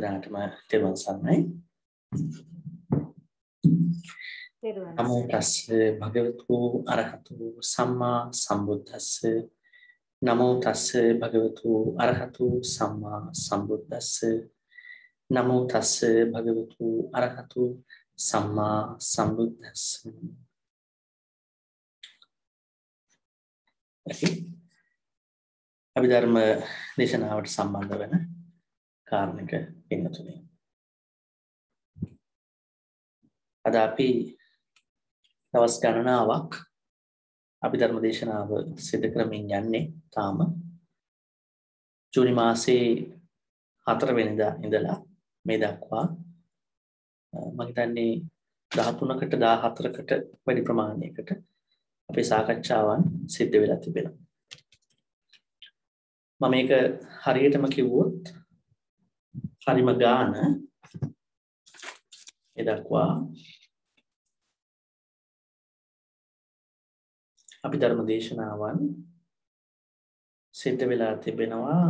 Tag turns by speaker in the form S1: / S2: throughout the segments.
S1: දෙනාටම තෙරුවන් සරණයි. නමෝ තස්ස භගවතු අරහතු සම්මා සම්බුද්දස්ස. නමෝ තස්ස භගවතු අරහතු සම්මා සම්බුද්දස්ස. නමෝ තස්ස භගවතු අරහතු සම්මා සම්බුද්දස්ස. අභිධර්ම දේශනාවට සම්බන්ධ වෙන කාරණක පින්නතුනි. අද අපි දවස් ගණනාවක් අභිධර්ම දේශනාව සිදු කරමින් යන්නේ තාම ජූනි මාසේ 4 වෙනිදා ඉඳලා මේ දක්වා මම හිතන්නේ 13කට 14කට වැඩි ප්‍රමාණයකට අපේ සාකච්ඡාවන් සිද්ධ වෙලා තිබෙනවා. මම මේක හරියටම කිව්වොත් හරිම ගාන එදක්වා අපි ධර්ම දේශනාවන් සිද්ධ වෙලා තිබෙනවා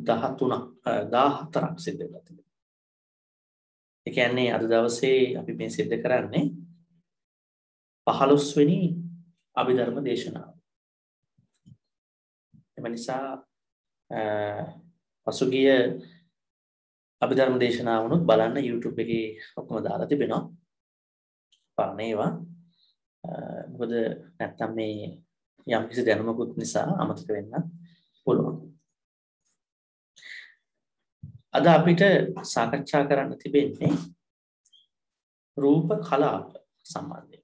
S1: 14ක් සිද්ධ වෙලා තිබෙනවා. ඒ කියන්නේ අද දවසේ අපි මේ සිද්ධ කරන්නේ 15 වෙනි අභිධර්ම දේශනාව. එම නිසා පසුගිය අභිධර්ම දේශනාවනුත් බලන්න YouTube එකේ ඔක්කොම දාලා තිබෙනවා. පාන ඒවා. මොකද නැත්තම් මේ යම් කිසි දැනුමකුත් නිසා අමතක වෙන්න පුළුවන්. අද අපිට සාකච්ඡා කරන්න තිබෙන්නේ රූප කලාප සම්බන්ධයෙන්.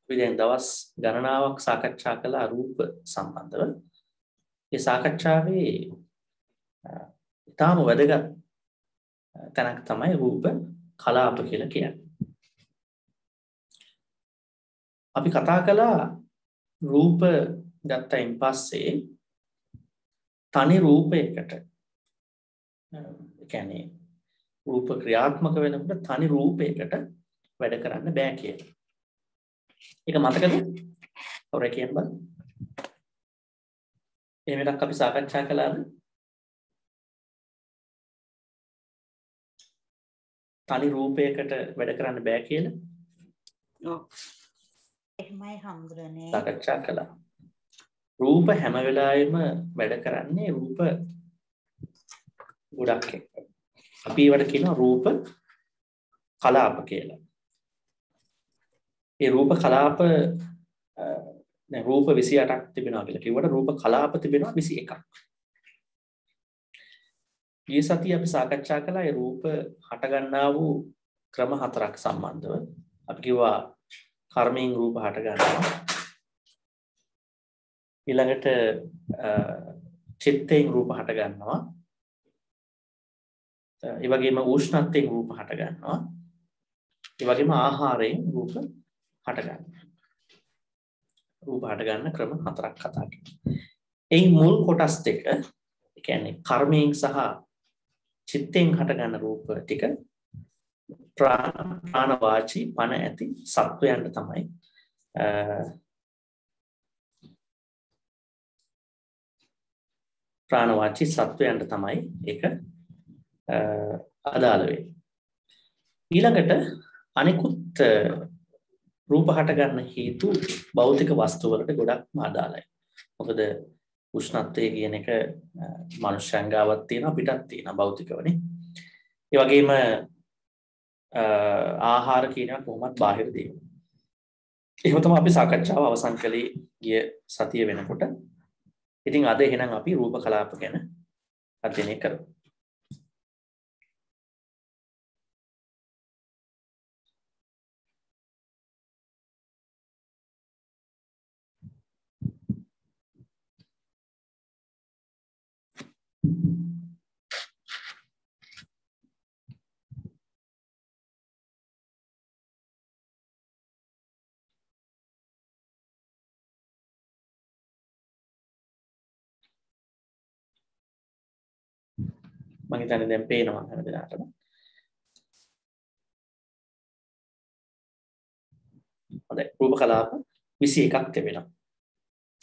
S1: අපි දැන් දවස් ගණනාවක් සාකච්ඡා කළා රූප සම්බන්ධව. ඒ සාකච්ඡාවේ ඉතාම වැදගත් තැනක් තමයි රූප කලාප කියලා කියන්නේ. අපි කතා කළා රූප ගත්තයින් පස්සේ තනි රූපයකට කියන්නේ රූප ක්‍රියාත්මක වෙනකොට තනි රූපයකට වැඩ කරන්න බෑ කියලා. ඒක මතකද? ඔරේ කියන්න බෑ. එහෙමයක් අපි සාකච්ඡා කළාද? තනි රූපයකට වැඩ කරන්න බෑ කියලා.
S2: ඔව්. එහෙමයි හම්දුරනේ.
S1: සාකච්ඡා කළා. රූප හැම වෙලාවෙම වැඩ කරන්නේ රූප ගොඩක් එක්ක. අපි ඒවට කියනවා රූප කලාප කියලා. ඒ රූප කලාප දැන් රූප 28ක් තිබෙනවා කියලා කිව්වට රූප කලාප තිබෙනවා 21ක්. ඊයේ සතියේ අපි සාකච්ඡා කළා ඒ රූප හට ගන්නා වූ ක්‍රම 4ක් සම්බන්ධව. අපි කිව්වා කර්මයෙන් රූප හට ගන්නවා. ඊළඟට චිත්තයෙන් රූප හට ගන්නවා. ඒ වගේම උෂ්ණත්වයෙන් රූප හට ගන්නවා. ඒ වගේම ආහාරයෙන් රූප හට ගන්නවා. රූප හට ගන්න ක්‍රම 4ක් කතා කරනවා. ඒ මුල් කොටස් දෙක, ඒ කියන්නේ කර්මයෙන් සහ චිත්තයෙන් හට ගන්න රූප ටික ප්‍රාණවාචී පණ ඇති සත්වයන්ට තමයි ප්‍රාණවාචී සත්වයන්ට තමයි ඒක අදාළ වෙන්නේ. ඊළඟට අනිකුත් රූප හට ගන්න හේතු භෞතික වස්තු වලට ගොඩක්ම අදාළයි. මොකද උෂ්ණත්වය කියන එක මනුෂ්‍යංගාවක් තියෙනවා පිටත් තියෙනවා භෞතිකවනේ. ඒ වගේම ආහාර කියනවා කොහොමත් බාහිර දේවල්. එහෙම තමයි අපි සාකච්ඡාව අවසන් කළේ ගිය සතිය වෙනකොට. ඉතින් අද එහෙනම් අපි රූප කලාප ගැන අධ්‍යයනය කරමු. මම හිතන්නේ දැන් පේනවා හැම දිනකටම. හොඳයි. රූප කලාප 21ක් තිබෙනවා.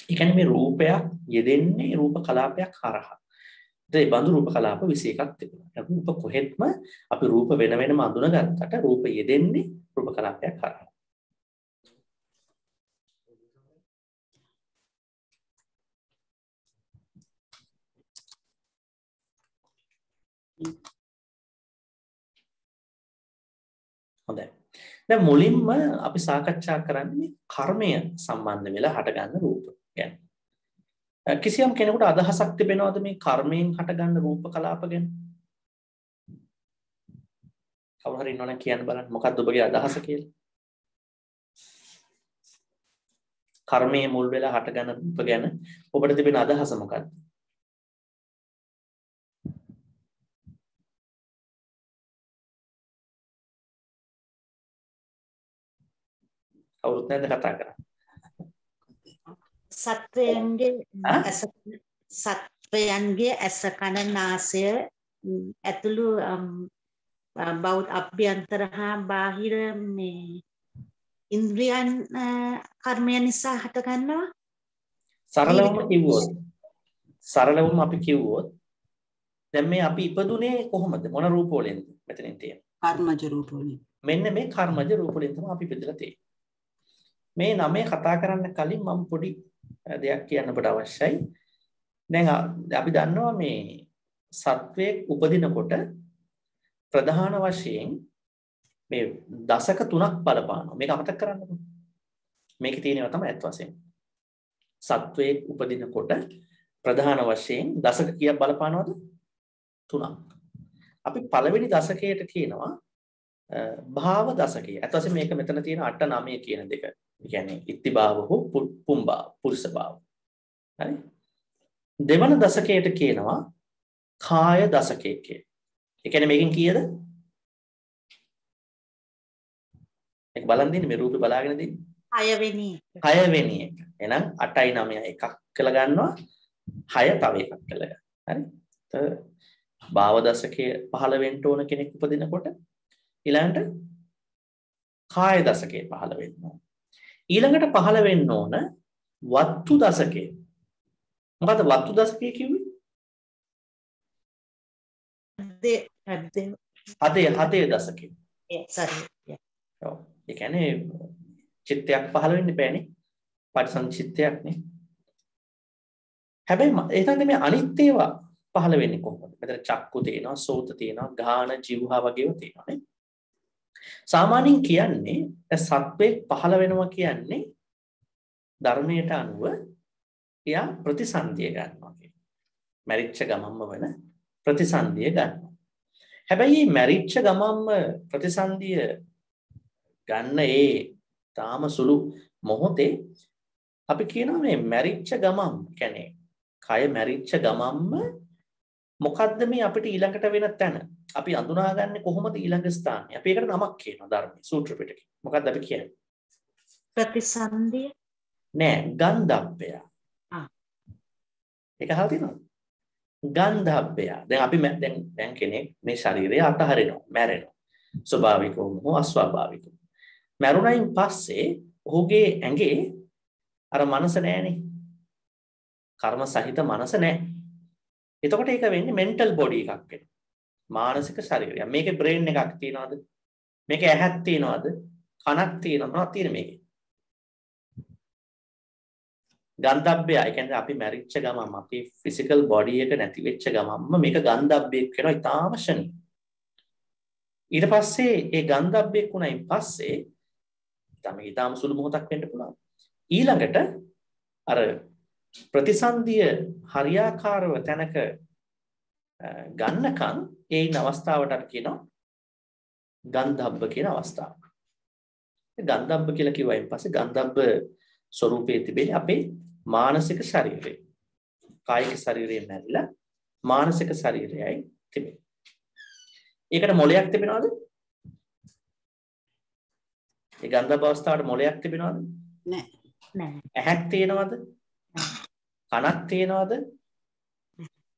S1: ඒ කියන්නේ මේ රූපයක් යෙදෙන්නේ රූප කලාපයක් හරහා. ඒ බඳු රූප කලාප 21ක් තිබෙනවා. රූප කොහෙත්ම අපි රූප වෙන වෙනම අඳුනගත්තට රූප යෙදෙන්නේ රූප කලාපයක් හරහා. හොඳයි. දැන් මුලින්ම අපි සාකච්ඡා කරන්නේ කර්මය සම්බන්ධ වෙලා හටගන්න රූප ගැන. කිසියම් කෙනෙකුට අදහසක් තිබෙනවද මේ කර්මයෙන් හටගන්න රූප කලාප ගැන? කවුරු හරි ඉන්නවනම් කියන්න බලන්න මොකක්ද ඔබගේ අදහස කියලා? කර්මයේ මුල් වෙලා හටගන්න රූප ගැන ඔබට තිබෙන අදහස මොකක්ද? කවුරුත් නැද්ද කතා කරන්නේ?
S2: සත්වයන්ගේ ඇස කන නාසය ඇතුළු බෞද්ධ අභ්‍යන්තර හා බාහිර මේ ඉන්ද්‍රියන් කර්මය නිසා හට ගන්නවා.
S1: සරලවම අපි කිව්වොත් දැන් මේ අපි ඉපදුනේ කොහොමද? මොන රූප වලින්ද මෙතනින් තියෙන්නේ?
S3: කර්මජ රූප වලින්.
S1: මෙන්න මේ කර්මජ රූප වලින් තමයි අපි ඉපදලා තියෙන්නේ. මේ නමේ කතා කරන්න කලින් මම පොඩි දෙයක් කියන්න ඔබට අවශ්‍යයි. දැන් අපි දන්නවා මේ සත්වයේ උපදිනකොට ප්‍රධාන වශයෙන් මේ දශක 3ක් බලපානවා. මේක අමතක කරන්නකෝ. මේකේ තියෙනවා තමයි අත් වශයෙන්. සත්වයේ උපදිනකොට ප්‍රධාන වශයෙන් දශක කීයක් බලපානවද? 3ක්. අපි පළවෙනි දශකයට කියනවා භාව දශකය. අත් වශයෙන් මේක මෙතන තියෙන 8 9 කියන දෙක. ඒ කියන්නේ ඉත්ති භාව හෝ පුම්භාව පුරුෂ භාව. හරි? දෙවන දශකයට කියනවා කාය දශකය කියලා. ඒ කියන්නේ මේකෙන් කීයද? මේක බලන් දින්නේ මේ රූපේ බලාගෙන දින්නේ.
S2: 6 වෙනි.
S1: 6 වෙනි එක. එහෙනම් 8යි 9යි එකක් කියලා ගන්නවා. 6 තව එකක් කියලා ගන්න. හරි? භාව දශකයේ 15 වෙන්න ඕන කෙනෙක් උපදිනකොට ඊළඟට කාය දශකයේ 15 වෙන්න ඕන. ඊළඟට 15 වෙන්න ඕන වත්තු දශකයේ. මොකද වත්තු දශකයේ කිව්වේ? හදේ දශකයේ. ඔව්. ඒ කියන්නේ චිත්තයක් පහළ වෙන්න බෑනේ. පටිසංචිත්තයක් නේ. හැබැයි එතනදී මේ අනිත් ඒවා පහළ වෙන්නේ කොහොමද? මෙතන චක්කු තියෙනවා, සෝත තියෙනවා, ගාන, જીවහා වගේව තියෙනවා නේ. සාමාන්‍යයෙන් කියන්නේ සත්වයේ පහළ වෙනවා කියන්නේ ධර්මයට අනුව එයා ප්‍රතිසන්දිය ගන්නවා කියන්නේ. මැරිච්ච ගමම්ම වෙන ප්‍රතිසන්දිය ගන්නවා. හැබැයි මේ මැරිච්ච ගමම්ම ප්‍රතිසන්දිය ගන්න තාම සුළු මොහොතේ අපි කියනවා මේ මැරිච්ච ගමම් කියන්නේ කය මැරිච්ච ගමම්ම මොකද්ද මේ අපිට ඊළඟට වෙන තැන? අපි අඳුනාගන්නේ කොහොමද ඊළඟ ස්ථානය? අපි ඒකට නමක් කියනවා ධර්මයේ සූත්‍ර පිටකේ. මොකද්ද අපි කියන්නේ?
S2: ප්‍රතිසන්දිය
S1: නෑ ගන්ධබ්බය. ඒක අහලා තියෙනවද? ගන්ධබ්බය. දැන් අපි දැන් කෙනෙක් මේ ශරීරය අතහරිනවා, මැරෙනවා. ස්වභාවිකවම හෝ අස්වාභාවිකවම. මැරුණයින් පස්සේ ඔහුගේ ඇඟේ අර මනස නෑනේ. කර්ම සහිත මනස නෑ. එතකොට ඒක වෙන්නේ මෙන්ටල් බොඩි එකක් වෙනවා. මානසික ශරීරය. මේකේ බ්‍රේන් එකක් තියනවාද? මේකේ ඇහක් තියනවාද? කනක් තියනවාද? මොනවද තියෙන්නේ මේකේ? ගන්ධබ්බය. ඒ කියන්නේ අපි මැරිච්ච ගමම අපි ෆිසිකල් බොඩි එක නැති වෙච්ච ගමම මේක ගන්ධබ්බයක් වෙනවා. ඊටාම ශනි. ඊට පස්සේ ඒ ගන්ධබ්බයක් වුණයින් පස්සේ තමයි ඊටාම සුළු මොහොතක් වෙන්න පුළුවන්. ඊළඟට අර ප්‍රතිසන්දිය හරියාකාරව තැනක ගන්නකම් ඒ ඉන්න අවස්ථාවට අපි කියනවා ගන්ධබ්බ කියන අවස්ථාව. ඒ ගන්ධබ්බ කියලා කිව්වයින් පස්සේ ගන්ධබ්බ ස්වરૂපයේ තිබෙන්නේ අපේ මානසික ශරීරය. කායික ශරීරයෙන් නැරිලා මානසික ශරීරයයි තිබෙන්නේ. ඒකට මොලයක් තිබෙනවද? ඒ ගන්ධබ්බ අවස්ථාවට මොලයක් තිබෙනවද?
S2: නැහැ.
S1: ඇහක් තියෙනවද? කනක් තියෙනවද?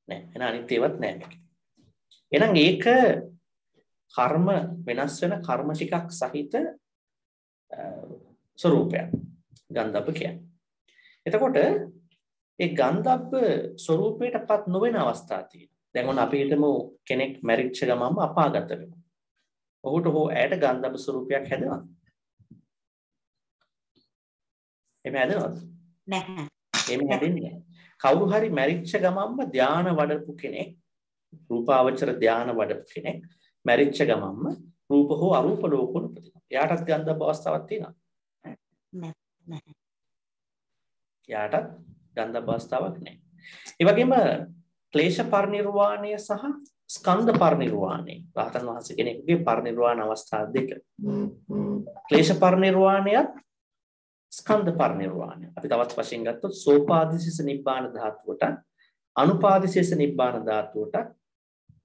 S1: නැහැ. එහෙනම් අනිත් ඒවත් නැහැ. එහෙනම් ඒක කර්ම වෙනස් වෙන කර්ම ටිකක් සහිත ස්වરૂපයක් ගන්ධබ්බ කියන්නේ. එතකොට ඒ ගන්ධබ්බ ස්වરૂපයටපත් නොවන අවස්ථා තියෙනවා. දැන් ඔන්න අපි හිතමු කෙනෙක් මැරිච්ච ගමන්ම අපාගත වෙනවා. ඔහුට හෝ ඇයට ගන්ධබ්බ ස්වરૂපයක් හැදෙනවද? එහෙම හැදෙනවද?
S2: නැහැ.
S1: එහෙම හැදෙන්නේ නැහැ. කවුරු හරි මැරිච්ච ගමන්ම ධාන වඩපු කෙනෙක්, රූපාවචර ධාන වඩපු කෙනෙක් මැරිච්ච ගමන්ම රූප හෝ අරූප ලෝකවල උපදිනවා. එයාටත් ගන්ධබ්බ අවස්ථාවක් තියෙනවා.
S2: නැහැ.
S1: එයාටත් ගන්ධබ්බ අවස්ථාවක් නැහැ. ඒ වගේම ක්ලේශ පරිනිර්වාණය සහ ස්කන්ධ පරිනිර්වාණය. රහතන් වහන්සේ කෙනෙකුගේ පරිනිර්වාණ අවස්ථා දෙක. ක්ලේශ පරිනිර්වාණයත් ස්කන්ධ පරිනිර්වාණය. අපි තවත් වශයෙන් ගත්තොත් සෝපාදිශේෂ නිබ්බාන ධාතුවට අනුපාදිශේෂ නිබ්බාන ධාතුවට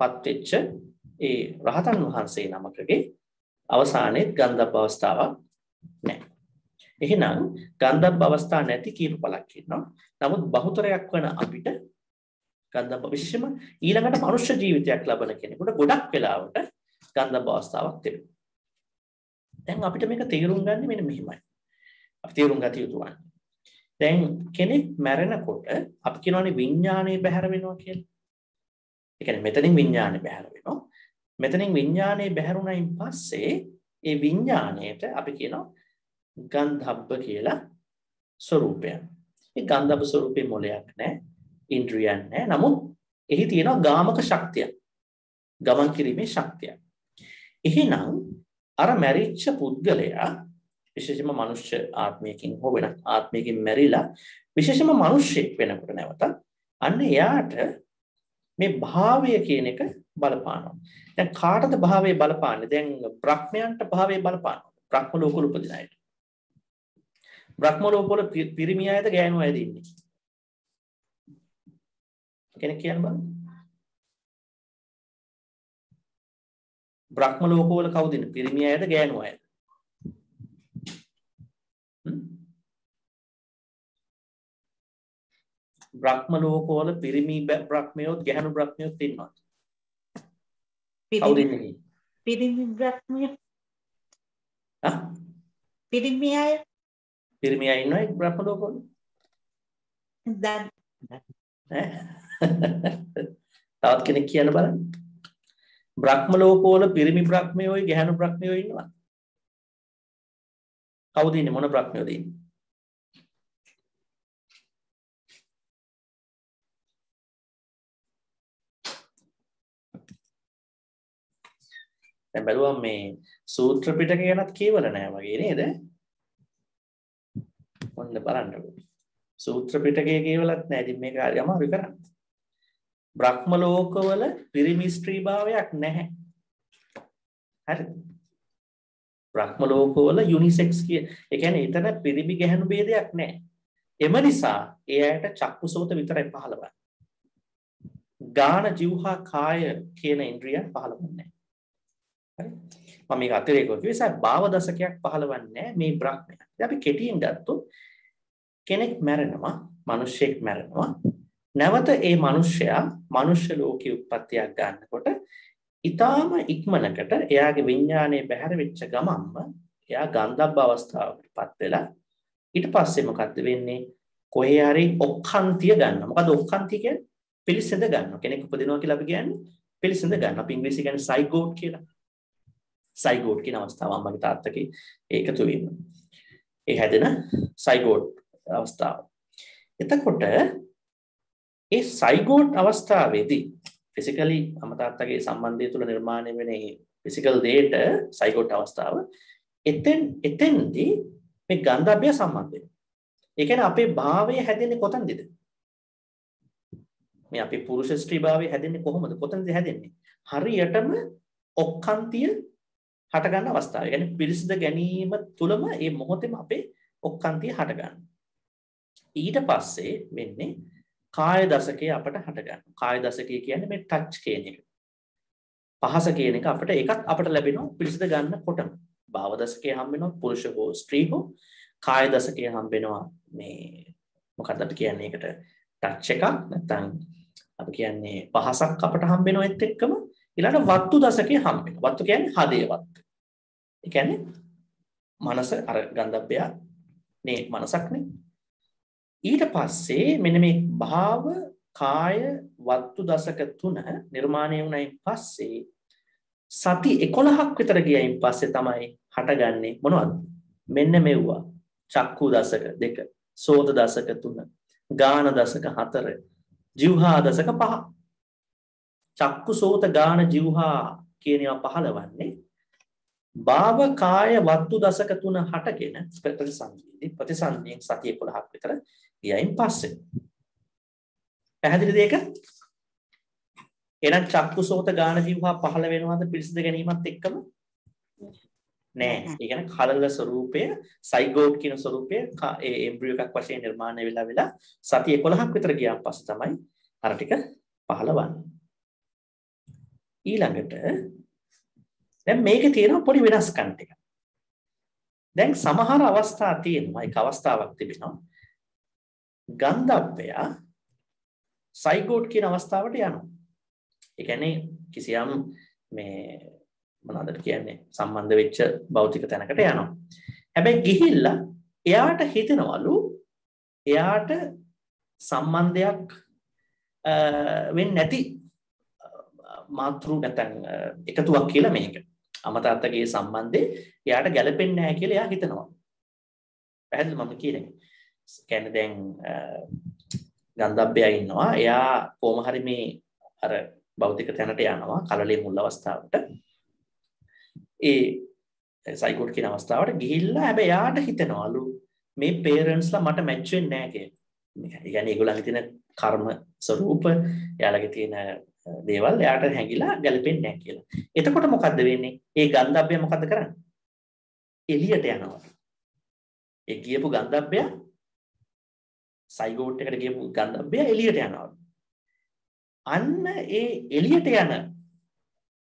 S1: පත්වෙච්ච ඒ රහතන් වහන්සේ නමකගේ අවසානයේ ගන්ධබ්බ අවස්ථාවක් නැහැ. එහෙනම් ගන්ධබ්බ අවස්ථා නැති කීපපලක් ඉන්නවා. නමුත් බහුතරයක් වන අපිට ගන්ධබ්බ විශේෂම ඊළඟට මනුෂ්‍ය ජීවිතයක් ලබන කෙනෙකුට ගොඩක් වෙලාවට ගන්ධබ්බ අවස්ථාවක් තිබෙනවා. දැන් අපිට මේක තේරුම් ගන්න මෙන්න මෙහිමයි. අපි තේරුම් ගත යුතු වන්නේ. දැන් කෙනෙක් මැරෙනකොට අපි කියනවානේ විඥාණය බැහැර වෙනවා කියලා. ඒ කියන්නේ මෙතනින් විඥාණය බැහැර වෙනවා. මෙතනින් විඥාණය බැහැරුණයින් පස්සේ ඒ විඥාණයට අපි කියනවා ගන්ධබ්බ කියලා ස්වરૂපයක්. ඒ ගන්ධබ්බ ස්වરૂපේ මොලයක් නැහැ, ඉන්ද්‍රියන් නැහැ. නමුත් එහි තියෙනවා ගාමක ශක්තිය. ගමන් කිරීමේ ශක්තිය. එහෙනම් අර මැරිච්ච පුද්ගලයා විශේෂයෙන්ම මනුෂ්‍ය ආත්මයකින් හෝ වෙන ආත්මයකින් මැරිලා විශේෂයෙන්ම මිනිස්සෙක් වෙනකොට නැවත අන්න එයාට මේ භාවය කියන එක බලපානවා. දැන් කාටද භාවය බලපාන්නේ? දැන් බ්‍රහ්මයන්ට භාවය බලපානවා. බ්‍රහ්ම ලෝකවල උපදින අයට. බ්‍රහ්ම ලෝකවල පිරිමි අයද ගෑනු අයද ඉන්නේ? කෙනෙක් කියන්න බලන්න. බ්‍රහ්ම ලෝකවල කවුද ඉන්නේ? පිරිමි අයද ගෑනු අයද? බ්‍රහ්ම ලෝකවල පිරිමි බ්‍රහ්මයෝත් ගැහණු බ්‍රහ්මයෝත් ඉන්නවා. කවුද ඉන්නේ?
S2: පිරිමි බ්‍රහ්මය.
S1: හා?
S2: පිරිමි අය.
S1: පිරිමි අය ඉන්නවා බ්‍රහ්ම ලෝකවල.
S2: දැන්
S1: තවත් කෙනෙක් කියන්න බලන්න. බ්‍රහ්ම ලෝකවල පිරිමි බ්‍රහ්මයෝයි ගැහණු බ්‍රහ්මයෝයි ඉන්නවා. කවුද ඉන්නේ? මොන බ්‍රහ්මයෝද ඉන්නේ? දැන් බලුවම මේ සූත්‍ර පිටක ගැනත් කියවල නැහැ වගේ නේද? ඔන්න බලන්නකෝ. සූත්‍ර පිටකයේ කියවලත් නැහැ. ඉතින් මේක හරි අමාරු කරන්න. බ්‍රහ්ම ලෝකවල පිරිමි ස්ත්‍රී භාවයක් නැහැ. හරිද? බ්‍රහ්ම ලෝකවල යුනිසෙක්ස් කිය. ඒ කියන්නේ ඊතන පිරිමි ගැහණු ભેදයක් නැහැ. එම නිසා ඒ අයට චක්කුසෝත විතරයි පහළවන්නේ. ගාන ජීවහා කාය කියන ඉන්ද්‍රියන් පහළවන්නේ නැහැ. මම මේක අතිරේකව කිව්වේ භාව දශකයක් පහළවන්නේ මේ බ්‍රහ්මයා. ඉතින් අපි කෙටියෙන් ගත්තොත් කෙනෙක් මැරෙනවා, මිනිසෙක් මැරෙනවා. නැවත ඒ මිනිසයා මනුෂ්‍ය ලෝකයේ උත්පත්තියක් ගන්නකොට ඊටාම ඉක්මනකට එයාගේ විඥානයේ බැහැර වෙච්ච ගමන්ම එයා ගන්ධබ්බ අවස්ථාවකටපත් වෙලා ඊට පස්සේ මොකද්ද වෙන්නේ? කොහේ හරි ඔක්කාන්තිය ගන්නවා. මොකද ඔක්කාන්තිය කියන්නේ පිළිසඳ ගන්නවා. කෙනෙක් උපදිනවා කියලා අපි කියන්නේ පිළිසඳ ගන්නවා. අපි ඉංග්‍රීසි කියන්නේ සයිගෝට් කියලා. සයිගෝට් කියන අවස්ථාව අම්මගේ තාත්තගේ ඒකතු වීම. ඒ හැදෙන සයිගෝට් අවස්ථාව. එතකොට ඒ සයිගෝට් අවස්ථාවේදී ෆිසිකලි අම්මා තාත්තගේ සම්බන්ධය තුළ නිර්මාණය වෙන ෆිසිකල් දේට සයිගෝට් අවස්ථාව එතෙන්දී මේ ගන්ධබ්බය සම්බන්ධ වෙනවා. ඒ කියන්නේ අපේ භාවය හැදෙන්නේ කොතනද? මේ අපේ පුරුෂ ස්ත්‍රී භාවය හැදෙන්නේ කොහොමද? කොතනද හැදෙන්නේ? හරියටම ඔක්කාන්තිය හට ගන්න අවස්ථාව. ඒ කියන්නේ පිරිසිදු ගැනීම තුළම මේ මොහොතේම අපේ ඔක්කාන්තිය හට ගන්නවා. ඊට පස්සේ වෙන්නේ කාය දශකයේ අපට හට ගන්නවා. කාය දශකය කියන්නේ මේ ටච් කියන එක. පහස කියන එක ඒකත් අපට ලැබෙනවා පිරිසිදු ගන්නකොටම. භාව දශකයේ හම්බ වෙනවා පුරුෂ හෝ ස්ත්‍රී හෝ. කාය දශකයේ හම්බ වෙනවා මේ මොකක්ද අපි කියන්නේ ඒකට ටච් එකක් නැත්නම් අපි කියන්නේ පහසක් අපට හම්බ වෙනවා ඒත් එක්කම ඊළඟ වත්තු දශකයේ හම්බ වෙනවා. වත්තු කියන්නේ හදේ වත්තු. ඒ කියන්නේ මනස අර ගන්ධබ්බය නේ මනසක්නේ. ඊට පස්සේ මෙන්න මේ භාව කාය වත්තු දශක 3 නිර්මාණය වුණයින් පස්සේ සති 11ක් විතර ගියයින් පස්සේ තමයි හටගන්නේ මොනවද? මෙන්න මෙව්වා. චක්කු දශක 2, සෝත දශක 3, ගාන දශක 4, જીවහා දශක 5. චක්කු සෝත ගාන જીවහා කියන ඒවා පහළවන්නේ භාව කාය වත්තු දශක 3 හටගෙන ප්‍රතිසන්දියෙන් සති 11ක් විතර ගියයින් පස්සේ. පැහැදිලිද ඒක? එහෙනම් චක්කු සෝත ගාන જીවහා පහළ වෙනවද පිළිසිඳ ගැනීමත් එක්කම? නෑ. ඒ කියන්නේ කලල ස්වરૂපය සයිගෝට් කියන ස්වરૂපය ඒ එම්බ්‍රියෝ එකක් වශයෙන් නිර්මාණය වෙලා සති 11ක් විතර ගියාන් පස්සේ තමයි අර ටික පහළවන්නේ. ඊළඟට දැන් මේකේ තියෙන පොඩි වෙනස්කම් ටික. දැන් සමහර අවස්ථා තියෙනවා. එක අවස්ථාවක් තිබෙනවා. ගන්ධබ්බය සයිගෝට් කියන අවස්ථාවට යනවා. ඒ කියන්නේ කිසියම් මේ මොනවද කියන්නේ සම්බන්ධ වෙච්ච භෞතික තැනකට යනවා. හැබැයි ගිහිල්ලා එයාට හිතෙනවලු එයාට සම්බන්ධයක් වෙන්නේ නැති මාතෘ නැත්නම් එකතුවක් කියලා මේක. අමතාත්තගේ සම්බන්ධේ එයාට ගැලපෙන්නේ නැහැ කියලා එයා හිතනවා. පැහැදිලිද මම කියන්නේ? කියන්නේ දැන් ගන්ධබ්බයා ඉන්නවා. එයා කොහොම හරි මේ අර භෞතික තැනට යනවා කලලේ මුල් අවස්ථාවට. ඒ සයිකෝට් කියන අවස්ථාවට ගිහිල්ලා හැබැයි යාට හිතනවලු මේ පේරන්ට්ස්ලා මට මැච් වෙන්නේ නැහැ කියලා. ඒ කියන්නේ ඒගොල්ලන්ගේ තියෙන කර්ම ස්වરૂප, එයාලගේ තියෙන දේවල් එයාට හැංගිලා ගැලපෙන්නේ නැහැ කියලා. එතකොට මොකද්ද වෙන්නේ? ඒ ගන්ධබ්බය මොකද්ද කරන්නේ? එළියට යනවා. ඒ ගියපු ගන්ධබ්බය සයිකෝට් එකට ගියපු ගන්ධබ්බය එළියට යනවා. අන්න ඒ එළියට යන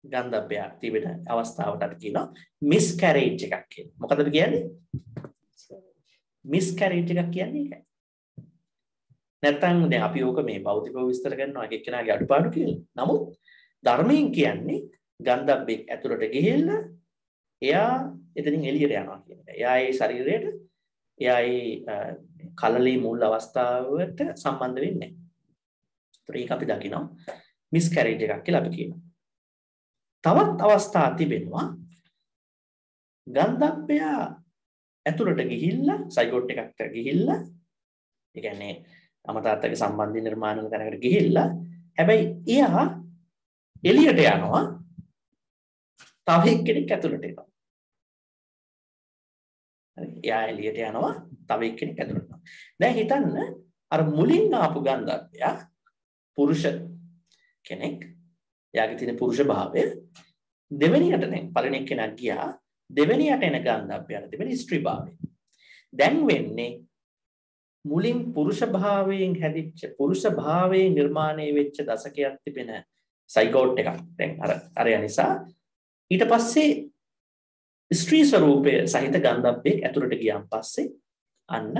S1: ගන්ධබ්බයක් තිබෙන අවස්ථාවට අපි කියනවා මිස්කැරේජ් එකක් කියලා. මොකදද කියන්නේ? මිස්කැරේජ් එකක් කියන්නේ ඒකයි. නැත්තම් දැන් අපි ඕක මේ භෞතිකව විස්තර කරනවා එක එක්කෙනාගේ අඩුපාඩු කියලා. නමුත් ධර්මයෙන් කියන්නේ ගන්ධබ්බෙක් ඇතුළට ගිහිල්ලා එයා එතනින් එළියට යනවා කියන එක. එයා ඒ ශරීරයට එයා ඒ කලලේ මුල් අවස්ථාවට සම්බන්ධ වෙන්නේ නැහැ. ඒක අපි දකිනවා මිස්කැරේජ් එකක් කියලා අපි කියනවා. තවත් අවස්ථා තිබෙනවා ගන්ධබ්බය ඇතුළට ගිහිල්ලා සයිගෝට් එකකට ගිහිල්ලා ඒ කියන්නේ අමතාත්තගේ සම්බන්ධ නිර්මාණ වෙන තැනකට ගිහිල්ලා හැබැයි එයා එළියට යනවා තව එක්කෙනෙක් ඇතුළට එනවා. හරි එයා එළියට යනවා තව එක්කෙනෙක් ඇතුළට එනවා. දැන් හිතන්න අර මුලින් ආපු ගන්ධබ්බය පුරුෂ කෙනෙක් එයාගේ තියෙන පුරුෂ භාවය දෙවෙනියට දැන් පළවෙනි එක්කෙනා ගියා දෙවෙනියට එන ගන්ධබ්බයට දෙවෙනි ස්ත්‍රී භාවය. දැන් වෙන්නේ මුලින් පුරුෂ භාවයෙන් හැදිච්ච පුරුෂ භාවයෙන් නිර්මාණය වෙච්ච දශකයක් තිබෙන සයිගෝට් එකක්. දැන් අර නිසා ඊට පස්සේ ස්ත්‍රී ස්වરૂපය සහිත ගන්ධබ්බෙක් ඇතුළට ගියාන් පස්සේ අන්න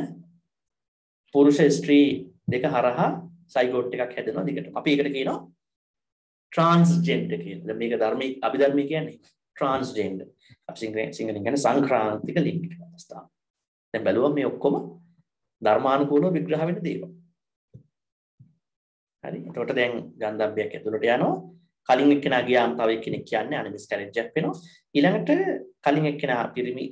S1: පුරුෂ ස්ත්‍රී දෙක හරහා සයිගෝට් එකක් හැදෙනවා දිගට. අපි ඒකට කියනවා ට්‍රාන්ස්ජෙන්ඩර් කියලා. මේක ධර්මයේ අභිධර්මයේ කියන්නේ ට්‍රාන්ස්ජෙන්ඩර්. අපි සිංහලෙන් කියන්නේ සංක්‍රාන්තික ලිංගික අවස්ථාව. දැන් බලුවම මේ ඔක්කොම ධර්මානුකූලව විග්‍රහ වෙන දේවල්. හරි. එතකොට දැන් ගන්ධබ්බයක් ඇතුළට යනවා. කලින් එක්කෙනා ගියාම තව එක්කෙනෙක් කියන්නේ අනිමිස්කැරේජ් එකක් වෙනවා. ඊළඟට කලින් එක්කෙනා පිරිමි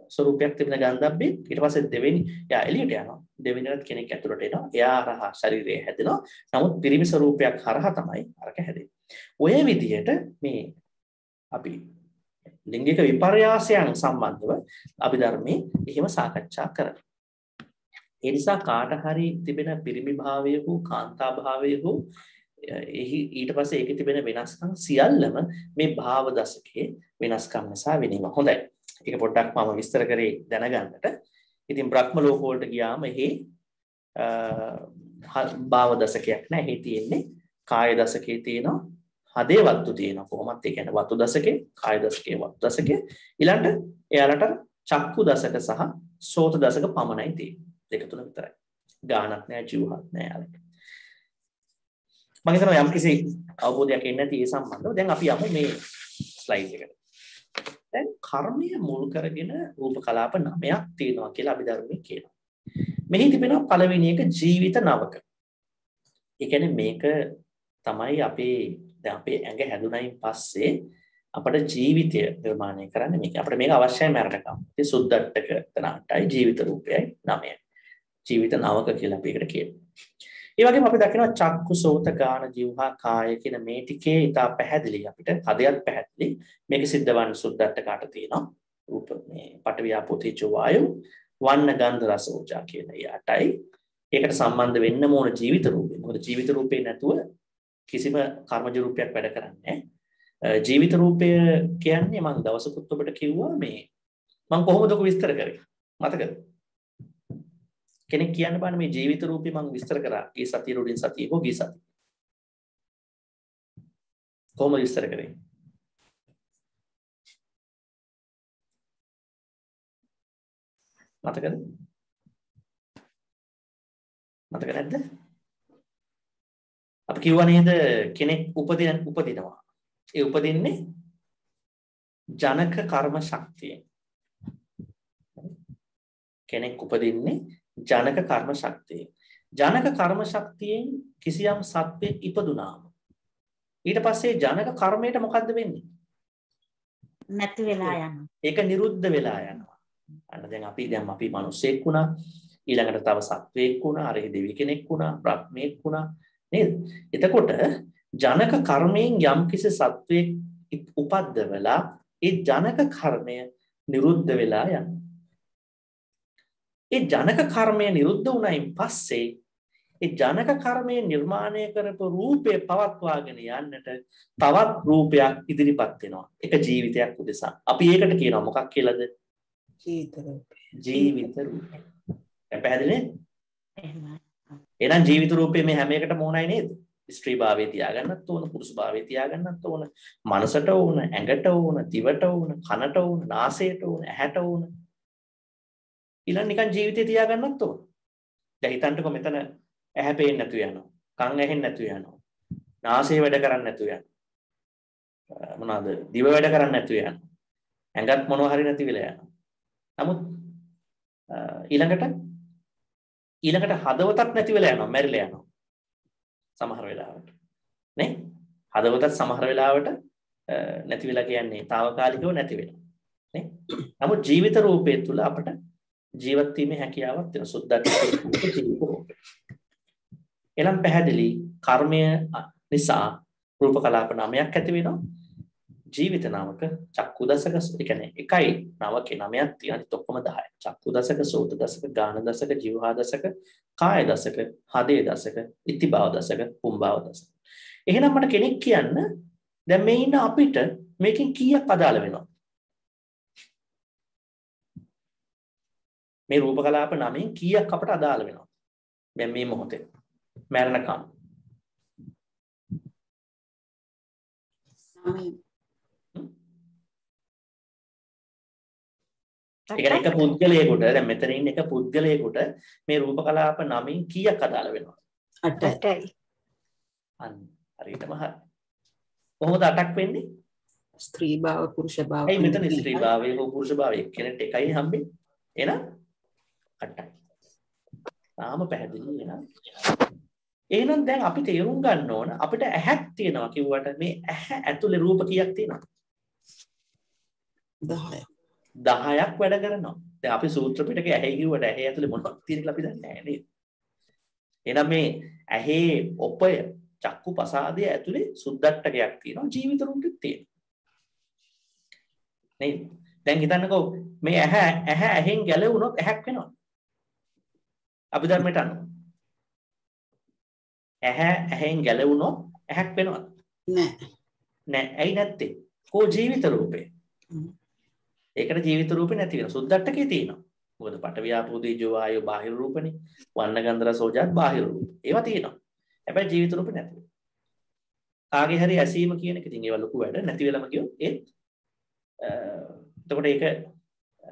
S1: ස්වරූපයක් තිබෙන ගන්ධබ්බේ ඊට පස්සේ දෙවෙනි එයා එළියට යනවා. දෙවෙනියට කෙනෙක් ඇතුළට එනවා. එයා හරහා ශරීරය හැදෙනවා. නමුත් පිරිමි ස්වරූපයක් හරහා තමයි අරක හැදෙන්නේ. ඔය විදිහට මේ අපි ලිංගික විපර්යාසයන් සම්බන්ධව අභිධර්මයේ එහෙම සාකච්ඡා කරනවා. ඒ නිසා කාට හරි තිබෙන පිරිමි භාවය හෝ කාන්තා භාවය හෝ ඊට පස්සේ ඒකේ තිබෙන වෙනස්කම් සියල්ලම මේ භාව දශකයේ වෙනස්කම් නිසා වෙනවා. හොඳයි. ඒක පොඩ්ඩක් මම විස්තර කරේ දැනගන්නට. ඉතින් බ්‍රහ්ම ලෝක වලට ගියාම එහි භාව දශකයක් නෑ. එහි තියෙන්නේ කාය දශකයේ තියෙනවා. හදේ වත්තු තියෙනවා. කොහොමත් ඒ කියන්නේ වත්තු දශකේ, කාය දශකේ, වත්තු දශකේ. ඊළඟට එයාලට චක්කු දශක සහ සෝත දශක පමණයි තියෙන්නේ. දෙක තුන විතරයි. ගානක් නෑ, ජීවහත් නෑ යාලට. මම හිතනවා යම් කිසි අවබෝධයක් එන්නේ නැති ඒ සම්බන්ධව. දැන් අපි යමු මේ ස්ලයිඩ් එකට. දැන් කර්මය මුල් කරගෙන රූප කලාප 9ක් තියෙනවා කියලා අභිධර්මයේ කියනවා. මෙහි තිබෙනවා පළවෙනි එක ජීවිත නවක. ඒ කියන්නේ මේක තමයි දැන් අපේ ඇඟ හැදුනයින් පස්සේ අපේ ජීවිතය නිර්මාණය කරන්න මේක. අපිට මේක අවශ්‍යයි මරණකම්. ඉතින් සුද්ධට්ටක 8යි ජීවිත රූපයයි 9යි. ජීවිත නවක කියලා අපි එකට කියනවා. ඒ වගේම අපි දකිනවා චක්කු සෝත ගාන જીවහා කාය කියන මේ ටිකේ ඉතා පැහැදිලි අපිට හදයක් පැහැදිලි. මේක සිද්ධ වන්නේ සුද්ධට්ටකට තියෙනවා. රූප මේ පඨවි ආපෝ තේජෝ වායු වන්න ගන්ධ රස ඕජා කියන 8යි. ඒකට සම්බන්ධ වෙන්න ඕන ජීවිත රූපේ. මොකද ජීවිත රූපේ නැතුව කිසිම කර්මජ රූපයක් වැඩ කරන්නේ නැහැ. ජීවිත රූපය කියන්නේ මම දවසකුත් ඔබට කිව්වා මේ මම කොහොමද ඔක විස්තර කරේ මතකද? කෙනෙක් කියන්න බෑ මේ ජීවිත රූපේ මම විස්තර කරා. ඒ සතිය රුඩින් සතිය හෝ ගී සතිය. කොහොමද විස්තර කරේ? මතකද? මතක නැද්ද? අපි කිව්වා නේද කෙනෙක් උපදිනවා. ඒ උපදින්නේ ජනක කර්ම ශක්තියෙන්. කෙනෙක් උපදින්නේ ජනක කර්ම ශක්තියෙන්. ජනක කර්ම ශක්තියෙන් කිසියම් සත්වෙක් ඉපදුනාම ඊට පස්සේ ජනක කර්මයට මොකද්ද වෙන්නේ?
S2: නැති වෙලා යනවා.
S1: ඒක නිරුද්ධ වෙලා යනවා. අන්න දැන් අපි මිනිස්සෙක් වුණා. ඊළඟට තව සත්වෙක් වුණා, අර දෙවි කෙනෙක් වුණා, බ්‍රහ්මෙක් වුණා නේද? එතකොට ජනක කර්මයෙන් යම්කිසි සත්වෙක් උපද්දවලා ඒ ජනක කර්මය නිරුද්ධ වෙලා යනවා. ඒ ජනක කර්මය නිරුද්ධ වුණයින් පස්සේ ඒ ජනක කර්මය නිර්මාණය කරපු රූපය පවත්වාගෙන යන්නට තවත් රූපයක් ඉදිරිපත් වෙනවා. එක ජීවිතයක් උදෙසා. අපි ඒකට කියනවා මොකක් කියලාද? ජීවිත රූපය. පැහැදිලි නේද?
S2: එහෙමයි.
S1: එහෙනම් ජීවිත රූපේ මේ හැම එකටම ඕනයි නේද? ස්ත්‍රී භාවයේ තියාගන්නත් ඕන, පුරුෂ භාවයේ තියාගන්නත් ඕන, මනසට ඕන, ඇඟට ඕන, දිවට ඕන, කනට ඕන, නාසයට ඕන, ඇහැට ඕන. ඊළඟ නිකන් ජීවිතේ තියාගන්නත් ඕන. දැන් හිතන්නකෝ මෙතන ඇහැ පේන්නේ නැතු යනවා. කන් ඇහෙන්නේ නැතු යනවා. නාසය වැඩ කරන්නේ නැතු යනවා. මොනවාද? දිව වැඩ කරන්නේ නැතු යනවා. ඇඟත් මොනවා හරි නැති වෙලා යනවා. නමුත් ඊළඟට හදවතක් නැති වෙලා යනවා, මැරිලා යනවා. සමහර වෙලාවට. නේ? හදවතත් සමහර වෙලාවට නැති වෙලා කියන්නේ తాවකාලිකව නැති වෙනවා. නේ? නමුත් ජීවිත රූපය තුල අපට ජීවත් වීමේ හැකියාවක් තියෙන සුද්ධත්වයේ ජීවිත රූපය. එනම් පැහැදිලි කර්මය නිසා රූප කලාප 9ක් ඇති වෙනවා. ජීවිත නාමක චක්කු දසක ඒ කියන්නේ එකයි නවකේ 9ක් තියෙනවා ඔක්කොම 10යි. චක්කු දසක, සෝත දසක, ගාන දසක, જીවහා දසක, කාය දසක, හදේ දසක, ඉතිභාව දසක, පුම්භාව දසක. එහෙනම් මට කෙනෙක් කියන්න දැන් මේ ඉන්න අපිට මේකෙන් කීයක් අදාළ වෙනවද? මේ රූප කලාප 9න් කීයක් අපට අදාළ වෙනවද? දැන් මේ මොහොතේ මරණකම්. එක පුද්ගලයෙකුට දැන් මෙතන ඉන්න එක පුද්ගලයෙකුට මේ රූප කලාප 9න් කීයක් අදාළ වෙනවද?
S2: 8යි.
S1: අන්න හරියටම හරි. කොහොමද 8ක් වෙන්නේ?
S3: ස්ත්‍රී භාව පුරුෂ භාව.
S1: ඒ මෙතන ස්ත්‍රී භාවය හෝ පුරුෂ භාවය කෙනෙක්ට එකයි හම්බෙන්නේ. එහෙනම් 8යි. තාම පැහැදිලි වෙනවා. එහෙනම් දැන් අපි තේරුම් ගන්න ඕන අපිට ඇහක් තියෙනවා කිව්වට මේ ඇහැ ඇතුලේ රූප කීයක් තියෙනවද?
S3: 10ක්.
S1: 10ක් වැඩ කරනවා. දැන් අපි සූත්‍ර පිටකේ ඇහි කිව්වට ඇහි ඇතුලේ මොනවද තියෙන කියලා අපි දන්නේ නැහැ නේද? එහෙනම් මේ ඇහි ඔපය චක්කු පසාදයේ ඇතුලේ සුද්ධට්ටකයක් තියෙනවා ජීවිත රූපෙත් තියෙනවා. නේද? දැන් හිතන්නකෝ මේ ඇහෙන් ගැලවුණොත් ඇහක් වෙනවද? අපි ධර්මයට අනුව. ඇහෙන් ගැලවුණොත් ඇහක් වෙනවද?
S3: නැහැ.
S1: නෑ. ඇයි නැත්තේ? කෝ ජීවිත රූපේ. ඒකට ජීවිත රූපේ නැති වෙනවා. සුද්ධට්ටකේ තියෙනවා. මොකද පඨවි ආපෝ තේජෝ වායෝ බාහිර රූපනේ. වන්න ගන්ධ රස ඕජාත් බාහිර රූප. ඒවා තියෙනවා. හැබැයි ජීවිත රූපේ නැති වෙනවා. කාගේ හරි ඇසීම කියන එක ඉතින් ඒවා ලොකු වැඩ නැති වෙලම ගියොත් ඒත් එතකොට ඒක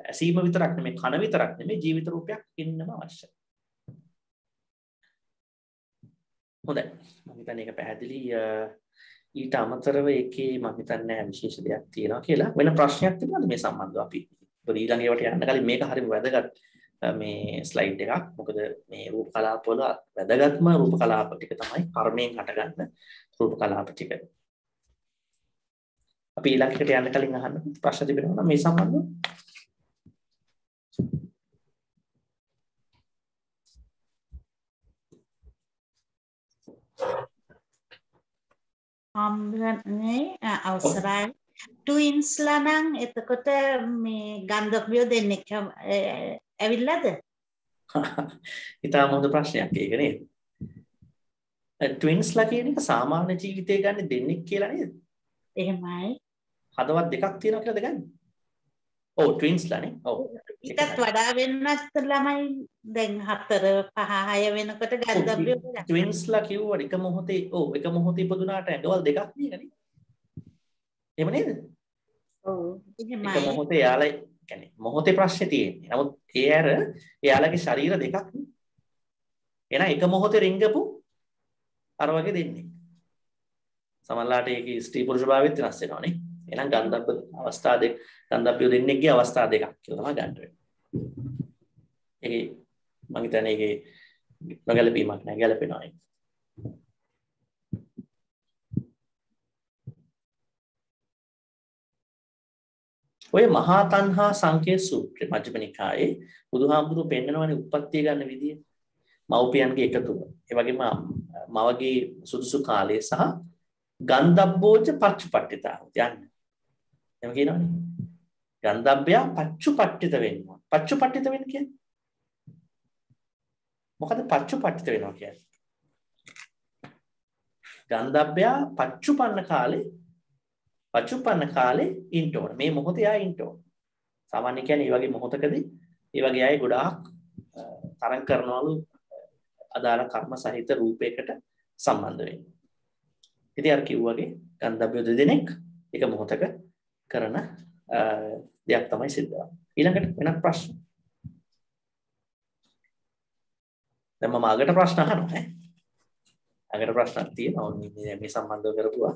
S1: ඇසීම විතරක් නෙමෙයි කන විතරක් නෙමෙයි ජීවිත රූපයක් ඉන්නම අවශ්‍යයි. හොඳයි. මම හිතන්නේ ඒක පැහැදිලි. ඊට අමතරව ඒකේ මම හිතන්නේ විශේෂ දෙයක් තියෙනවා කියලා. වෙන ප්‍රශ්නයක් තිබුණාද මේ සම්බන්ධව අපි ඊළඟ ඒවාට යන්න කලින් මේක හරිම වැදගත් මේ ස්ලයිඩ් එකක්. මොකද මේ රූප කලාප වල වැදගත්ම රූප කලාප ටික තමයි කර්මයෙන් හටගන්න රූප කලාප ටික. අපි ඊළඟ එකට යන්න කලින් අහන්න ප්‍රශ්න තිබෙනවා නම් මේ සම්බන්ධව.
S2: හම්බුනේ අවසරයි ට්වින්ස්ලා නම් එතකොට මේ ගන්ධබ්බියෝ දෙන්නෙක් ඇවිල්ලාද?
S1: ඉතාලම හොඳ ප්‍රශ්නයක් ඒක නේද? ට්වින්ස්ලා කියන එක සාමාන්‍ය ජීවිතේ ගන්න දෙන්නෙක් කියලා නේද?
S2: එහෙමයි.
S1: හදවත් දෙකක් තියෙනවා කියලාද ගන්න? ඔව් ට්වින්ස්ලා නේ. ඔව්.
S2: ඊටත් වඩා වෙනත් ළමයි දැන් 4 5 6 වෙනකොට ගන්ධබ්බියෝ
S1: ට්වින්ස්ලා කිව්වට එක මොහොතේ එක මොහොතේ ඉපදුනාට ඇඟවල් දෙකක් නේද? එහෙම නේද?
S2: ඔව් එහෙමයි.
S1: එක මොහොතේ යාළයි කියන්නේ මොහොතේ ප්‍රශ්නේ තියෙන්නේ. නමුත් ඒ ඇර එයාලගේ ශරීර දෙකක් නේ. එහෙනම් එක මොහොතේ රිංගපු අර වගේ දෙන්නේ. සමහරලාට ඒකේ ස්ත්‍රී පුරුෂ භාවයත් වෙනස් වෙනවා නේ. එහෙනම් ගන්ධබ්බ අවස්ථා දෙක ගන්ධබ්බියෝ දෙන්නෙක්ගේ අවස්ථා දෙකක් කියලා තමයි ගන්න වෙන්නේ. ඒකේ මම හිතන්නේ ඒකේ නොගැලපීමක් නැහැ ගැලපෙනවා ඒක. ඔය මහා තණ්හා සංකේ සූත්‍රය මජ්ක්‍ධිම නිකායේ බුදුහාමුදුරුවෝ පෙන්නනවනේ උප්පත්තිය ගන්න විදිය. මව්පියන්ගේ එකතුව. ඒ වගේම මවගේ සුදුසු කාලය සහ ගන්ධබ්බෝච පච්චුපට්ඨිතා යන්න. එහෙම කියනවනේ. ගන්ධබ්බය පච්චුපට්ඨිත වෙනවා. පච්චුපට්ඨිත වෙන්න කියන්නේ මොකද පච්චුපට්ඨිත වෙනවා කියන්නේ? ගන්ධබ්බය පච්චුපන්න කාලේ ඉන්න ඕන. මේ මොහොතේ ආ ඉන්න ඕන. සාමාන්‍ය කියන්නේ මේ වගේ මොහොතකදී මේ වගේ අය ගොඩාක් තරං කරනවලු අදාළ කර්ම සහිත රූපයකට සම්බන්ධ වෙන්නේ. ඉතින් අර කිව්වාගේ ගන්ධබ්බය දෙදෙනෙක් එක මොහොතක කරන දෙයක් තමයි සිද්ධ වෙන්නේ. ඊළඟට වෙනත් ප්‍රශ්න. දැන් මම අගට ප්‍රශ්න අහනවා ඈ. අගට ප්‍රශ්නක් තියෙනවා මේ සම්බන්ධව කරපුවා.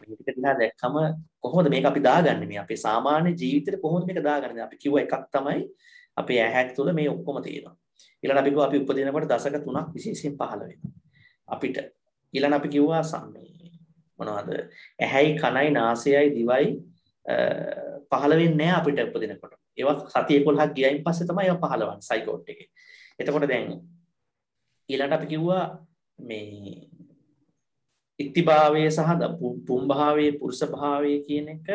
S1: මේක දිහා දැක්කම කොහොමද මේක අපි දාගන්නේ මේ අපේ සාමාන්‍ය ජීවිතේට කොහොමද මේක දාගන්නේ? අපි කිව්ව එකක් තමයි අපේ ඇහැක් තුළ මේ ඔක්කොම තියෙනවා. ඊළඟ අපි කිව්වා අපි උපදිනකොට දශක 3ක් විශේෂයෙන් පහළ වෙනවා. අපිට ඊළඟ අපි කිව්වා මොනවද? ඇහැයි කනයි නාසයයි දිවයි පහළ වෙන්නේ නැහැ අපිට උපදිනකොට. ඒවා සති 11ක් ගියයින් පස්සේ තමයි ඒවා පහළවන්නේ සයිකෝට් එකේ. එතකොට දැන් ඊළඟට අපි කිව්වා මේ ඉක්තිභාවයේ සහ පුම්භාවයේ පුරුෂ භාවයේ කියන එක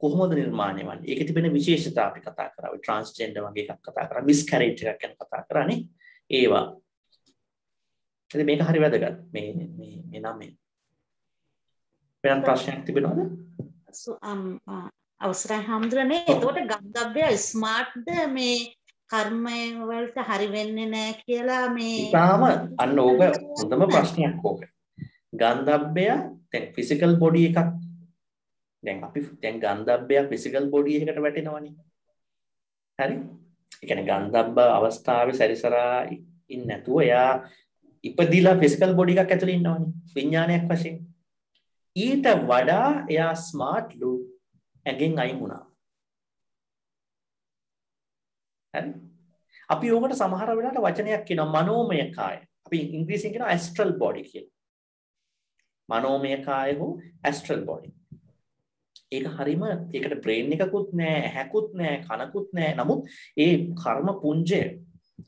S1: කොහොමද නිර්මාණය වෙන්නේ? ඒකේ තිබෙන විශේෂතා අපි කතා කරා. ඔය ට්‍රාන්ස්ජෙන්ඩර් වගේ එකක් කතා කරා. මිස්කැරේජ් එකක් ගැන කතා කරානේ. ඒවා. ඉතින් මේක හරි වැදගත්. මේ නම වෙනත් ප්‍රශ්නයක් තිබෙනවද?
S2: අවසරයි හම්දුරනේ. එතකොට ගන්ධබ්බය ස්මාර්ට්ද මේ කර්මය වලට හරි වෙන්නේ නැහැ කියලා මේ
S1: තාම අන්න ඕක හොඳම ප්‍රශ්නයක් ඕක. ගන්ධබ්බය දැන් ෆිසිකල් බොඩි එකක් දැන් අපි දැන් ගන්ධබ්බය ෆිසිකල් බොඩි එකකට වැටෙනවනේ. හරි? ඒ කියන්නේ ගන්ධබ්බ අවස්ථාවේ සැරිසරා ඉන්නේ නැතුව එයා ඉපදිලා ෆිසිකල් බොඩි එකක් ඇතුලේ ඉන්නවනේ. විඥානයක් වශයෙන්. ඊට වඩා එයා ස්මාර්ට්ලු ඇගෙන් අයින් වුණා. හරි? අපි ඕකට සමහර වෙලාවට වචනයක් කියනවා මනෝමය කාය. අපි ඉංග්‍රීසියෙන් කියනවා ඇස්ට්‍රල් බොඩි කියලා. මනෝමය කාය හෝ ඇස්ට්‍රල් බොඩි. ඒක හරීම ඒකට බ්‍රේන් එකකුත් නැහැ, ඇහැකුත් නැහැ, කනකුත් නැහැ. නමුත් ඒ කර්ම පුංජය,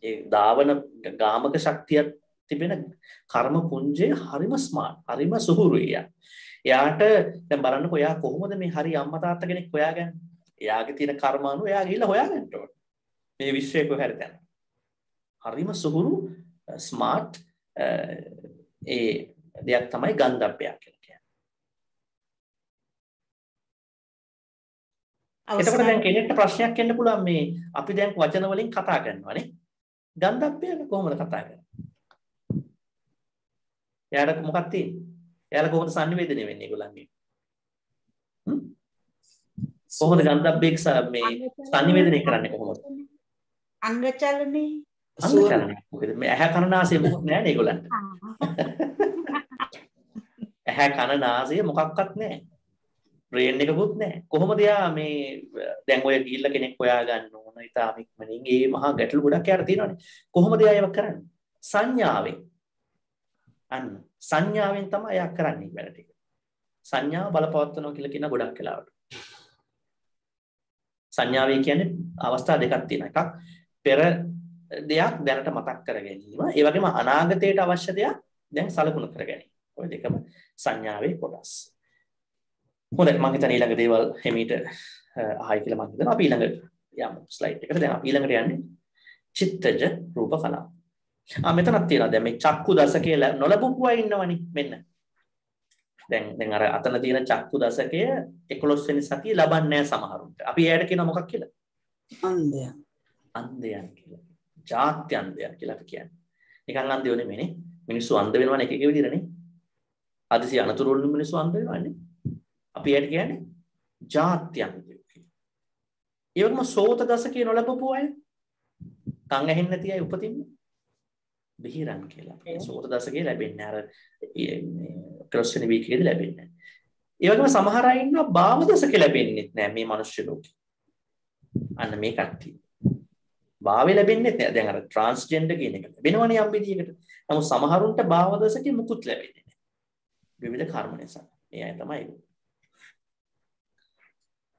S1: ඒ ධාවන ගාමක ශක්තිය තිබෙන කර්ම පුංජය හරීම ස්මාර්ට්, හරීම සුහුරුයි. එයාට දැන් බලන්නකෝ එයා කොහොමද මේ හරි අම්මා තාත්තා කෙනෙක් හොයාගන්නේ? එයාගේ තියෙන කර්ම අනුව එයා ගිහිල්ලා හොයාගන්න ඕනේ. මේ විශ්වයේ කොහේ හරි හරිම සුහුරු ස්මාර්ට් ඒ දෙයක් තමයි ගන්ධබ්බය කියලා කියන්නේ. එතකොට දැන් කෙනෙක්ට ප්‍රශ්නයක් එන්න පුළුවන් මේ අපි දැන් වචන වලින් කතා කරනවානේ. ගන්ධබ්බය කොහොමද කතා කරන්නේ? එයාට මොකක්ද තියෙන්නේ? එයාලා කොහොමද සංනිවේදනය වෙන්නේ ඒගොල්ලන්ගේ? කොහොමද ගන්ධබ්බෙක් මේ සංනිවේදනය කරන්නේ කොහොමද?
S2: අංග චලනේ.
S1: අංග චලනේ. මොකද මේ ඇහැ කන නාසය මොකක් නැහැ නේ ඒගොල්ලන්ට. ඇහැ කන නාසය මොකක්වත් නැහැ. බ්‍රේන් එකකුත් නැහැ. කොහොමද යා මේ දැන් ඔය ගිහිල්ලා කෙනෙක් හොයා ගන්න ඕන. ඉතාලම ඉක්මනින් මේ මහා ගැටලු ගොඩක් යාට තියෙනවානේ. කොහොමද යා ඒක කරන්නේ? සංඥාවෙන්. අන්න සංඥාවෙන් තමයි යා කරන්නේ වැඩ ටික. සංඥාව බලපවත්වනවා කියලා කියන ගොඩක් වෙලාවට. සංඥාවේ කියන්නේ අවස්ථා දෙකක් තියෙනවා. එකක් පෙර දෙයක් දැනට මතක් කර ගැනීම. ඒ වගේම අනාගතයට අවශ්‍ය දෙයක් දැන් සලකුණු කර ගැනීම. ඔය දෙකම සංඥාවේ කොටස්. හොඳයි මම හිතන්නේ ඊළඟ දේවල් හිමීට අහයි කියලා මම හිතනවා. අපි ඊළඟ යමු ස්ලයිඩ් එකට. දැන් අපි ඊළඟට යන්නේ චිත්තජ රූප කලාප. මෙතනක් තියෙනවා දැන් මේ චක්කු දසකයේ නොලබපු අය ඉන්නවනේ මෙන්න. දැන් අර අතන තියෙන චක්කු දසකය 11 වෙනි සතිය ලබන්නේ නැහැ සමහරුන්ට. අපි එයාට කියනවා මොකක් කියලා?
S3: අන්ධයන්.
S1: අන්ධයන් කියලා. ජාත්‍ය අන්ධයන් කියලා අපි කියන්නේ. නිකන් අන්ධයෝ නෙමෙයිනේ. මිනිස්සු අන්ධ වෙනවනේ එක එක විදිහටනේ. අදිසි අනතුරු වලින් මිනිස්සු අන්ධ වෙනවනේ. අපි එයාට කියන්නේ ජාත්‍ය අන්ධයෝ කියලා. ඒ වගේම සෝත දසකේ නොලබපු අය කන් ඇහෙන්නේ නැති අය උපතින්ම බිහිරන් කියලා. ඒ සෝත දසකේ ලැබෙන්නේ අර ක්‍රොස් වෙන වීකේදී ලැබෙන්නේ. ඒ වගේම සමහර අය ඉන්නවා භාව දසකේ ලැබෙන්නේ නැහැ මේ මනුෂ්‍ය ලෝකේ. අන්න මේ කට්ටිය. භාවය ලැබෙන්නේ නැහැ. දැන් අර ට්‍රාන්ස්ජෙන්ඩර් කියන එක ලැබෙනවනේ යම් විදියකට. නමුත් සමහරුන්ට භාව දසකේ මුකුත් ලැබෙන්නේ නැහැ. විවිධ කර්ම නිසා. මේ අය තමයි.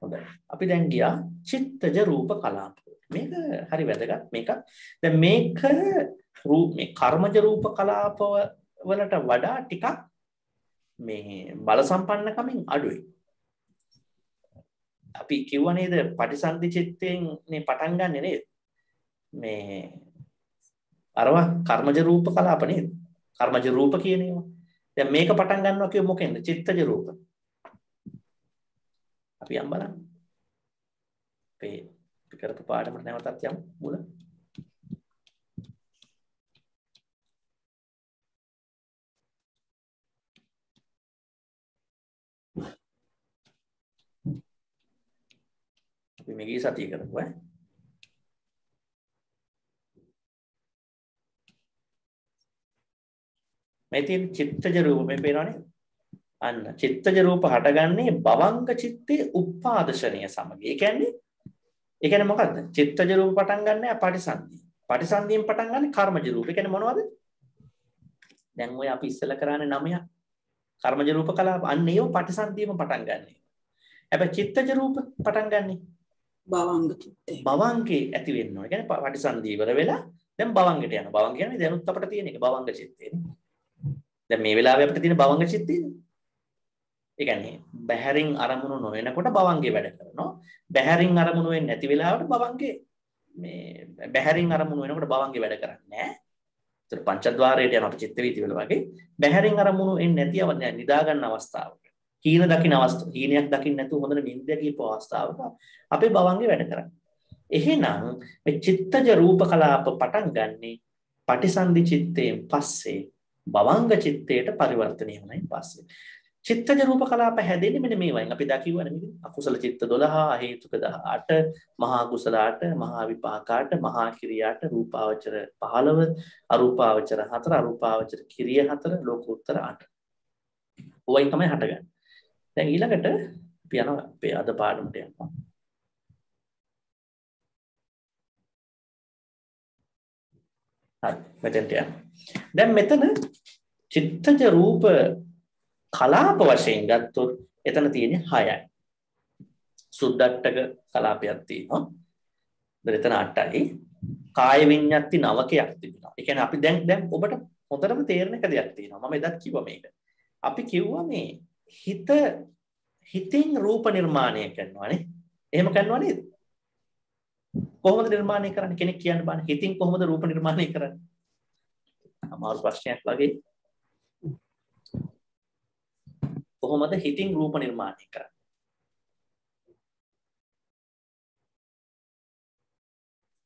S1: හොඳයි. අපි දැන් ගියා චිත්තජ රූප කලාප. මේක හරි වැදගත්. මේක දැන් මේක මේ කර්මජ රූප කලාප වලට වඩා ටිකක් මේ බල සම්පන්නකමින් අඩුයි. අපි කිව්ව නේද පටිසන්ධි චිත්තයෙන් මේ පටන් ගන්නෙ නේද? මේ අරවා කර්මජ රූප කලාප නේද? කර්මජ රූප කියන ඒවා. දැන් මේක පටන් ගන්නවා කිව්ව මොකෙන්ද? චිත්තජ රූප. අපි යම් බලන්න. අපි කරපු පාඩමට නැවතත් යමු මුල. අපි මේකේ සතිය කරමු ඈ. මේ තියෙන චිත්තජ රූප මේ පේනවනේ. අන්න චිත්තජ රූප හටගන්නේ භවංග චිත්තේ උප්පාදශනීය සමග. ඒ කියන්නේ මොකද්ද? චිත්තජ රූප පටන් ගන්නෑ පටිසන්ධි. පටිසන්ධියෙන් පටන් ගන්න කර්මජ රූප. ඒ කියන්නේ මොනවද? දැන් ඔය අපි ඉස්සෙල්ලා කරානේ 9ක්. කර්මජ රූප කලාප. අන්න ඒව පටිසන්ධියම පටන් ගන්නෙ. හැබැයි චිත්තජ රූප පටන් ගන්නෙ
S3: භවංග චිත්තේ.
S1: භවංගේ ඇති වෙන්න ඕනේ. කියන්නේ පටිසන්ධි ඉවර වෙලා දැන් භවංගයට යනවා. භවංග කියන්නේ දැනුත් අපිට තියෙන එක භවංග චිත්තේනේ. දැන් මේ වෙලාවේ අපිට තියෙන භවංග චිත්තේනේ. ඒ කියන්නේ බහැරින් අරමුණු නොවෙනකොට භවංගේ වැඩ කරනවා. බහැරින් අරමුණු වෙන්නේ නැති වෙලාවට භවංගේ මේ බහැරින් අරමුණු වෙනකොට භවංගේ වැඩ කරන්නේ නැහැ. ඒතර පංචද්වාරයට යන අපේ චිත්ත වීති වල වගේ බහැරින් අරමුණු එන්නේ නැති නිදා ගන්න අවස්ථාවක. හීන දකින්න අවස්ථාව. හීනයක් දකින්න නැතුව හොඳට නිින්ද කියපු අවස්ථාවක අපේ භවංගේ වැඩ කරන්නේ. එහෙනම් මේ චිත්තජ රූප කලාප පටන් ගන්නේ පටිසන්ධි චිත්තයෙන් පස්සේ භවංග චිත්තයට පරිවර්තනය වුණායින් පස්සේ. චිත්තජ රූප කලාප හැදෙන්නේ මෙන්න මේ වයින් අපි දා කිව්වනේ මේක අකුසල චිත්ත 12 අහේතුක 18 මහා කුසල 8 මහා විපාක 8 මහා කිරියාට රූපාවචර 15 අරූපාවචර 4 අරූපාවචර කිරිය 4 ලෝකෝත්තර 8 ඔයයි තමයි හටගන්නේ. දැන් ඊළඟට අපි යනවා අපේ අද පාඩමට යනවා. හරි මෙතෙන්ට යන්න. දැන් මෙතන චිත්තජ රූප කලාප වශයෙන් ගත්තොත් එතන තියෙන්නේ 6යි. සුද්දට්ටක කලාපයක් තියෙනවා. එතන 8යි. කාය විඤ්ඤාති 9කයක් තිබෙනවා. ඒ කියන්නේ අපි දැන් ඔබට හොඳටම තේරෙන එක දෙයක් තියෙනවා. මම එදත් කිව්වා මේක. අපි කිව්වා මේ හිතින් රූප නිර්මාණය කරනවානේ. එහෙම කරනවා නේද? කොහොමද නිර්මාණය කරන්නේ? කෙනෙක් කියන්න බෑ. හිතින් කොහොමද රූප නිර්මාණය කරන්නේ? අමාරු ප්‍රශ්නයක් වගේ. කොහොමද හිතින් රූප නිර්මාණය කරන්නේ?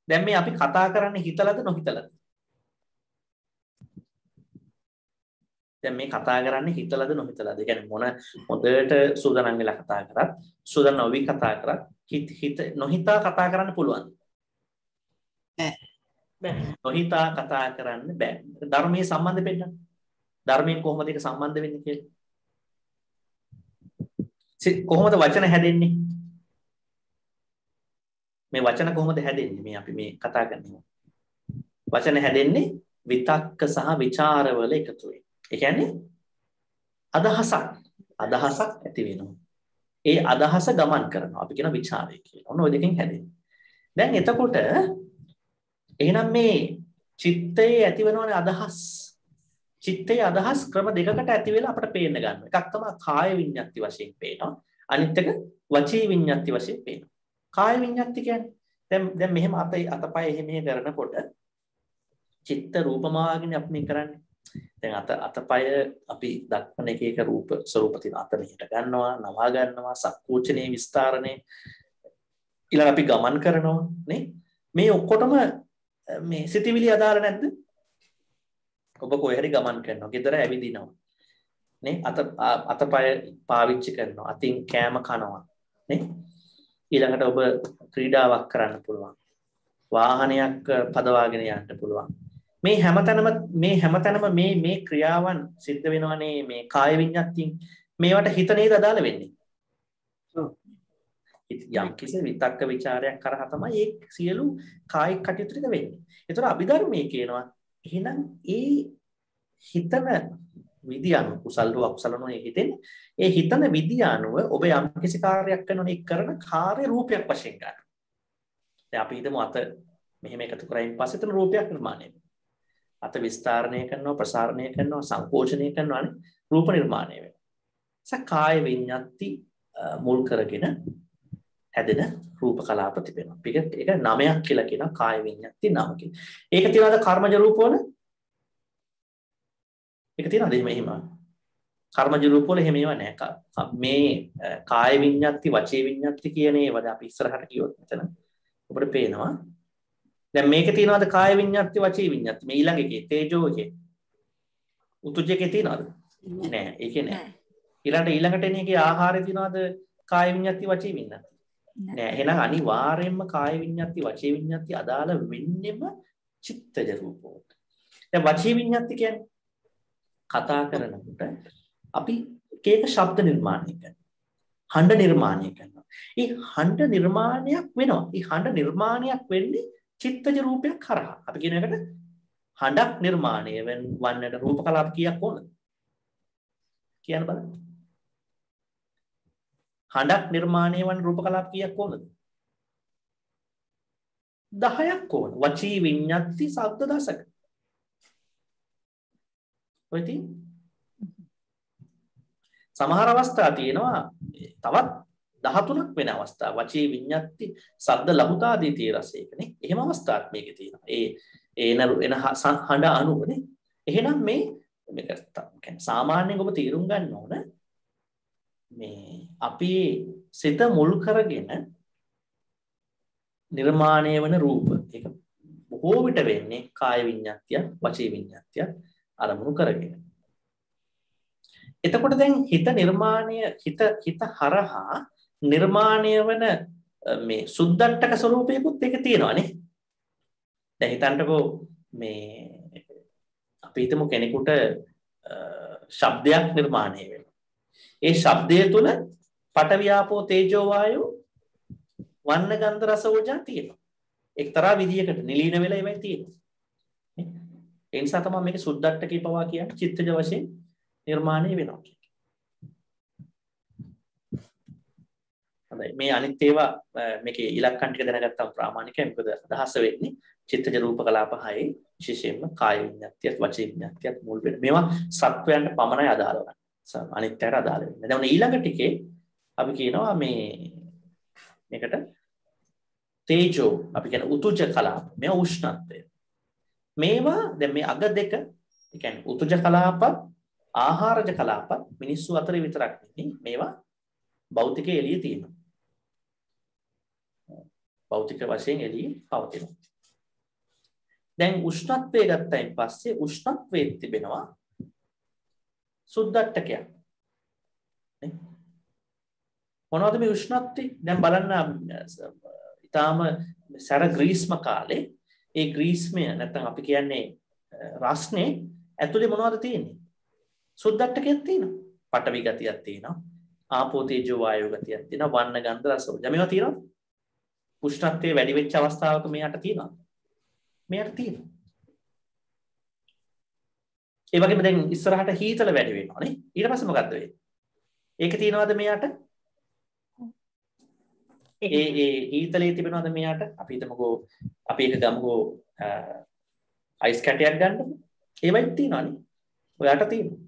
S1: දැන් මේ අපි කතා කරන්නේ හිතලද නොහිතලද? දැන් මේ කතා කරන්නේ හිතලද නොහිතලද? ඒ කියන්නේ මොන හොඳට සූදානම් වෙලා කතා කරත්, සූදානම් නොවි කතා කරත් හිත නොහිතා කතා කරන්න පුළුවන්.
S2: බෑ.
S1: නොහිතා කතා කරන්න බෑ. ධර්මයේ සම්බන්ධ වෙන්න. ධර්මයෙන් කොහොමද ඒක සම්බන්ධ වෙන්නේ කියලා? කොහොමද වචන හැදෙන්නේ? මේ වචන කොහොමද හැදෙන්නේ? මේ අපි මේ කතා කරන්නේ. වචන හැදෙන්නේ විතක්ක සහ ਵਿਚාරවල එකතුවෙන්. ඒ කියන්නේ අදහසක් ඇති වෙනවා. ඒ අදහස ගමන් කරනවා. අපි කියන ਵਿਚාරය කියලා. ඔන්න ඔය දෙකෙන් හැදෙන්නේ. දැන් එතකොට එහෙනම් මේ චිත්තයේ ඇතිවෙනවනේ අදහස්. චිත්තයේ අදහස් ක්‍රම දෙකකට ඇති වෙලා අපිට පේන්න ගන්නවා. එකක් තමයි කාය විඤ්ඤාති වශයෙන් පේනවා. අනිත් එක වචී විඤ්ඤාති වශයෙන් පේනවා. කාය විඤ්ඤාති කියන්නේ දැන් මෙහෙම අතපය එහෙම කරනකොට චිත්ත රූපමාගිනේ අපි මේ කරන්නේ. දැන් අතපය අපි දක්වන එක රූප ස්වરૂප තියෙන අත මෙහෙට ගන්නවා, නවා ගන්නවා, සක්කෝචනේ විස්තරණේ ඊළඟ අපි ගමන් කරනවා නේ. මේ ඔක්කොටම මේ සිතිවිලි අදාළ නැද්ද? ඔබ කොහේ හරි ගමන් කරනවා, ගෙදර ඇවිදිනවා නේ, අතපය පාවිච්චි කරනවා, අතින් කෑම කනවා නේ. ඊළඟට ඔබ ක්‍රීඩාවක් කරන්න පුළුවන්, වාහනයක් පදවාගෙන යන්න පුළුවන්. මේ හැමතැනම මේ ක්‍රියාවන් සිද්ධ වෙනවනේ මේ කාය විඤ්ඤාතියෙන්. මේවට හිත නේද අදාළ වෙන්නේ? යම් කිසි විතක්ක ਵਿਚාරයක් කරා තමයි ඒ සියලු කායික කටයුතු ටික වෙන්නේ. ඒතර අභිධර්මයේ කියනවා එහෙනම් ඒ හිතන විදි අනුව කුසල හෝ අකුසල නොවේ හිතෙන්නේ. ඒ හිතන විදි අනුව ඔබ යම් කිසි කාර්යයක් කරනොනේ කරන කාර්ය රූපයක් වශයෙන් ගන්න. දැන් අපි හිතමු අත මෙහෙම එකතු කරයින් පස්සේ එතන රූපයක් නිර්මාණය වෙනවා. අත විස්තරණය කරනවා, ප්‍රසාරණය කරනවා, සංකෝචනය කරනවානේ රූප නිර්මාණය වෙනවා. කාය විඤ්ඤාති මුල් කරගෙන හැදෙන රූප කලාප තිබෙනවා. ඒක නමයක් කියලා කියනවා කාය විඤ්ඤාති නම කියලා. ඒක තියනවාද කර්මජ රූපවල? ඒක තියනවාද එහෙම? කර්මජ රූපවල එහෙම ඒවා නැහැ. මේ කාය විඤ්ඤාති වචී විඤ්ඤාති කියන ඒවා අපි ඉස්සරහට කියොත් මෙතන ඔබට පේනවා. දැන් මේක තියනවාද කාය විඤ්ඤාති වචී විඤ්ඤාති? මේ ඊළඟ එකේ තේජෝ එකේ උතුජ එකේ තියනවාද? නෑ. ඒකේ නෑ. ඊළඟට එන එකේ ආහාරය තියනවාද කාය විඤ්ඤාති වචී විඤ්ඤාති? නෑ. එහෙනම් අනිවාර්යයෙන්ම කාය විඤ්ඤාති වචී විඤ්ඤාති අදාළ වෙන්නෙම චිත්තජ රූපවලට. දැන් වචී විඤ්ඤාති කියන්නේ කතා කරනකොට අපි එක ශබ්ද නිර්මාණය කරනවා. හඬ නිර්මාණය කරනවා. මේ හඬ නිර්මාණයක් වෙනවා. මේ හඬ නිර්මාණයක් වෙන්නේ චිත්තජ රූපයක් කරා. අපි කියන එකට හඬක් නිර්මාණය වන්නට රූප කලාප කීයක් ඕනද? කියන්න බලන්න. හඬක් නිර්මාණය වන රූප කලාප කීයක් ඕනද? 10ක් ඕන. වචී විඤ්ඤාති ශබ්ද දසක. ඔය තියෙන සමහර අවස්ථා තියෙනවා තවත් 13ක් වෙන අවස්ථා. වචී විඤ්ඤාති ශබ්ද ලහුතාදී තී රසයකනේ. එහෙම අවස්ථාවක් මේකේ තියෙනවා. එන හඬ අනුවනේ. එහෙනම් මේක කියන්නේ සාමාන්‍යයෙන් ඔබ තීරුම් ගන්න ඕන මේ අපි සිත මුල් කරගෙන නිර්මාණය වන රූප ඒක බොහෝ විට වෙන්නේ කාය විඤ්ඤාතිය වචී විඤ්ඤාතිය අරමුණු කරගෙන. එතකොට දැන් හිත නිර්මාණය හිත හරහා නිර්මාණය වන මේ සුද්ධට්ටක ස්වરૂපයකුත් ඒක තියෙනවානේ. දැන් හිතන්නකෝ මේ අපි හිතමු කෙනෙකුට ශබ්දයක් නිර්මාණය වෙනවා. ඒ ශබ්දය තුළ පඨවි ආපෝ තේජෝ වායෝ වන්න ගන්ධ රස ඕජා තියෙනවා. එක්තරා විදියකට නිලීන වෙලා ඒවයි තියෙනවා. ඒ නිසා තමයි මේක සුද්ධට්ටකේ පවා කියන්නේ චිත්තජ වශයෙන් නිර්මාණය වෙනවා කියන්නේ. හොඳයි මේ අනිත් ඒවා මේකේ ඉලක්කම් ටික දැනගත්තම ප්‍රාමාණිකයි. මොකද අදහස වෙන්නේ චිත්තජ රූප කලාප 6 විශේෂයෙන්ම කාය විඤ්ඤාතියත් වචී විඤ්ඤාතියත් මුල් වෙන. මේවා සත්වයන්ට පමණයි අදාළ වන්නේ. අනිත් පැයට අදාළ වෙන්නේ. දැන් ඊළඟ ටිකේ අපි කියනවා මේකට තේජෝ අපි කියන උතුජ කලාප. මේ උෂ්ණත්වය. මේවා දැන් මේ අග දෙක ඒ කියන්නේ උතුජ කලාපත් ආහාරජ කලාපත් මිනිස්සු අතර විතරක් නෙමෙයි මේවා භෞතිකයේ එළියේ තියෙනවා. භෞතික වශයෙන් එළියේ පවතිනවා. දැන් උෂ්ණත්වය ගත්තයින් පස්සේ උෂ්ණත්වයේ තිබෙනවා සුද්ධට්ටකයක්. මොනවද මේ උෂ්ණත්වය? දැන් බලන්න ඊටාම සැර ග්‍රීස්ම කාලේ ඒ ග්‍රීස්මය නැත්නම් අපි කියන්නේ රස්නේ ඇතුලේ මොනවද තියෙන්නේ? සුද්ධට්ටකයක් තියෙනවා. පඨවි ගතියක් තියෙනවා. ආපෝ තේජෝ වායෝ ගතියක් තියෙනවා. වන්න ගන්ධ රස ඕජා. මේවා තියෙනවද? උෂ්ණත්වයේ වැඩි වෙච්ච අවස්ථාවක මෙයාට තියෙනවා. මෙයාට තියෙනවා. ඒ වගේම දැන් ඉස්සරහට හීතල වැඩි වෙනවා නේ. ඊට පස්සේ මොකද්ද වෙන්නේ? ඒක තියෙනවද මෙයාට? ඒ හීතලයේ තිබෙනවද මෙයාට? අපි හිතමුකෝ අපි එක ගමුකෝ අයිස් කැටයක් ගන්නකො. ඒවයි තියෙනවනේ. ඔයාට තියෙනවා.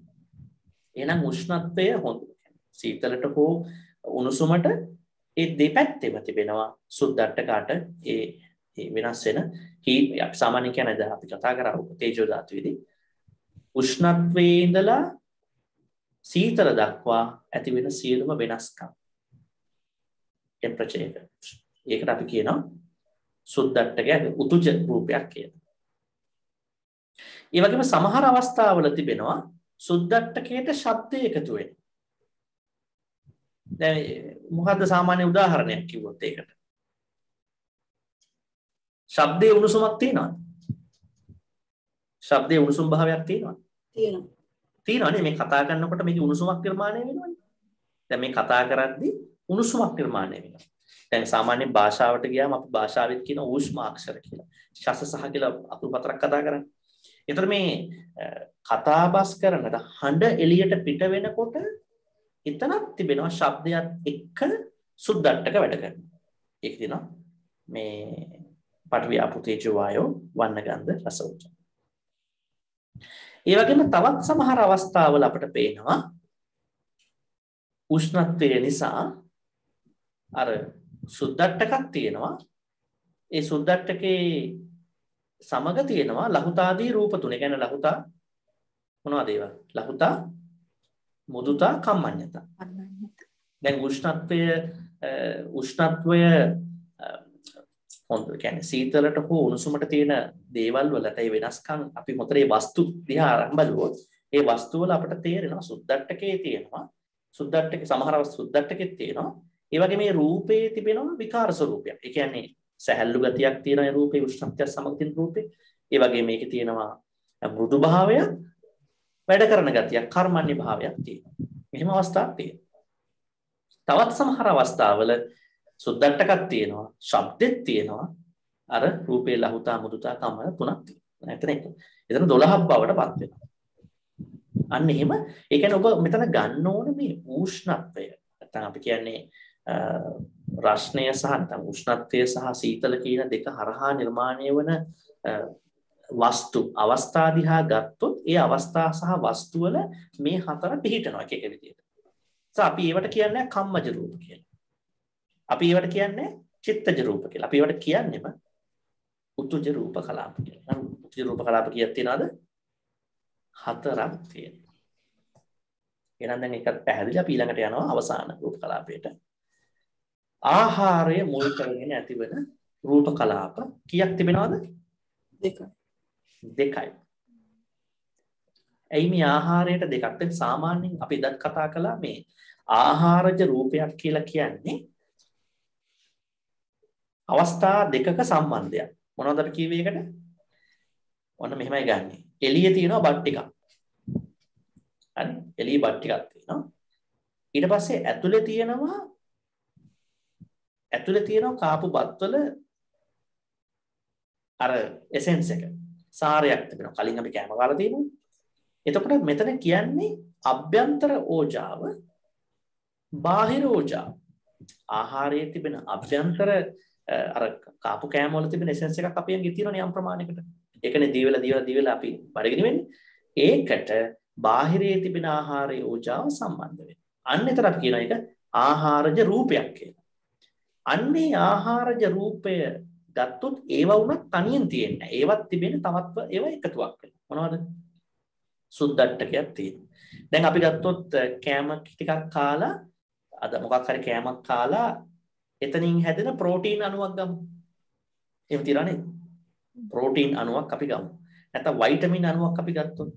S1: එහෙනම් උෂ්ණත්වය හොඳ. සීතලට හෝ උණුසුමට ඒ දෙපැත්තෙම තිබෙනවා සුද්දට්ටකාට ඒ වෙනස් වෙන අපි සාමාන්‍යයෙන් කියන්නේ අපි කතා කරා තේජෝ ධාතුවේදී උෂ්ණත්වයේ ඉඳලා සීතල දක්වා ඇති වෙන සියලුම වෙනස්කම් ටෙම්පරේචර් එක. ඒකට අපි කියනවා සුද්දට්ටකයේ උතුජ රූපයක් කියලා. ඒ වගේම සමහර අවස්ථාවල තිබෙනවා සුද්දට්ටකයට ශබ්ද එකතු වෙන. දැන් මොකද්ද සාමාන්‍ය උදාහරණයක් කිව්වොත් ඒකට? ශබ්දයේ උණුසුමක් තියෙනවද? ශබ්දයේ උණුසුම් භාවයක් තියෙනවද?
S3: තියෙනවා.
S1: තියෙනවනේ මේ කතා කරනකොට මේකේ උණුසුමක් නිර්මාණය වෙනවනේ. දැන් මේ කතා කරද්දී උණුසුමක් නිර්මාණය වෙනවා. දැන් සාමාන්‍ය භාෂාවට ගියාම අපි භාෂාවෙත් කියන ඌෂ්මාක්ෂර කියලා. ශස සහ කියලා අකුරු හතරක් කතා කරන්නේ. ඒතර මේ කතාබස් කරනද හඬ එළියට පිට වෙනකොට එතනක් තිබෙනවා ශබ්දයක් එක්ක සුද්දට්ටක වැඩ කරනවා. ඒක දිනවා මේ පඨවි ආපෝ තේජෝ වායෝ වන්න ගන්ධ රස ඕජා. ඒ වගේම තවත් සමහර අවස්ථාවල අපිට පේනවා උෂ්ණත්වය නිසා අර සුද්දට්ටකක් තියෙනවා. ඒ සුද්දට්ටකේ සමග තියෙනවා ලහුතාදී රූප තුන. ඒ කියන්නේ ලහුතා මොනවද ඒවා? ලහුතා, මුදුතා, කම්මඤ්ඤතා. දැන් උෂ්ණත්වය හොඳ කියන්නේ සීතලට හෝ උණුසුමට තියෙන දේවල් වලට ඒ වෙනස්කම් අපි මොතරේ වස්තු දිහා අරන් බලුවොත් ඒ වස්තු වල අපිට තේරෙනවා සුද්දට්ටකේ තියෙනවා. සුද්දට්ටකේ සමහර සුද්දට්ටකෙත් තියෙනවා. ඒ වගේ මේ රූපේ තිබෙනවා විකාර ස්වරූපයක්. ඒ කියන්නේ සැහැල්ලු ගතියක් තියෙන ඒ රූපේ උෂ්ණත්වය සමග තියෙන රූපේ. ඒ වගේ මේකේ තියෙනවා මෘදු භාවය, වැඩ කරන ගතියක්, කර්මන්නේ භාවයක් තියෙනවා. මෙහෙම අවස්ථාවක් තියෙනවා. තවත් සමහර අවස්ථාවල සුද්දට්ටකක් තියෙනවා, ශබ්දෙත් තියෙනවා. අර රූපේ ලහුතා, මුදුතා, කම්මන තුනක් තියෙනවා. එතන 12ක් බවට පත් වෙනවා. අන්න එහෙම ඒ කියන්නේ ඔබ මෙතන ගන්න ඕනේ මේ උෂ්ණත්වය. නැත්නම් අපි කියන්නේ රස්නය සහ නැත්නම් උෂ්ණත්වය සහ සීතල කියන දෙක හරහා නිර්මාණය වන වස්තු අවස්ථා දිහා ගත්තොත් ඒ අවස්ථා සහ වස්තු වල මේ හතර පිහිටනවා එක එක විදිහට. අපි ඒවට කියන්නේ කම්මජ රූප කියලා. අපි ඒවට කියන්නේ චිත්තජ රූප කියලා. අපි ඒවට කියන්නේම උතුජ රූප කලාප කියලා. උතුජ රූප කලාප කීයක් තියනවද? හතරක් තියෙනවා. එහෙනම් දැන් ඒකත් පැහැදිලි. අපි ඊළඟට යනවා අවසාන රූප කලාපයට. ආහාරය මුල් කරගෙන ඇතිවන රූප කලාප කීයක් තිබෙනවද? දෙකයි. එයි මේ ආහාරයට දෙකක්. දැන් සාමාන්‍යයෙන් අපි දැන් කතා කළා මේ ආහාරජ රූපයක් කියලා කියන්නේ අවස්ථා දෙකක සම්බන්ධයක්. මොනවද අපි කියවේ ඒකට? ඔන්න මෙහෙමයි ගන්නෙ. එළියේ තියෙනවා බත් ටිකක්. හරි? එළියේ බත් ටිකක් තියෙනවා. ඊට පස්සේ ඇතුලේ තියෙනවා කාපු බත්වල අර එසෙන්ස් එක. සාරයක් තිබෙනවා. කලින් අපි කෑම කාලා තියෙනවා. එතකොට මෙතන කියන්නේ අභ්‍යන්තර ඕජාව බාහිර ඕජාව. ආහාරයේ තිබෙන අභ්‍යන්තර අර කාපු කෑම වල තිබෙන එසෙන්ස් එකක් අපි යන් ගිතිනවනේ යම් ප්‍රමාණයකට. ඒකනේ දීවලා අපි බඩගිනි වෙන්නේ. ඒකට බාහිරයේ තිබෙන ආහාරයේ ඕජාව සම්බන්ධ වෙනවා. අන්න එතන අපි කියන එක ආහාරජ රූපයක් කියලා. අන්නේ ආහාරජ රූපය ගත්තොත් ඒව වුණත් තනියෙන් තියෙන්නේ. ඒවත් තිබෙන තවත් ඒව එකතුවක් වෙනවා. මොනවද? සුද්දට්ටකයක් තියෙනවා. දැන් අපි ගත්තොත් කෑම ටිකක් කාලා අද මොකක් හරි කෑමක් කාලා එතනින් හැදෙන ප්‍රෝටීන් අණුවක් ගමු. එහෙම තියලා නේද? ප්‍රෝටීන් අණුවක් අපි ගමු. නැත්නම් වයිටමින් අණුවක් අපි ගත්තොත්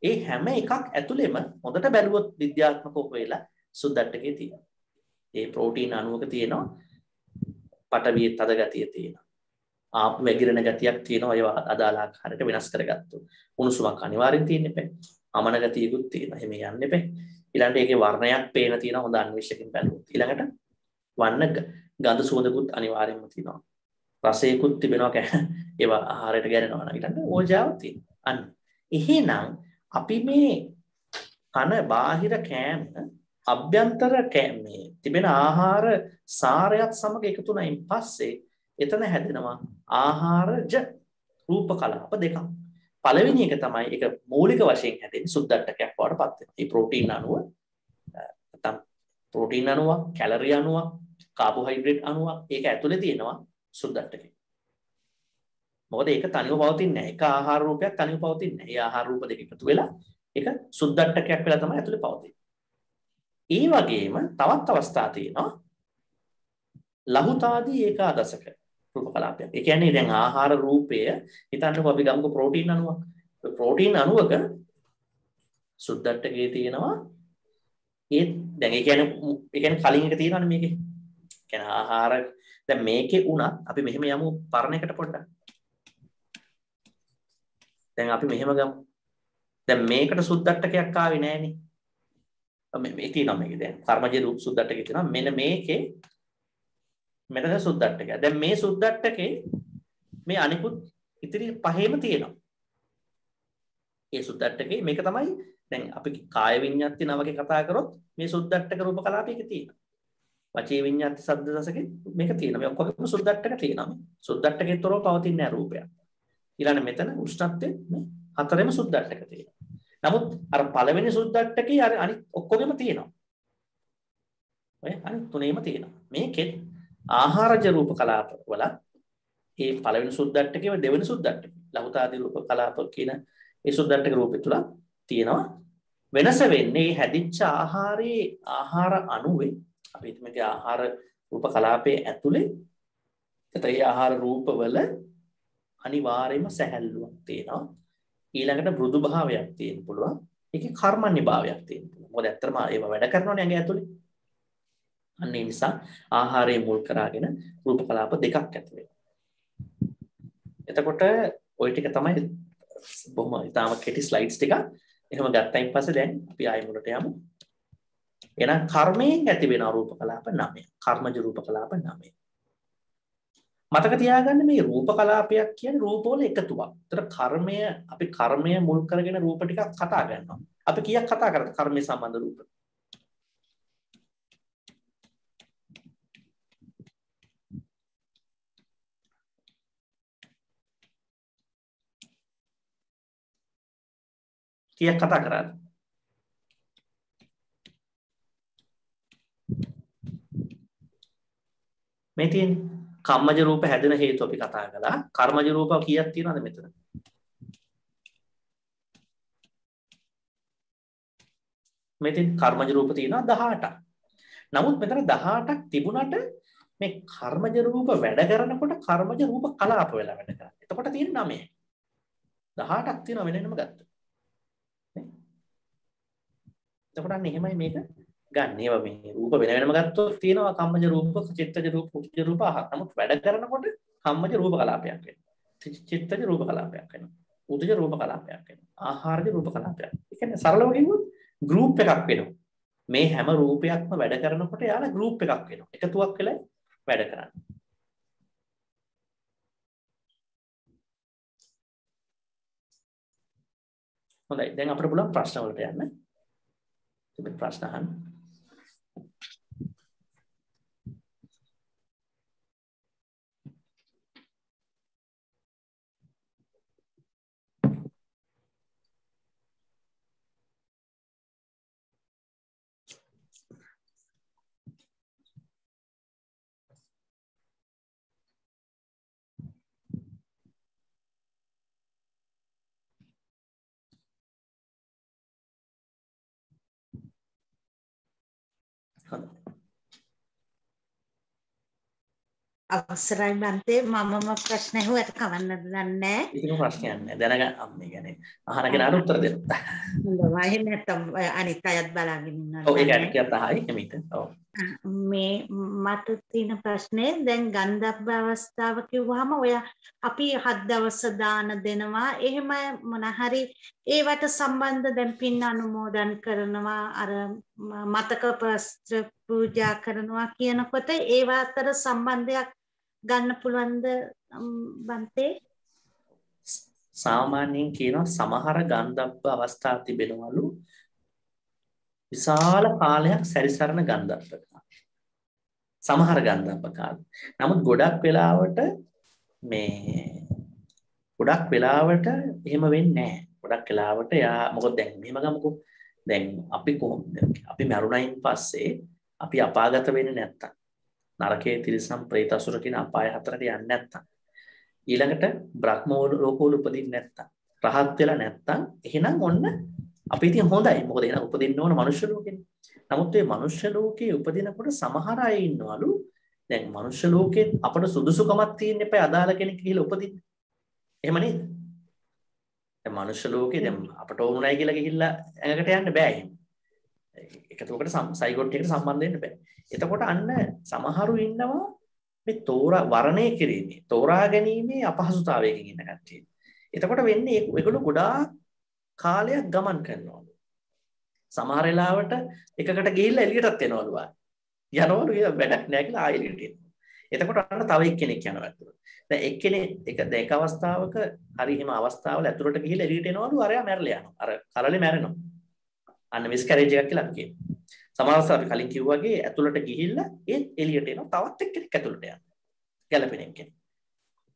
S1: ඒ හැම එකක් ඇතුළෙම හොඳට බැලුවොත් විද්‍යාත්මකව වෙලා සුද්දට්ටකේ තියෙනවා. ඒ ප්‍රෝටීන් අණුවක තියෙනවා පටවියේ තද ගතිය තියෙනවා. ආපු වැగిරෙන ගතියක් තියෙනවා ඒවා අදාළ ආකාරයට වෙනස් කරගත්තොත්. උණුසුමක් අනිවාර්යෙන් තියෙන්න එපා. අමන ගතියකුත් තියෙනවා. එහෙම යන්න එපා. ඊළඟට ඒකේ වර්ණයක් පේන තියෙනවා හොඳ අන්වේෂකකින් බැලුවොත්. ඊළඟට වර්ණ ගඳ සුවඳකුත් අනිවාර්යයෙන්ම තියෙනවා. රසයකුත් තිබෙනවා ඒවා ආහාරයට ගැලෙනවා නම් ඊළඟට ඕජාවක් තියෙනවා. අන්න. එහෙනම් අපි මේ කන බාහිර කෑම අභ්‍යන්තර කෑමේ තිබෙන ආහාර සාරයත් සමග එකතු වුණායින් පස්සේ එතන හැදෙනවා ආහාරජ රූප කලාප දෙකක්. පළවෙනි එක තමයි ඒක මූලික වශයෙන් හැදෙන්නේ සුද්දට්ටකයක් වඩපත් වෙනවා. මේ ප්‍රෝටීන් අණුව නැත්නම් ප්‍රෝටීන් අණුව, කැලරි අණුව, කාබෝහයිඩ්‍රේට් අණුව ඒක ඇතුලේ තියෙනවා සුද්දට්ටකේ. මොකද ඒක තනියම පවතින්නේ නැහැ. එක ආහාර රූපයක් තනියම පවතින්නේ නැහැ. ඒ ආහාර රූප දෙක එකතු වෙලා ඒක සුද්දට්ටකයක් වෙලා තමයි ඇතුලේ පවතින්නේ. ඒ වගේම තවත් අවස්ථා තියෙනවා ලහුතාදී ඒකාදශක රූප කලාපයක්. ඒ කියන්නේ දැන් ආහාර රූපය හිතන්නකෝ අපි ගමුකෝ ප්‍රෝටීන් අණුවක්. ප්‍රෝටීන් අණුවක සුද්දට්ටකේ තියෙනවා ඒ දැන් ඒ කියන්නේ කලින් එක තියෙනවනේ මේකේ. කියන්නේ ආහාර දැන් මේකේ උනත් අපි මෙහෙම යමු පරණයකට පොඩ්ඩක්. දැන් අපි මෙහෙම ගමු. දැන් මේකට සුද්දට්ටකයක් ආවේ නෑනේ. මේ තියෙනවා මේකේ දැන් කර්මජ රූප සුද්දට්ටකේ තියෙනවා. මෙන්න මේකේ මෙතන සුද්දට්ටකය. දැන් මේ සුද්දට්ටකේ මේ අනිකුත් ඉතිරි පහේම තියෙනවා. ඒ සුද්දට්ටකේ මේක තමයි දැන් අපි කාය විඤ්ඤාති නවකේ කතා කරොත් මේ සුද්දට්ටක රූප කලාපයක තියෙනවා. වචී විඤ්ඤාති ශබ්ද රසකේ මේක තියෙනවා. මේ ඔක්කොම සුද්දට්ටක තියෙනවා. සුද්දට්ටකේතරව පවතින්නේ නැහැ රූපයක්. ඊළඟ මෙතන උෂ්ණත්වයේ මේ හතරෙම සුද්දට්ටක තියෙනවා. නමුත් අර පළවෙනි සුද්දට්ටකේ අර අනිත් ඔක්කොගෙම තියෙනවා. ඔය අනිත් තුනේම තියෙනවා. මේකෙත් ආහාරජ රූප කලාප වල ඒ පළවෙනි සුද්දට්ටකේ දෙවෙනි සුද්දට්ටකේ ලහුතාදී රූප කලාප කියන ඒ සුද්දට්ටක රූපය තුල තියෙනවා. වෙනස වෙන්නේ හැදිච්ච ආහාරයේ ආහාර අණුවේ අපි හිතමු ආහාර රූප කලාපයේ ඇතුලේ ඒ ආහාර රූපවල අනිවාර්යයෙන්ම සැහැල්ලුවක් තියෙනවා. ඊළඟට මෘදු භාවයක් තියෙන්න පුළුවන්. ඒකේ කර්මන්නේ භාවයක් තියෙන්න පුළුවන්. මොකද ඇත්තටම ඒව වැඩ කරනවනේ ඇඟ ඇතුලේ. අන්න ඒ නිසා ආහාරයේ මුල් කරගෙන රූප කලාප දෙකක් ඇති වෙනවා. එතකොට ওই ටික තමයි බොහොම ඉතාම කෙටි ස්ලයිඩ්ස් ටික. එහෙම ගත්තයින් පස්සේ දැන් අපි ආයෙ මුලට යමු. එහෙනම් කර්මයෙන් ඇති වෙන රූප කලාප 9. කර්මජ රූප කලාප 9. මතක තියාගන්න මේ රූප කලාපයක් කියන්නේ රූපවල එකතුවක්. ඒතර කර්මය අපි කර්මය මුල් කරගෙන රූප ටිකක් කතා කරනවා. අපි කීයක් කතා කරද කර්මයේ සම්බන්ධ රූප? කීයක් කතා කරාද? මේ තියෙන කම්මජ රූප හැදෙන හේතු අපි කතා කළා. කර්මජ රූප කීයක් තියෙනවද මෙතන? මෙතන කර්මජ රූප තියෙනවා 18ක්. නමුත් මෙතන 18ක් තිබුණාට මේ කර්මජ රූප වැඩ කරනකොට කර්මජ රූප කලාප වෙලා වැඩ කරා. එතකොට තියෙන 9යි. 18ක් තියෙනවා වෙනෙන්නම ගත්තා. එතකොට අන්න එහෙමයි මේක ගන්න. ඒවා මේ රූප වෙන වෙනම ගත්තොත් තියෙනවා කම්මජ රූප, චිත්තජ රූප, උච්චජ රූප අහ. නමුත් වැඩ කරනකොට කම්මජ රූප කලාපයක් වෙනවා. චිත්තජ රූප කලාපයක් වෙනවා. උද්දජ රූප කලාපයක් වෙනවා. ආහාරජ රූප කලාපයක්. ඒ කියන්නේ සරලව කිව්වොත් ගෲප් එකක් වෙනවා. මේ හැම රූපයක්ම වැඩ කරනකොට යාලා ගෲප් එකක් වෙනවා. එකතුවක් වෙලා වැඩ කරන්නේ. හොඳයි. දැන් අපිට පුළුවන් ප්‍රශ්න වලට යන්න. තිබෙන ප්‍රශ්න අහන්න.
S2: අවසරයි මන්තේ මමම ප්‍රශ්න ඇහුවට කවන්නද දන්නේ නැහැ.
S1: ඒක ප්‍රශ්නයක් නෑ. දැනගන්න අම්මේ කියන්නේ අහනගෙන උත්තර දෙන්න.
S2: හොඳයි. එහෙම නැත්නම් අනිත් අයත් බලාගෙන ඉන්නවා.
S1: ඔව් ඒක ඇටකියත් අහයි එමිට. ඔව්.
S2: මේ මට තියෙන ප්‍රශ්නේ දැන් ගන්ධබ්බ අවස්ථාව කිව්වහම ඔය අපි 7 දවස් දාන දෙනවා එහෙම මොන හරි ඒවට සම්බන්ධ දැන් පින් අනුමෝදන් කරනවා අර මතක ප්‍රස්ත්‍ර පූජා කරනවා කියනකොට ඒව අතර සම්බන්ධයක් ගන්න පුළුවන්ද බන්තේ
S1: සාමාන්‍යයෙන් කියනවා සමහර ගන්ධබ්බ අවස්ථා තිබෙනවලු විශාල කාලයක් සැරිසරන ගන්ධබ්බ සමහර ගන්ධබ්බ කාල. නමුත් ගොඩක් වෙලාවට එහෙම වෙන්නේ නැහැ. ගොඩක් වෙලාවට යා මොකද දැන් මෙහෙම ගමුකෝ. දැන් අපි කොහොමද අපි මරුණයින් පස්සේ අපි අපාගත වෙන්නේ නැත්තම් නරකයේ තිරිසන් ප්‍රේත අසුර කියන අපාය හතරට යන්නේ නැත්තම් ඊළඟට බ්‍රහ්ම ලෝකවල උපදින්නේ නැත්තම් රහත් වෙලා නැත්තම් එහෙනම් ඔන්න අපි ඉතින් හොඳයි. මොකද එහෙනම් උපදින්න ඕන මනුෂ්‍ය ලෝකෙනේ. නමුත් මේ මනුෂ්‍ය ලෝකේ උපදිනකොට සමහර අය ඉන්නවලු දැන් මනුෂ්‍ය ලෝකේ අපට සුදුසුකමක් තියෙන්න එපා අදාළ කෙනෙක් ගිහිල්ලා උපදින්න. එහෙම නේද? දැන් මනුෂ්‍ය ලෝකේ දැන් අපට ඕනුණයි කියලා ගිහිල්ලා ඇඟකට යන්න බෑ එහෙම. එකතොකට සයිගොට් එකට සම්බන්ධ වෙන්න බෑ. එතකොට අන්න සමහරු ඉන්නවා මේ වර්ණය කිරීමේ තෝරා ගැනීමේ අපහසුතාවයකින් ඉන්න කට්ටිය. එතකොට වෙන්නේ ඒගොල්ලෝ ගොඩාක් කාලයක් ගමන් කරනවා. සමහර වෙලාවට එකකට ගිහිල්ලා එළියටත් එනවලු ආ. යනවලු ඒ වැඩක් නැහැ කියලා ආයෙ එළියට එනවා. එතකොට අන්න තව එක්කෙනෙක් යනවා ඇතුළට. දැන් එක්කෙනෙක් එක අවස්ථාවක හරි එහෙම අවස්ථාවල ඇතුළට ගිහිල්ලා එළියට එනවලු අරයා මැරලා යනවා. අර කරලේ මැරෙනවා. අන්න මිස්කැරේජ් එකක් කියලා අපි කියනවා. සමහරවිට අපි කලින් කිව්වාගේ ඇතුළට ගිහිල්ලා ඒත් එළියට එනවා තවත් එක්කෙනෙක් ඇතුළට යනවා. ගැලපෙන එක්කෙනෙක්.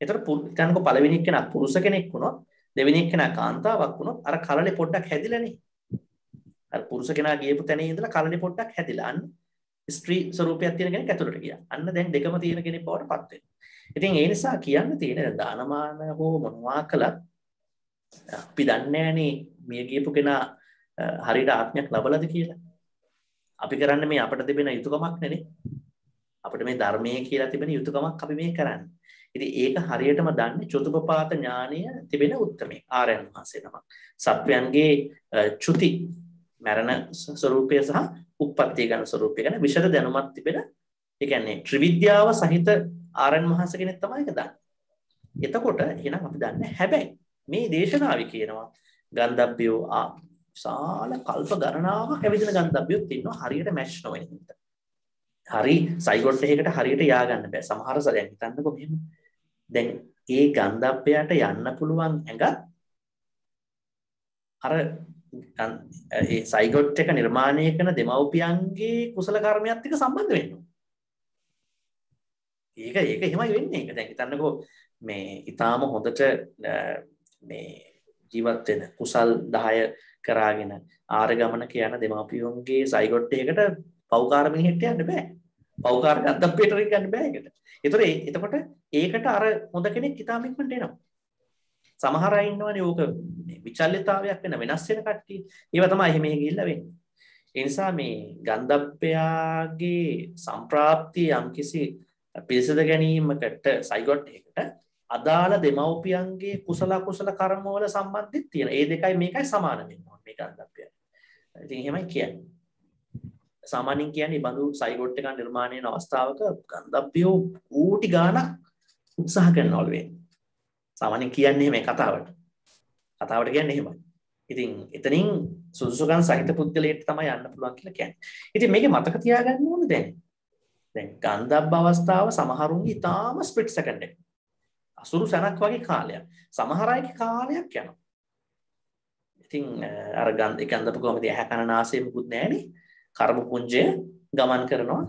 S1: එතකොට හිතන්නකෝ පළවෙනි එක්කෙනා පුරුෂ කෙනෙක් වුණොත් දෙවෙනි එක්කෙනා කාන්තාවක් වුණොත් අර කරලේ පොඩ්ඩක් හැදිලානේ. අර පුරුෂ කෙනා ගියපු තැනේ ඉඳලා කරලේ පොඩ්ඩක් හැදිලා අන්න ස්ත්‍රී ස්වරූපයක් තියෙන කෙනෙක් ඇතුළට ගියා. අන්න දැන් දෙකම තියෙන කෙනෙක් බවට පත් වෙනවා. ඉතින් ඒ නිසා කියන්න තියෙන දානමාන හෝ මොනවා කළත් අපි දන්නේ නැහනේ මිය ගියපු කෙනා හරියට ආත්මයක් ලබලාද කියලා. අපි කරන්නේ මේ අපිට තිබෙන යුතුයකමක් නෙනේ. අපිට මේ ධර්මයේ කියලා තිබෙන යුතුයකමක් අපි මේ කරන්නේ. ඉතින් ඒක හරියටම දන්නේ චතුපපාත ඥානය තිබෙන උත්තරමේ ආර්යයන් වහන්සේ නමක්. සත්වයන්ගේ චුති මරණ ස්වરૂපය සහ උප්පත්ති ගන්න ස්වરૂපය ගැන විශද දැනුමක් තිබෙන ඒ කියන්නේ ත්‍රිවිද්‍යාව සහිත ආර්යයන් වහන්සේ කෙනෙක් තමයි ඒක දන්නේ. එතකොට එහෙනම් අපි දන්නේ හැබැයි මේ දේශනාවේ කියනවා ගන්ධබ්බයෝ සාල කල්ප ගණනාවක් ඇවිදින ගන්ධබ්බයොත් ඉන්නවා හරියට මැච් නොවෙන හින්දා. හරි සයිගොට් එකකට හරියට යා ගන්න බෑ. සමහර සැරයන් හිතන්නකෝ මෙහෙම. දැන් ඒ ගන්ධබ්බයට යන්න පුළුවන් ඇඟ අර ඒ සයිගොට් එක නිර්මාණය කරන දෙමව්පියන්ගේ කුසල කර්මයක් එක්ක සම්බන්ධ වෙනවා. ඒක එහෙමයි වෙන්නේ. ඒක දැන් හිතන්නකෝ මේ ඊටාම හොඳට මේ ජීවත් වෙන කුසල් 10 කරාගෙන ආර්ය ගමන කියන දෙමව්පියන්ගේ සයිගොට් එකකට පෞකාර මිනිහෙට යන්න බෑ. පෞකාර ගන්ධබ්බයට ගන්න බෑ ඒකට. එතකොට ඒකට අර හොඳ කෙනෙක් ඊටාම ඉක්මනට එනවා. සමහර අය ඉන්නවනේ ඕක විචල්්‍යතාවයක් වෙන වෙනස් වෙන කට්ටිය. ඒවා තමයි එහෙම ගිහිල්ලා වෙන්නේ. ඒ නිසා මේ ගන්ධබ්බයාගේ සම්ප්‍රාප්තිය යම්කිසි පිළිසඳ ගැනීමකට සයිගොට් එකට අදාළ දෙමව්පියන්ගේ කුසල කර්ම වල සම්බන්ධයක් තියෙන. ඒ දෙකයි මේකයි සමාන වෙන්න ඕනේ මේ ගන්ධබ්බය. ඉතින් එහෙමයි කියන්නේ. සාමාන්‍යයෙන් කියන්නේ බඳු සයිගොට් එකක් නිර්මාණය වෙන අවස්ථාවක ගන්ධබ්බයෝ කෝටි ගාණක් උත්සාහ කරනවලු වෙන්නේ. සාමාන්‍යයෙන් කියන්නේ මේ කතාවට කියන්නේ එහෙමයි. ඉතින් එතනින් සුදුසුකම් සහිත පුද්ගලයෙක් තමයි යන්න පුළුවන් කියලා කියන්නේ. ඉතින් මේකේ මතක තියාගන්න ඕනේ දැන් ගන්ධබ්බ අවස්ථාව සමහරුන්ගේ ඊටාම ස්ප්ලිට් සෙකන්ඩ් එක. අසුරු සැනක් වගේ කාලයක්. සමහර අයගේ කාලයක් යනවා. ඉතින් අර ගන්ධබ්බ කොහමද ඇහැ කන නාසය මුකුත් නැහැනේ. කර්ම පුංජය ගමන් කරනවා.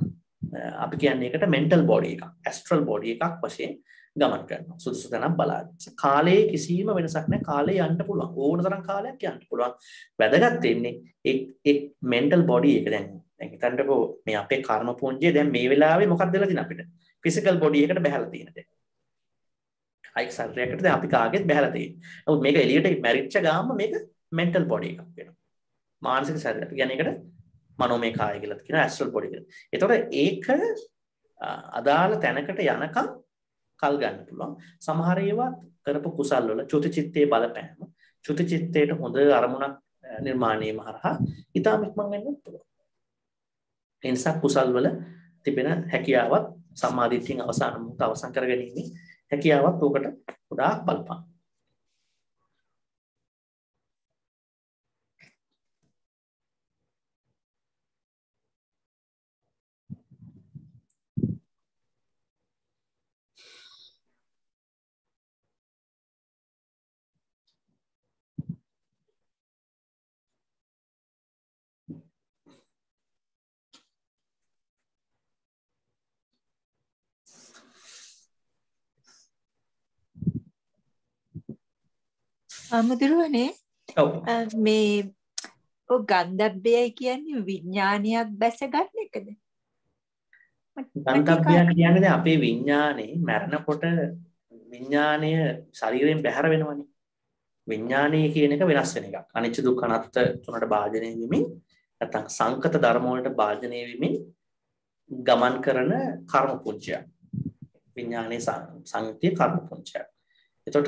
S1: අපි කියන්නේ ඒකට මෙන්ටල් බොඩි එකක්, ඇස්ට්‍රල් බොඩි එකක් වශයෙන් ගමන් කරනවා. සුදුසු තැනක් බලාගෙන. කාලයේ කිසිම වෙනසක් නැහැ. කාලේ යන්න පුළුවන්. ඕන තරම් කාලයක් යන්න පුළුවන්. වැදගත් වෙන්නේ ඒ මෙන්ටල් බොඩි එක දැන් හිතන්නකෝ මේ අපේ කර්ම පුංජය දැන් මේ වෙලාවේ මොකක්ද වෙලා තියෙන අපිට? ෆිසිකල් බොඩි එකට බහැලා තියෙන දැන්. අයික් ශරීරයකට දැන් අපි කාගෙත් බහැලා තියෙන්නේ. නමුත් මේක එළියට මැරිච්ච ගාම මේක මෙන්ටල් බොඩි එකක් වෙනවා. මානසික ශරීරය. කියන්නේ ඒකට මනෝමය කාය කියලා කියන ඇස්ට්‍රල් බොඩි කියලා. ඒතකොට ඒක අදාළ තැනකට යනකම් කල් ගන්න පුළුවන්. සමහර ඒවා කරපු කුසල් වල චුතිචිත්තේ බලපෑම චුතිචිත්තේට හොඳ අරමුණක් නිර්මාණය හරහා ඊටම ඉක්මන් වෙන්නත් පුළුවන්. ඒ නිසා කුසල් වල තිබෙන හැකියාවත් සම්මාදිට්ඨියෙන් අවසාන මොහොත අවසන් කරගැනීමේ හැකියාවත් උකට ගොඩාක් බලපාන.
S4: අමුදුරුවනේ
S1: ඔව්.
S4: මේ ඔය ගන්ධබ්බයයි කියන්නේ විඥානියක් බැස ගන්න එකද?
S1: ගන්ධබ්බය කියන්නේ දැන් අපේ විඥානේ මරණකොට විඥානය ශරීරයෙන් බැහැර වෙනවනේ. විඥානය කියන එක වෙනස් වෙන එකක්. අනිච්ච දුක්ඛ අනාත්ම තුනට භාජනය වෙමින් නැත්නම් සංකත ධර්ම වලට භාජනය වෙමින් ගමන් කරන කර්ම පුංජය. විඥානයේ සංකතිය කර්ම පුංජය. එතකොට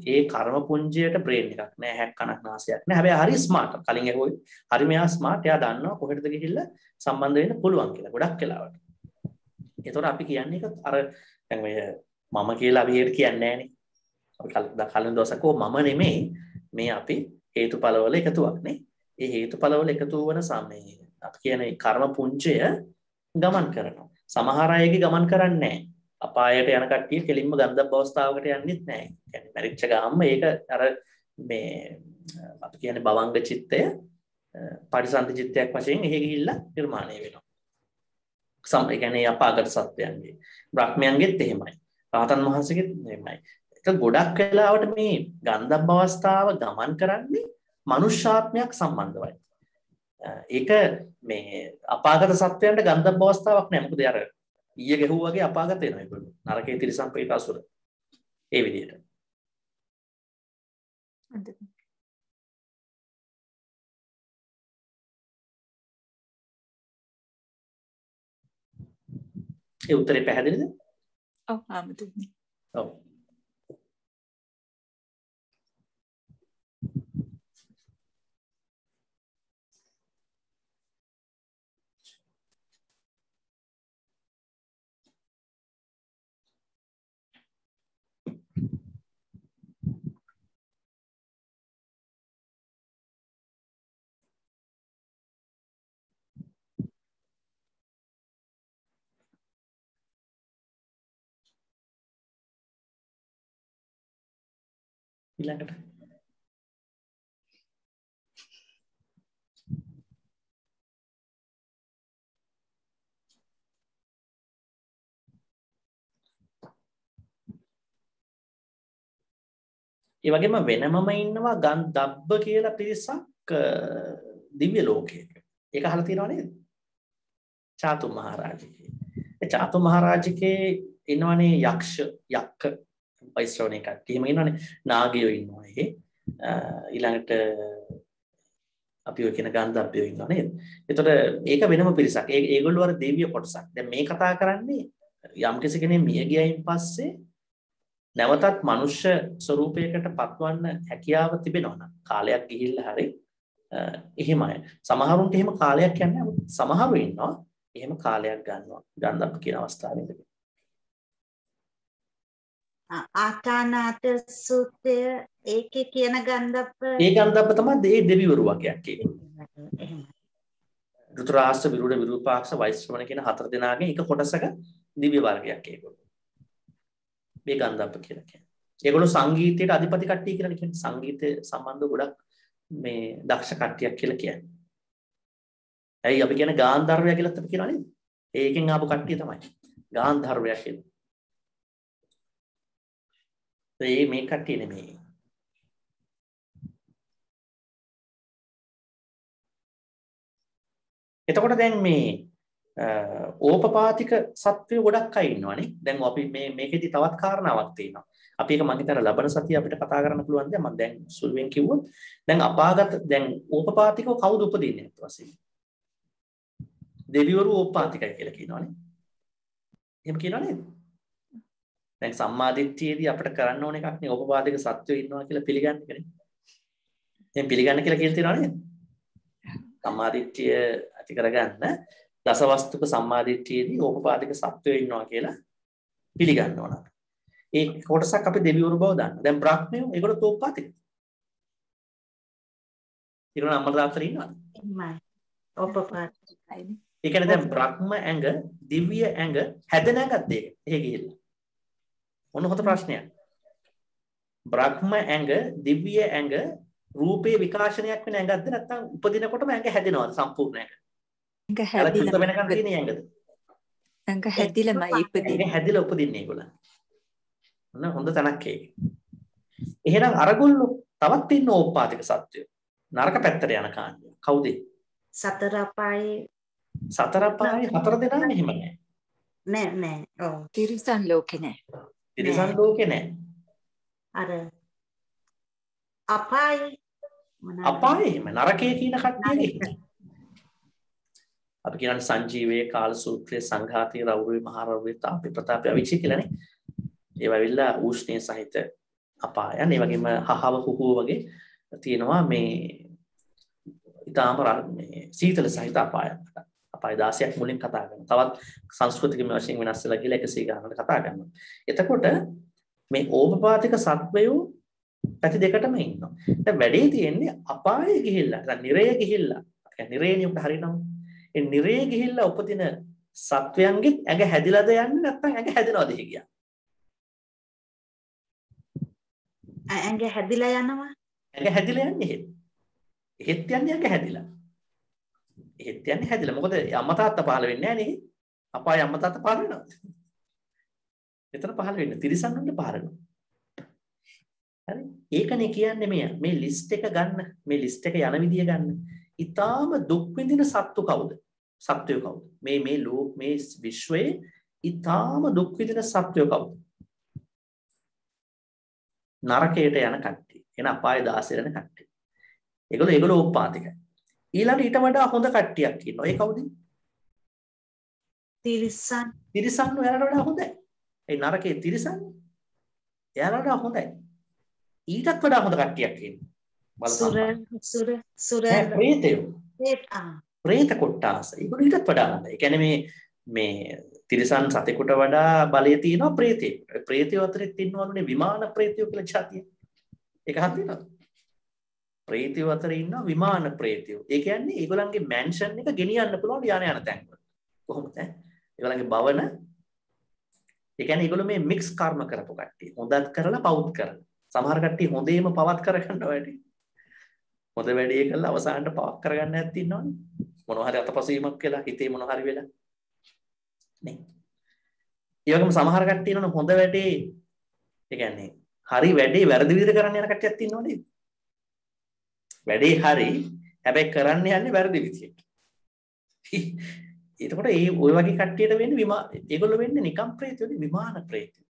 S1: ඒ කර්ම පුංජයට බ්‍රේන් එකක් නෑ, හැක් කනක් නාසයක් නෑ. හැබැයි හරි ස්මාර්ට්. කලින් ඇහුවොයි හරි මෙයා ස්මාර්ට්. එයා දන්නවා කොහෙටද ගිහිල්ලා සම්බන්ධ වෙන්න පුළුවන් කියලා. ගොඩක් වෙලාවට. එතකොට අපි කියන්නේ අර දැන් ඔය මම කියලා අපි හේට කියන්නේ නෑනේ. අපි කලින් දවසක මම නෙමෙයි මේ අපි හේතුඵලවල එකතුවක් නේ. ඒ හේතුඵලවල එකතු වන සමයේ අපි කියන්නේ කර්ම පුංජය ගමන් කරනවා. සමහර අයගේ ගමන් කරන්නේ නෑ. අපායට යන කට්ටිය කෙලින්ම ගන්ධබ්බ අවස්ථාවකට යන්නෙත් නෑ. කියන්නේ මරිච්ච ගාම්ම ඒක අර මේ අපි කියන්නේ භවංග චිත්තය පරිසන්ති චිත්තයක් වශයෙන් එහෙ ගිහිල්ලා නිර්මාණය වෙනවා. ඒ කියන්නේ අපාගත සත්‍යයන්ගේ බ්‍රහ්මයන්ගෙත් එහෙමයි. රහතන් වහන්සේගෙත් එහෙමයි. ඒක ගොඩක් වෙලාවට මේ ගන්ධබ්බ අවස්ථාව ගමන් කරන්නේ මනුෂ්‍යාත්මයක් සම්බන්ධවයි. ඒක මේ අපාගත සත්‍යයන්ට ගන්ධබ්බ අවස්ථාවක් නෑ. මොකද අර ඊයේ ගැහුවා වගේ අපාගත වෙනවා ඒගොල්ලෝ. නරකයේ තිරිසන් ප්‍රේත අසුර. ඒ විදිහට. ඒ උත්තරේ පැහැදිලිද?
S4: ඔව් ආමතුනේ.
S1: ඔව්. ඊළඟට ඒ වගේම වෙනමම ඉන්නවා ගන්ධබ්බ කියලා පිරිසක් දිව්‍ය ලෝකයක. ඒක අහලා තියෙනව නේද? චාතු මහරජකේ. ඒ චාතු මහරජකේ ඉන්නවනේ යක්ෂ යක්ක වෛශ්‍රවණේ කට්ටිය. එහෙම ඉන්නවනේ නාගයෝ ඉන්නවා එහෙ. ඊළඟට අපි ඔය කියන ගන්ධබ්බයෝ ඉන්නවා නේද? ඒතකොට ඒක වෙනම පිරිසක්. ඒගොල්ලෝ අර දිව්‍ය කොටසක්. දැන් මේ කතා කරන්නේ යම් කෙනෙක් මිය ගියයින් පස්සේ නැවතත් මනුෂ්‍ය ස්වරූපයකට පත්වන්න හැකියාව තිබෙනවා නම් කාලයක් ගිහිල්ලා හරි එහෙමයි. සමහරුන්ට එහෙම කාලයක් යන්නේ නැහැ. සමහරු ඉන්නවා එහෙම කාලයක් ගන්නවා. ගන්ධබ්බ කියන අවස්ථාවේදී.
S2: ආතානාත සූත්‍රය ඒකේ කියන ගන්ධබ්බ
S1: ඒ ගන්ධබ්බ තමයි දෙවිවරු වගේක් ඒක. ෘතුරාෂ්ට්‍ර විරුඩ විරූපාක්ෂ වෛශ්‍රවණ කියන හතර දෙනාගේ එක කොටසක දිව්‍ය වර්ගයක් ඒගොල්ලෝ. මේ ගන්ධබ්බ කියලා කියන්නේ. ඒගොල්ලෝ සංගීතයට අධිපති කට්ටිය කියලා කියන්නේ. සංගීතය සම්බන්ධ ගොඩක් මේ දක්ෂ කට්ටියක් කියලා කියන්නේ. ඇයි අපි කියන්නේ ගාන්ධර්වය කියලාත් අපි කියනවා නේද? ඒකෙන් ආපු කට්ටිය තමයි. ගාන්ධර්වය කියලා. මේ කට්ටිය නෙමෙයි. එතකොට දැන් මේ ඕපපාතික සත්වය ගොඩක් අය ඉන්නවනේ. දැන් අපි මේකෙදි තවත් කාරණාවක් තියෙනවා. අපි ඒක මම හිතන ලබන සතිය අපිට කතා කරන්න පුළුවන් දේ. මම දැන් සුළුවෙන් කිව්වොත් දැන් අපාගත දැන් ඕපපාතිකව කවුද උපදින්නේ අත් වශයෙන්? දෙවිවරු ඕපපාතිකයි කියලා කියනවනේ. එහෙම කියනව නේද? දැන් සම්මාදිට්ඨියේදී අපිට කරන්න ඕන එකක් නේ ඕපපාතික සත්වය ඉන්නවා කියලා පිළිගන්න එකනේ. එහෙනම් පිළිගන්න කියලා කියලා තියෙනව නේද? සම්මාදිට්ඨිය ඇති කරගන්න දසවස්තුක සම්මාදිට්ඨියේදී ඕපපාතික සත්වයෝ ඉන්නවා කියලා පිළිගන්න ඕන. ඒ කොටසක් අපි දෙවිවරු බව දන්නවා. දැන් බ්‍රහ්මයෝ ඒගොල්ලෝ ඕපපාතික. ඊළඟ අම්මලා තාත්තලා ඉන්නවද?
S2: එහෙමයි. ඕපපාතිකයි.
S1: ඒ කියන්නේ දැන් බ්‍රහ්ම ඇඟ, දිව්‍ය ඇඟ හැදෙන ඇඟත් ඒක. එහෙ ගිහිල්ලා. මොන හොත ප්‍රශ්නයක්. බ්‍රහ්ම ඇඟ, දිව්‍ය ඇඟ රූපේ විකාශනයක් වෙන ඇඟක්ද නැත්නම් උපදිනකොටම ඇඟ හැදෙනවද සම්පූර්ණ ඇඟ?
S4: ඇඟ හැදිලා
S1: වෙනකන් තියෙන ඇඟද?
S4: ඇඟ හැදිලාමයි ඉපදින්නේ.
S1: ඇඟ හැදිලා උපදින්නේ ඒගොල්ලන්. ඔන්න හොඳ තැනක් ඒක. එහෙනම් අරගොල්ලෝ තවත් ඉන්න ඕපපාතික සත්වයෝ. නරක පැත්තට යන කාණ්ඩය. කවුද?
S2: සතර අපායේ
S1: සතර අපායේ 4 දෙනා මෙහෙම නෑ.
S2: නෑ. ඔව්.
S4: තිරිසන් ලෝකේ නෑ.
S1: තිරිසන් ලෝකේ නෑ.
S2: අර අපායේ
S1: අපායේ එහෙම නරකයේ කියන කට්ටියගේ. අපි කියන්නේ සංජීවයේ කාල සූත්‍රයේ සංඝාතී රෞරවේ මහරෞරවේ තාපි ප්‍රතාපය අවිචි කියලානේ. ඒවා විල්ලා උෂ්ණයේ සහිත අපායන් ඒ වගේම හහව හුහුව වගේ තියෙනවා මේ ඊටාම මේ සීතල සහිත අපායන්. අපාය 16ක් මුලින් කතා කරනවා. තවත් සංස්කෘතික වශයෙන් වෙනස් වෙලා කියලා 100 ගණනකට කතා කරනවා. එතකොට මේ ඕපපාතික සත්වයෝ පැති දෙකටම ඉන්නවා. දැන් වැඩේ තියෙන්නේ අපායේ ගිහිල්ලා, දැන් නිරය ගිහිල්ලා. يعني නිරේණිය උඩ හරිනවනේ. ඒ නිරේ ගිහිල්ලා උපදින සත්වයන්ගේ ඇඟ හැදිලාද යන්නේ නැත්නම් ඇඟ හැදෙනවද කියන්නේ?
S2: ඇඟ හැදිලා යනවා.
S1: ඇඟ හැදිලා යන්නේ එහෙත්. එහෙත් යන්නේ ඇඟ හැදිලා. එහෙත් යන්නේ හැදිලා. මොකද අම්මා තාත්තා පහළ වෙන්නේ නැහැ නේ. අපායේ අම්මා තාත්තා පහළ වෙනවද? එතන පහළ වෙන්නේ තිරිසන් වලට පහළ වෙනවා. හරි. ඒකනේ කියන්නේ මේ ලිස්ට් එක ගන්න. මේ ලිස්ට් එක යන විදිය ගන්න. ඊටාම දුක් විඳින සත්තු කවුද? සත්වයෝ කවුද? මේ විශ්වයේ ඊටාම දුක් විඳින සත්වයෝ කවුද? නරකයට යන කට්ටිය. එන අපාය 16 යන කට්ටිය. ඒගොල්ලෝ ඕපපාතිකයි. ඊළඟ ඊට වඩා හොඳ කට්ටියක් ඉන්නවා. ඒ කවුද?
S2: තිරිසන්.
S1: තිරිසන් එයාලට වඩා හොඳයි. ඒ නරකයේ තිරිසන් එයාලට වඩා හොඳයි. ඊටත් වඩා හොඳ කට්ටියක් ඉන්නවා. සුර ප්‍රේතයෝ. ප්‍රේත කොට්ටාස. ඒගොල්ලෝ ඊටත් වඩා හොඳයි. ඒ කියන්නේ මේ තිරිසන් සතෙකුට වඩා බලය තියෙනවා ප්‍රේතයෙකුට. ප්‍රේතයෝ අතරෙත් ඉන්නවලුනේ විමාන ප්‍රේතයෝ කියලා જાතිය. ඒක අහලා තියෙනවද? ප්‍රේතයෝ අතර ඉන්නවා විමාන ප්‍රේතයෝ. ඒ කියන්නේ ඒගොල්ලන්ගේ මැන්ෂන් එක ගෙනියන්න පුළුවන් යන තැන්වල. කොහොමද? ඒගොල්ලන්ගේ භවන ඒ කියන්නේ ඒගොල්ලෝ මේ මික්ස් කර්ම කරපු කට්ටිය. හොඳත් කරලා පවුත් කරලා. සමහර කට්ටිය හොඳේම පවත් කරගන්න වැඩි. හොඳ වැඩේ කළා අවසානට පවක් කරගන්න නැත්ති ඉන්නවනේ. මොනවා හරි අතපසීමක් කියලා හිතේ මොනවා හරි වෙලා. නේ. ඒ වගේම සමහර කට්ටිය ඉන්නවනේ හොඳ වැඩේ ඒ කියන්නේ හරි වැඩේ වැරදි විදිහට කරන්න යන කට්ටියක් ඉන්නව නේද? වැඩේ හරි හැබැයි කරන්න යන්නේ වැරදි විදිහට. එතකොට ඔය වගේ කට්ටියට වෙන්නේ ඒගොල්ලෝ වෙන්නේ නිකම් ප්‍රේතයෝනේ විමාන ප්‍රේතයෝ.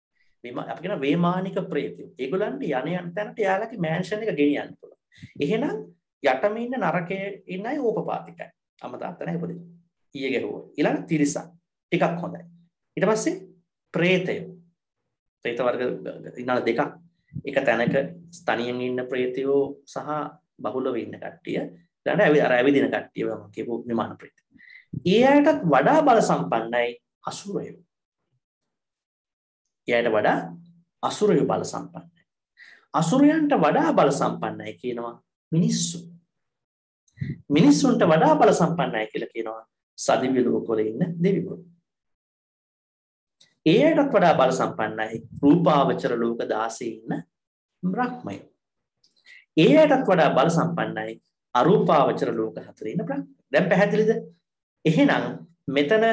S1: අපි කියන වේමානික ප්‍රේතයෝ. ඒගොල්ලන්ට යන තැනට යාලගේ මෑන්ෂන් එක ගෙනියන්න පුළුවන්. එහෙනම් යටම ඉන්න නරකයේ ඉන්න අය ඕපපාතිකයි. අමතාත්ත නැහැ උපදින. ඊයේ ගැහුවා. ඊළඟ තිරිසන්. ටිකක් හොඳයි. ඊට පස්සේ ප්‍රේතයෝ. ප්‍රේත වර්ග ඉන්නවා දෙකක්. එක තැනක තනියෙන් ඉන්න ප්‍රේතයෝ සහ බහුලව ඉන්න කට්ටිය. ඊළඟ අර ඇවිදින කට්ටිය වම කියපු විමාන ප්‍රේත. ඒ අයටත් වඩා බල සම්පන්නයි අසුරයෝ. එයාට වඩා අසුරයෝ බල සම්පන්නයි. අසුරයන්ට වඩා බල සම්පන්නයි කියනවා මිනිස්සු. මිනිස්සුන්ට වඩා බල සම්පන්නයි කියලා කියනවා සදිව්‍ය ලෝකවල ඉන්න දෙවිවරු. එයාටත් වඩා බල සම්පන්නයි රූපාවචර ලෝක 16 ඉන්න බ්‍රහ්මයෝ. එයාටත් වඩා බල සම්පන්නයි අරූපාවචර ලෝක 4 ඉන්න බ්‍රහ්මයෝ. දැන් පැහැදිලිද? එහෙනම් මෙතන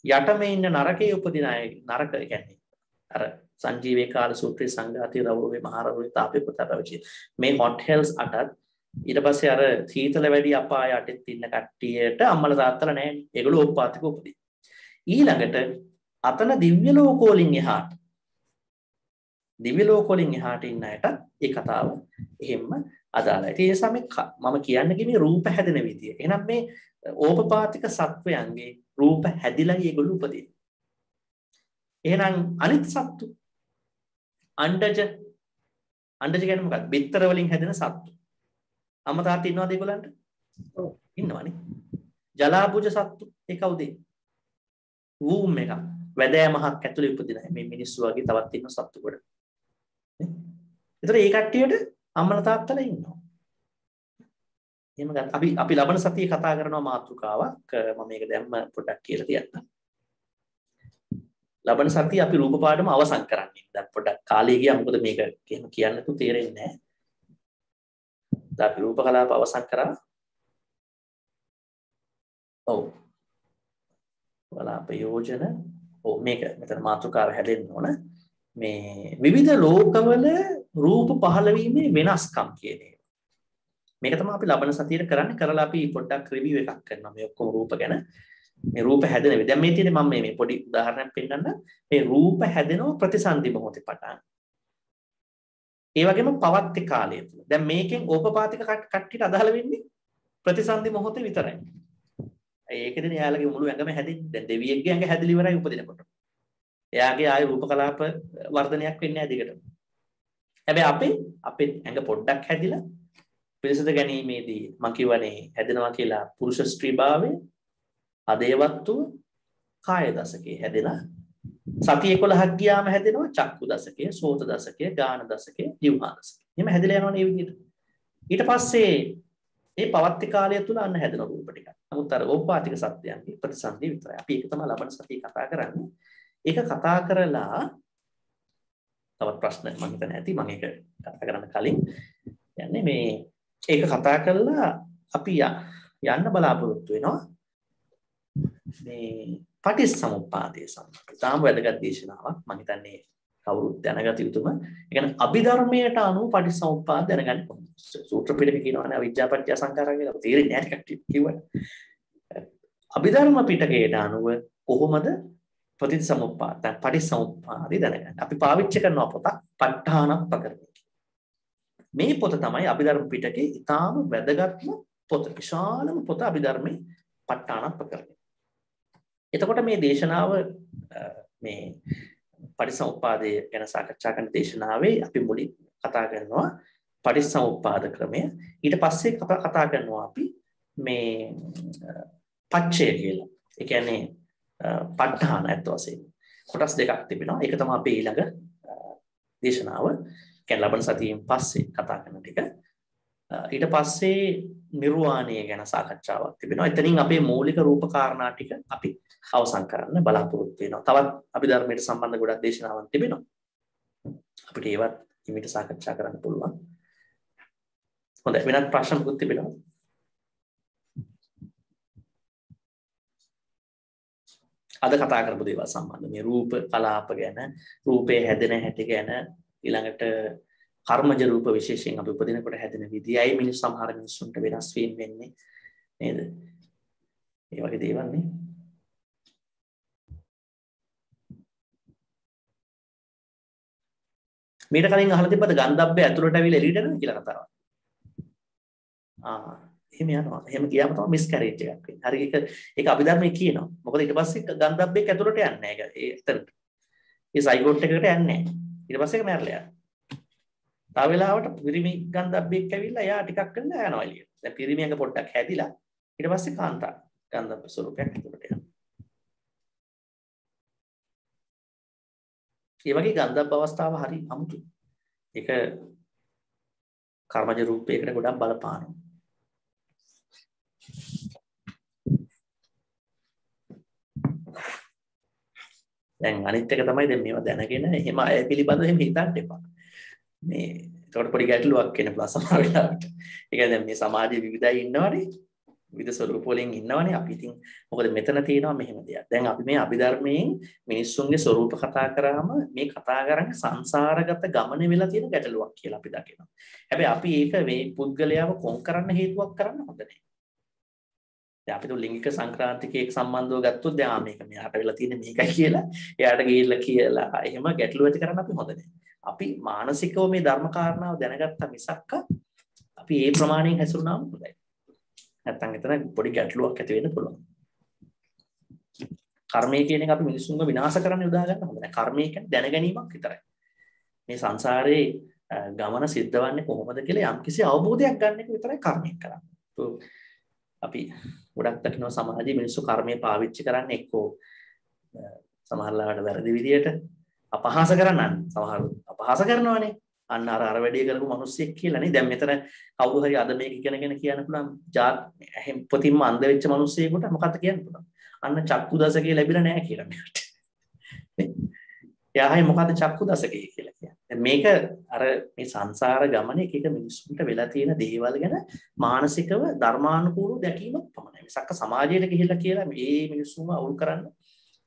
S1: යටම ඉන්න නරකයේ උපදින අය නරක කියන්නේ අර සංජීවයේ කාල සූත්‍රයේ සංඝාතී රවුවේ මහරවුවේ තාපේ පුතපවචි මේ හොට් හෙල්ස් අටත් ඊට පස්සේ අර සීතල වැඩි අපාය යටෙත් ඉන්න කට්ටියට අම්මලා තාත්තලා නැහැනේ. ඒගොල්ලෝ ඕපපාතික උපදී. ඊළඟට අතන දිව්‍ය ලෝකෝලින් එහාට ඉන්න අයට ඒ කතාව එහෙම්ම අදාළයි. ඒ නිසා මම කියන්නේ මේ රූප හැදෙන විදිය. එහෙනම් මේ ඕපපාතික සත්වයන්ගේ රූප හැදිලා ඒගොල්ලෝ උපදී. එහෙනම් අනිත් සත්තු අණ්ඩජ කියන්නේ මොකක්ද? බිත්තර වලින් හැදෙන සත්තු. අම්මා තාත්තා ඉන්නවද ඒගොල්ලන්ට? ඔව් ඉන්නවනේ. ජලාබුජ සත්තු ඒ කවුද? වූම් එක. වැදෑමහක් ඇතුලේ උපදින මේ මිනිස්සු වගේ තවත් ඉන්න සත්තු කොට. ඒතර ඒ කට්ටියට අම්මලා තාත්තලා ඉන්නවා. එහෙම ගන්න. අපි ලබන සතියේ කතා කරනවා මාතෘකාවක්. මම මේක දැම්ම පොඩ්ඩක් කියලා තියන්නම්. ලබන සතිය අපි රූප පාඩම අවසන් කරන්නේ. දැන් පොඩ්ඩක් කාලය ගියා. මොකද මේක එහෙම කියන්න තු තේරෙන්නේ නැහැ. දැන් අපි රූප කලාප අවසන් කරා. ඔව්. කලාප යෝජන. ඔව් මේක මෙතන මාතෘකාව හැදෙන්න ඕන. මේ විවිධ ලෝකවල රූප පහළ වීමේ වෙනස්කම් කියන එක. මේක තමයි අපි ලබන සතියේ කරන්නේ. කරලා අපි පොඩ්ඩක් රිවිව් එකක් කරනවා මේ ඔක්කොම රූප ගැන. මේ රූප හැදෙන විදිහ. දැන් මේ තියෙන්නේ මම මේ පොඩි උදාහරණයක් පෙන්නන්න. මේ රූප හැදෙනවා ප්‍රතිසන්දි මොහොතේ පටන්. ඒ වගේම පවත්ති කාලය තුල. දැන් මේකෙන් ඕපපාතික කට්ටියට අදාළ වෙන්නේ ප්‍රතිසන්දි මොහොතේ විතරයි. ඒකෙදනේ යාළගේ මුළු ඇඟම හැදෙන්නේ. දැන් දෙවියෙක්ගේ ඇඟ හැදිලි ඉවරයි උපදිනකොට. එයාගේ ආය රූප කලාප වර්ධනයක් වෙන්නේ නැහැ දිගටම. හැබැයි අපේ ඇඟ පොඩ්ඩක් හැදිලා පිරිසිදු ගැනීමේදී මම කියවනේ හැදෙනවා කියලා පුරුෂ ස්ත්‍රී භාවය අදේවත්තුව කාය දශකයේ හැදෙනවා. සති 11ක් ගියාම හැදෙනවා චක්කු දශකය, සෝත දශකය, ගාන දශකය, ජීවහා දශකය. එහෙම හැදිලා යනවා මේ විදිහට. ඊට පස්සේ මේ පවත්ති කාලය තුල අන්න හැදෙන රූප ටික. නමුත් අර ඕපාතික සත්‍යයන්ගේ ප්‍රතිසන්දි විතරයි. අපි ඒක තමයි ලබන සතියේ කතා කරන්නේ. ඒක කතා කරලා තවත් ප්‍රශ්න මම හිතන්නේ ඇති මම ඒක කතා කරන්න කලින් යන්නේ මේ ඒක කතා කරලා අපි යන්න බලාපොරොත්තු වෙනවා මේ පටිච්චසමුප්පාදයේ සම්බන්ධව. තාම වැදගත් දේශනාවක් මම හිතන්නේ කවුරුත් දැනගත යුතුම. ඒ කියන්නේ අභිධර්මයට අනුව පටිච්චසමුප්පාද දැනගන්න ඕනේ. සූත්‍ර පිටකේ කියනවානේ අවිජ්ජාපත්‍ය සංඛාරා කියලා. තේරෙන්නේ නැහැ ටිකක් කිව්වට. අභිධර්ම පිටකයට අනුව කොහොමද පටිච්චසමුප්පාද දැන් පටිච්චසමුප්පාදය දැනගන්න. අපි පාවිච්චි කරන පොත ප ဋ ාණප්පකරණය. මේ පොත තමයි අභිධර්ම පිටකේ ඉතාම වැදගත්ම පොත. විශාලම පොත අභිධර්මයේ ප ဋ ාණප්පකරණය. එතකොට මේ දේශනාව මේ පටිච්චසමුප්පාදය ගැන සාකච්ඡා කරන දේශනාවේ අපි මුලින් කතා කරනවා පටිච්චසමුප්පාද ක්‍රමය. ඊට පස්සේ කතා කරනවා අපි මේ පච්චය කියලා. ඒ කියන්නේ ප ဋ ාණ ඇත්ත වශයෙන් කොටස් දෙකක් තිබෙනවා. ඒක තමයි අපේ ඊළඟ දේශනාව. කියන්නේ ලබන සතියෙන් පස්සේ කතා කරන ටික. ඊට පස්සේ නිර්වාණය ගැන සාකච්ඡාවක් තිබෙනවා. එතනින් අපේ මූලික රූප කාරණා ටික අපි අවසන් කරන්න බලාපොරොත්තු වෙනවා. තවත් අභිධර්මයට සම්බන්ධ ගොඩක් දේශනාවන් තිබෙනවා. අපිට ඒවත් හිමිට සාකච්ඡා කරන්න පුළුවන්. හොඳයි වෙනත් ප්‍රශ්න මොකුත් තිබෙනවද? අද කතා කරපු දේවල් සම්බන්ධ මේ රූප කලාප ගැන, රූපේ හැදෙන හැටි ගැන, ඊළඟට කර්මජ රූප විශේෂයෙන් අපි උපදිනකොට හැදෙන විදියයි මිනිස් සමහර මිනිස්සුන්ට වෙනස් වීම වෙන්නේ නේද? ඒ වගේ දේවල් නේ. මීට කලින් අහලා තිබ්බද ගන්ධබ්බය ඇතුළට ඇවිල්ලා එළියට යනවා කියලා කතාවක්? එහෙම යනවා. එහෙම ගියාම තමයි මිස්කැරේජ් එකක් වෙන්නේ. හරි ඒක අභිධර්මයේ කියනවා. මොකද ඊට පස්සේ ගන්ධබ්බෙක් ඇතුළට යන්නේ නැහැ. ඒක එතනට. ඒ සයිගෝට් එකකට යන්නේ නැහැ. ඊට පස්සේ ඒක මැරලා යනවා. තව වෙලාවට පිරිමි ගන්ධබ්බෙක් ඇවිල්ලා එයා ටිකක් කරලා යනවා එළියට. දැන් පිරිමියන්ගේ පොඩ්ඩක් හැදිලා ඊට පස්සේ කාන්තා ගන්ධබ්බ ස්වරූපයක් ඇතුළට යනවා. ඒ වගේ ගන්ධබ්බ අවස්ථාව හරි අමුතුයි. ඒක කර්මජ රූපයකට ගොඩක් බලපානවා. දැන් අනිත් එක තමයි දැන් මේවා දැනගෙන එහෙම අය පිළිබඳව එහෙම හිතන්න එපා. මේ ඒකට පොඩි ගැටලුවක් එන්න පුළුවන් සමහර වෙලාවට. ඒ කියන්නේ දැන් මේ සමාජයේ විවිධයි ඉන්නවනේ. විවිධ ස්වරූප වලින් ඉන්නවනේ. අපි ඉතින් මොකද මෙතන තියෙනවා මෙහෙම දෙයක්. දැන් අපි මේ අභිධර්මයෙන් මිනිස්සුන්ගේ ස්වරූප කතා කරාම මේ කතා කරන්නේ සංසාරගත ගමනේ වෙලා තියෙන ගැටලුවක් කියලා අපි දකිනවා. හැබැයි අපි ඒක මේ පුද්ගලයාව කොන් කරන්න හේතුවක් කරන්න හොඳ නැහැ. දැන් අපි ලිංගික සංක්‍රාන්තිකයක සම්බන්ධව ගත්තොත් දැන් මේක මෙයාට වෙලා තියෙන්නේ මේකයි කියලා එයාට ගිහිල්ලා කියලා එහෙම ගැටලුව ඇති කරන්න අපි හොඳ නැහැ. අපි මානසිකව මේ ධර්ම කාරණාව දැනගත්තා මිසක් අපි ඒ ප්‍රමාණයෙන් හැසිරුණාම හොඳයි. නැත්තම් එතන පොඩි ගැටලුවක් ඇති වෙන්න පුළුවන්. කර්මය කියන එක අපි මිනිස්සුන්ව විනාශ කරන්න යොදා ගන්න හොඳ නැහැ. කර්මය කියන්නේ දැනගැනීමක් විතරයි. මේ සංසාරේ ගමන සිද්ධවන්නේ කොහොමද කියලා යම්කිසි අවබෝධයක් ගන්න එක විතරයි කර්මයක් කරන්නේ. අපි ගොඩක් දකින්න සමාජයේ මිනිස්සු කර්මය පාවිච්චි කරන්නේ එක්කෝ සමහරලාට වැරදි විදියට අපහාස කරන්නන්නේ සමහරව අපහාස කරනවානේ අන්න අර වැඩේ කරපු මිනිස්සෙක් කියලා නේ දැන් මෙතන කවුරු හරි අද මේක ඉගෙනගෙන කියන්න පුළුවන් එහෙන් පොතින්ම අන්ධ වෙච්ච මිනිස්සෙකුට මොකක්ද කියන්න පුළුවන් අන්න චක්කු දසකේ ලැබිලා නැහැ කියලා මෙයාට නේ එයායි මොකද්ද චක්කු දසකේ කියලා කියන්නේ දැන් මේක අර මේ සංසාර ගමනේ එක එක මිනිස්සුන්ට වෙලා තියෙන දේවල් ගැන මානසිකව ධර්මානුකූලව දැකීමක් පමණයි මිසක් සමාජයට ගිහිල්ලා කියලා මේ මිනිස්සුම අවුල් කරන්න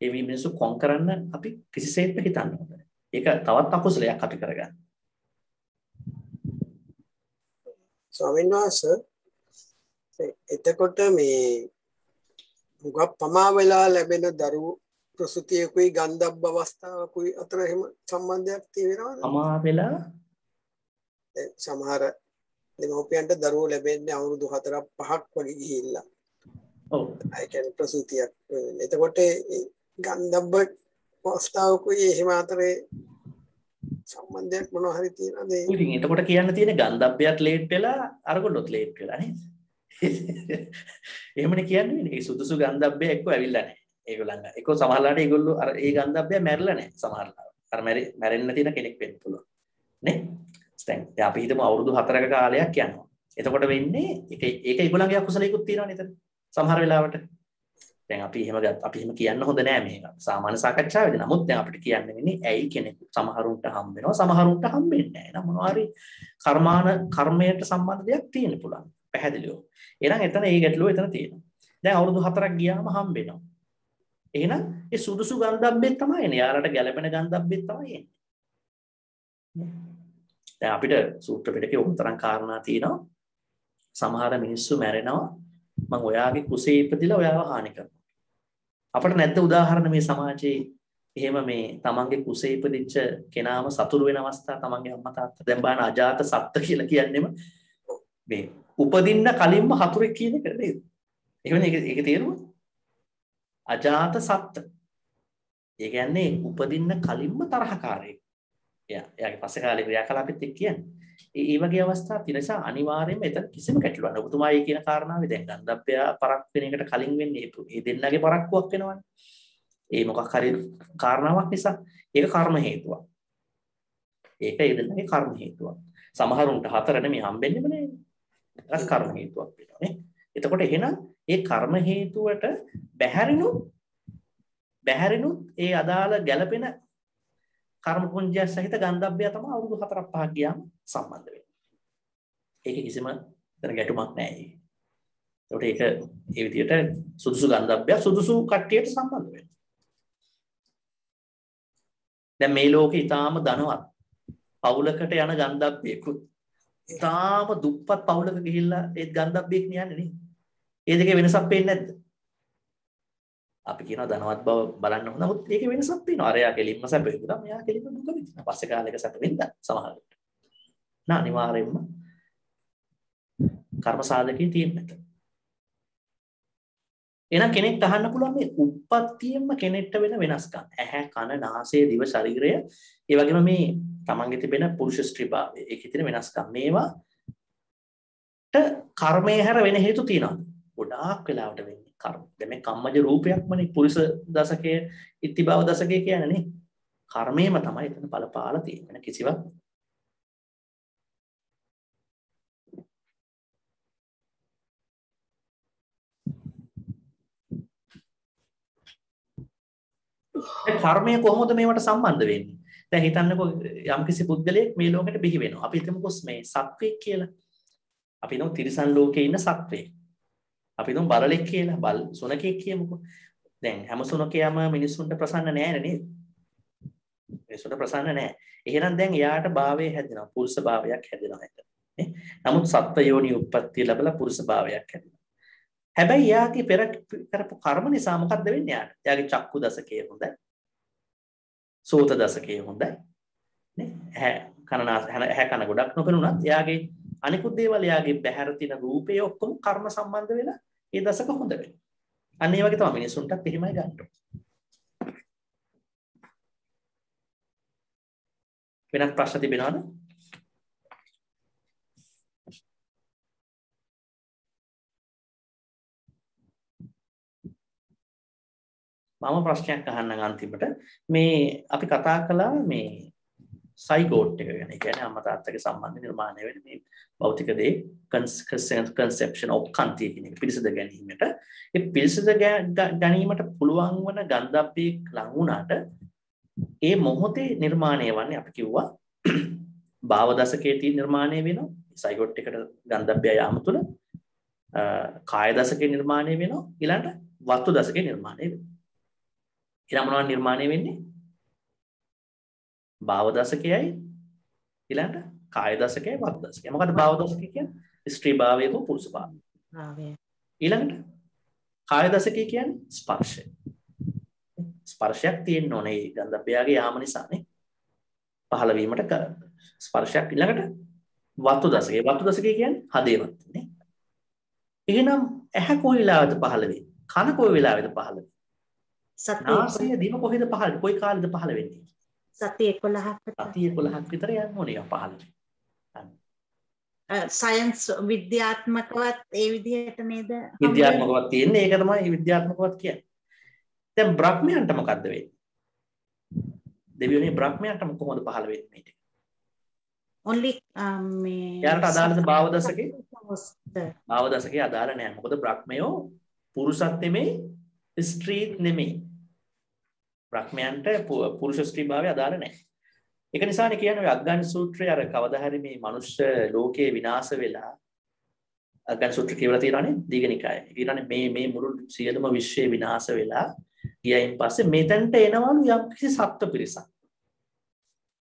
S1: ඒ මිනිස්සු කොන් කරන්න අපි කිසිසේත්ම හිතන්න හොඳ නැහැ. ඒක තවත් අකුසලයක් අපි කරගන්න.
S5: ස්වාමීන් වහන්සේ එතකොට මේ උගක් පමා වෙලා ලැබෙන දරුවෝ ප්‍රසූතියකුයි ගන්ධබ්බ අවස්ථාවකුයි අතර එහෙම සම්බන්ධයක් තියෙනවද?
S1: පමා වෙලා
S5: සමහර දෙමව්පියන්ට දරුවෝ ලැබෙන්නේ අවුරුදු 4ක් 5ක් වගේ ගිහිල්ලා.
S1: ඔව්.
S5: ඒ කියන්නේ ප්‍රසූතියක්. එතකොට ගන්ධබ්බ අවස්ථාවකුයි එහෙම අතරේ සම්බන්ධයක් මොනවා හරි තියෙනවද?
S1: ඉතින් එතකොට කියන්න තියෙන ගන්ධබ්බයත් ලේට් වෙලා අරගොල්ලොත් ලේට් වෙලා නේද? එහෙමනේ කියන්නේ මේ සුදුසු ගන්ධබ්බය එක්ක ඇවිල්ලා නැහැ. ඒගොල්ලන් එක්ක සමහරලාට ඒගොල්ලෝ අර ඒ ගන්ධබ්බය මැරිලා නැහැ සමහරලාට. අර මැරෙන්න තියෙන කෙනෙක් වෙන්න පුළුවන්. නේ? දැන් අපි හිතමු අවුරුදු 4ක කාලයක් යනවා. එතකොට වෙන්නේ ඒක ඒගොල්ලන්ගේ අකුසලයකුත් තියෙනවනේ එතන. සමහර වෙලාවට දැන් අපි එහෙම කියන්න හොඳ නෑ මේක. සාමාන්‍ය සාකච්ඡාවේදී. නමුත් දැන් අපිට කියන්න වෙන්නේ ඇයි කෙනෙකු සමහරුන්ට හම්බ වෙනවා සමහරුන්ට හම්බෙන්නේ නෑ. එහෙනම් මොනවා හරි කර්මයට සම්බන්ධ දෙයක් තියෙන්න පුළුවන්. පැහැදිලිව. එහෙනම් එතන ඒ ගැටලුව එතන තියෙනවා. දැන් අවුරුදු 4ක් ගියාම හම්බ වෙනවා. එහෙනම් ඒ සුදුසු ගන්ධබ්බෙත් තමයි එන්නේ. යාලට ගැළපෙන ගන්ධබ්බෙත් තමයි එන්නේ. දැන් අපිට සූත්‍ර පිටකේ උතරම් කාරණා තියෙනවා. සමහර මිනිස්සු මැරෙනවා මම ඔයාගේ කුසේ ඉපදිලා ඔයාව හානි කරනවා. අපිට නැද්ද උදාහරණ මේ සමාජයේ එහෙම මේ තමන්ගේ කුසේ ඉපදිච්ච කෙනාම සතුරු වෙන අවස්ථා තමන්ගේ අම්මා තාත්තා දැන් බලන්න අජාත සත්ත්ව කියලා කියන්නේම මේ උපදින්න කලින්ම හතුරෙක් කියන එක නේද? එහෙමනේ ඒක තේරුම අජාත සත්ත්ව. ඒ කියන්නේ උපදින්න කලින්ම තරහකාරයෙක්. එයාගේ පස්සේ කාලේ ක්‍රියාකලාපෙත් එක්ක කියන්නේ. ඒ වගේ අවස්ථා තිරසා අනිවාර්යයෙන්ම එතන කිසිම ගැටලුවක් නැහැ. ඔබතුමා ඒ කියන කාරණාවේ දැන් ගන්ධබ්බය පරක් වෙන එකට කලින් වෙන්නේ මේ දෙන්නගේ පරක්කුවක් වෙනවනේ. ඒ මොකක් හරි කාරණාවක් නිසා ඒක කර්ම හේතුවක්. ඒක ඒ දෙන්නගේ කර්ම හේතුවක්. සමහරුන්ට 4 නෙමෙයි හම්බෙන්නෙම නේ. ඒක කර්ම හේතුවක් වෙනවා නේ. එතකොට එහෙනම් ඒ කර්ම හේතුවට බැහැරිනුත් ඒ අදාළ ගැළපෙන කර්ම පුඤ්ජය සහිත ගන්ධබ්බය තමයි අවුරුදු 4ක් 5ක් ගියාම සම්බන්ධ වෙන්නේ. ඒක කිසිම ගැටුමක් නැහැ. ඒකට ඒක ඒ විදිහට සුදුසු ගන්ධබ්බය සුදුසු කට්ටියට සම්බන්ධ වෙනවා. දැන් මේ ලෝකේ ඊටාම ධනවත් පවුලකට යන ගන්ධබ්බයෙකුත් ඊටාම දුප්පත් පවුලක ගිහිල්ලා ඒත් ගන්ධබ්බයෙක් නියන්නේ නේ. ඒ දෙකේ වෙනසක් පේන්නේ නැද්ද? අපි කියනවා ධනවත් බව බලන්න හොඳ. නමුත් ඒකේ වෙනසක් තියෙනවා. අරයා කෙලින්ම සැප විඳිනවා. මෙයා කෙලින්ම දුක විඳිනවා. පස්සේ කාලෙක සැප විඳිනවා සමහරවිට. නා අනිවාර්යයෙන්ම කර්ම සාධකයේ තියෙන නැත. එහෙනම් කෙනෙක් අහන්න පුළුවන් මේ උප්පත්තියෙන්ම කෙනෙක්ට වෙන වෙනස්කම්. ඇහැ, කන, නාසය, දිව, ශරීරය, ඒ වගේම මේ තමන්ගේ තිබෙන පුරුෂ ස්ත්‍රී භාවය. ඒකේ තියෙන වෙනස්කම්. මේවාට කර්මයේ හැර වෙන හේතු තියෙනවා. ගොඩාක් වෙලාවට වෙන්නේ කර්ම. දැන් මේ කම්මජ රූපයක්මනේ පුරුෂ දශකයේ ඉතිභව දශකයේ කියන්නේ නේ. කර්මයේම තමයි එතන බලපාලා තියෙන්නේ. කිසිවක් කර්මය කොහොමද මේවට සම්බන්ධ වෙන්නේ? දැන් හිතන්නකෝ යම්කිසි පුද්ගලයෙක් මේ ලෝකෙට බිහි වෙනවා. අපි හිතමුකෝ මේ සත්වෙක් කියලා. අපි හිතමු තිරිසන් ලෝකේ ඉන්න සත්වෙක්. අපි හිතමු බරලෙක් කියලා. සුනකෙක් කියමුකෝ. දැන් හැම සුනකයම මිනිස්සුන්ට ප්‍රසන්න නැහැ නේද? මිනිස්සුන්ට ප්‍රසන්න නැහැ. එහෙනම් දැන් එයාට භාවය හැදෙනවා. පුරුෂ භාවයක් හැදෙනවා හිත. නේ? නමුත් සත්ත්ව යෝනි උප්පත්තිය ලැබලා පුරුෂ භාවයක් හැදෙනවා. හැබැයි යාගේ පෙර කරපු කර්ම නිසා මොකද්ද වෙන්නේ යාට? යාගේ චක්කු දසකය හොඳයි. සෝත දසකය හොඳයි. නේ? ඇහැ කන ගොඩක් නොපෙනුනත් යාගේ අනිකුත් දේවල් යාගේ බහැර තියෙන රූපේ ඔක්කොම කර්ම සම්බන්ධ වෙලා ඒ දසක හොඳ වෙනවා. අන්න ඒ වගේ තමයි මිනිසුන්ටත් එහෙමයි ගන්න ඕනේ. වෙනත් ප්‍රශ්න තිබෙනවද? මම ප්‍රශ්නයක් අහන්නම් අන්තිමට. මේ අපි කතා කළා මේ සයිගෝට් එක ගැන. ඒ කියන්නේ අම්මා තාත්තගේ සම්බන්ධ නිර්මාණය වෙන මේ භෞතික දේ conception of කන්තිය කියන එක පිළිසඳ ගැනීමට. ඒ පිළිසඳ ගැනීමට පුළුවන් වන ගන්ධබ්බේ ලඟ වුණාට ඒ මොහොතේ නිර්මාණය වන්නේ අපි කිව්වා භාව දශකයේ නිර්මාණය වෙනවා. සයිගෝට් එකට ගන්ධබ්බය යාම තුළ කාය දශකයේ නිර්මාණය වෙනවා. ඊළඟට වස්තු දශකයේ නිර්මාණය වෙනවා. ඊළඟ මොනවද නිර්මාණය වෙන්නේ? භාව දශකයයි ඊළඟට කාය දශකයයි වස්තු දශකයයි. මොකද්ද භාව දශකය කියන්නේ? ස්ත්‍රී භාවයක පුරුෂ භාවය. ඊළඟට කාය දශකය කියන්නේ ස්පර්ශය. ස්පර්ශයක් තියෙන්න ඕනේ ගන්ධබ්බයාගේ යාම නිසානේ. පහළ වීමට ස්පර්ශයක්. ඊළඟට වස්තු දශකය. වස්තු දශකය කියන්නේ හදේවත් නේ. එහෙනම් ඇහැ කොයි වෙලාවද පහළ වෙන්නේ? කන කොයි වෙලාවෙද පහළ වෙන්නේ? නාසය දිව කොහෙද පහළ? කොයි කාලෙද පහළ වෙන්නේ?
S2: සතිය 11කට.
S1: සතිය 11ක් විතර යන්න ඕනේ පහළ වෙන්නේ.
S2: සයන්ස් විද්‍යාත්මකවත් ඒ විදිහට නේද?
S1: විද්‍යාත්මකවත් තියෙන්නේ. ඒක තමයි විද්‍යාත්මකවත් කියන්නේ. දැන් බ්‍රහ්මයන්ට මොකද්ද වෙන්නේ? දෙවියෝනේ බ්‍රහ්මයන්ට කොහොමද පහළ වෙන්නේ?
S2: only මේ
S1: යාට අදාළද භාව දශකේ? භාව දශකේ අදාළ නැහැ. මොකද බ්‍රහ්මයෝ පුරුෂත් නෙමෙයි ස්ත්‍රීත් නෙමෙයි. බ්‍රහ්මයන්ට පුරුෂ ස්ත්‍රී භාවය අදාළ නැහැ. ඒක නිසානේ කියන්නේ ඔය අග්ගන් සූත්‍රයේ අර කවදා හරි මේ මනුෂ්‍ය ලෝකේ විනාශ වෙලා අග්ගන් සූත්‍ර කියලා තියෙනවානේ දීඝනිකායේ. ඊළඟට මේ මුළු සියලුම විශ්වය විනාශ වෙලා ගියයින් පස්සේ මෙතනට එනවලු යම්කිසි සත්ත්ව පිරිසක්.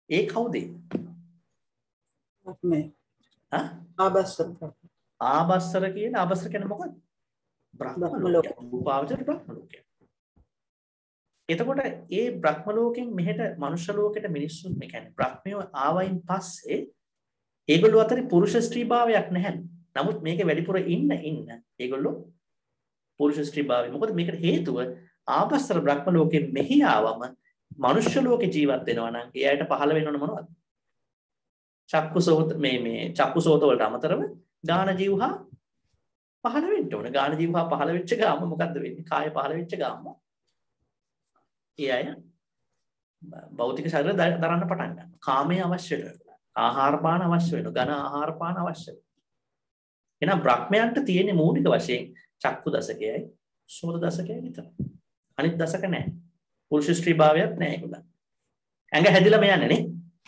S1: ඒ කවුද? ආබස්සර කියන ආබස්සර කියන්නේ මොකක්ද? බ්‍රහ්ම ලෝකය. රූපාවචර බ්‍රහ්ම ලෝකය. එතකොට ඒ බ්‍රහ්ම ලෝකෙන් මෙහෙට මනුෂ්‍ය ලෝකෙට මිනිස්සු මේ කියන්නේ බ්‍රහ්මයෝ ආවයින් පස්සේ ඒගොල්ලෝ අතරේ පුරුෂ ස්ත්‍රී භාවයක් නැහැ. නමුත් මේකේ වැඩිපුර ඉන්න ඒගොල්ලෝ පුරුෂ ස්ත්‍රී භාවය. මොකද මේකට හේතුව ආබස්සර බ්‍රහ්ම ලෝකෙන් මෙහි ආවම මනුෂ්‍ය ලෝකේ ජීවත් වෙනවා නම් ඒ අයට පහළ වෙන්න ඕන මොනවද? චක්කුසෝත මේ චක්කුසෝත වලට අමතරව ගාන ජීවහා පහළ වෙන්න ඕන. ගාන ජීවහා පහළ වෙච්ච ගාම මොකද්ද වෙන්නේ? කාය පහළ වෙච්ච ගාම ඒ අය භෞතික ශරීර දරන්න පටන් ගන්නවා. කාමයේ අවශ්‍ය වෙනවා. ආහාර පාන අවශ්‍ය වෙනවා. ඝන ආහාර පාන අවශ්‍ය වෙනවා. එහෙනම් බ්‍රහ්මයන්ට තියෙන මූලික වශයෙන් චක්කු දශකයයි සෝත දශකයයි විතරයි. අනිත් දශක නැහැ. පුරුෂ ස්ත්‍රී භාවයක් නැහැ ඒගොල්ලන්. ඇඟ හැදිලාම යන්නේ නේ.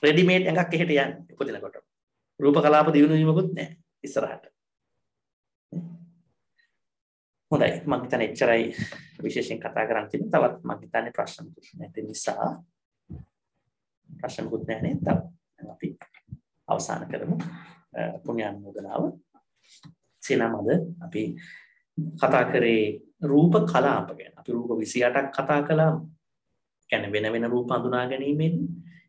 S1: රෙඩිමේඩ් එකක් එහෙට යන්නේ උපදිනකොට. රූප කලාප දියුණු වීමකුත් නැහැ ඉස්සරහට. හොඳයි මම හිතන්නේ එච්චරයි විශේෂයෙන් කතා කරන්න තියෙන්නේ. තවත් මම හිතන්නේ ප්‍රශ්න නැති නිසා ප්‍රශ්නකුත් නැහැ නේද? තව අපි අවසන් කරමු පුණ්‍යානුමෝදනාව. සේනාමද අපි කතා කරේ රූප කලාප ගැන. අපි රූප 28ක් කතා කළා. කියන්නේ වෙන වෙන රූප හඳුනා ගැනීමෙන්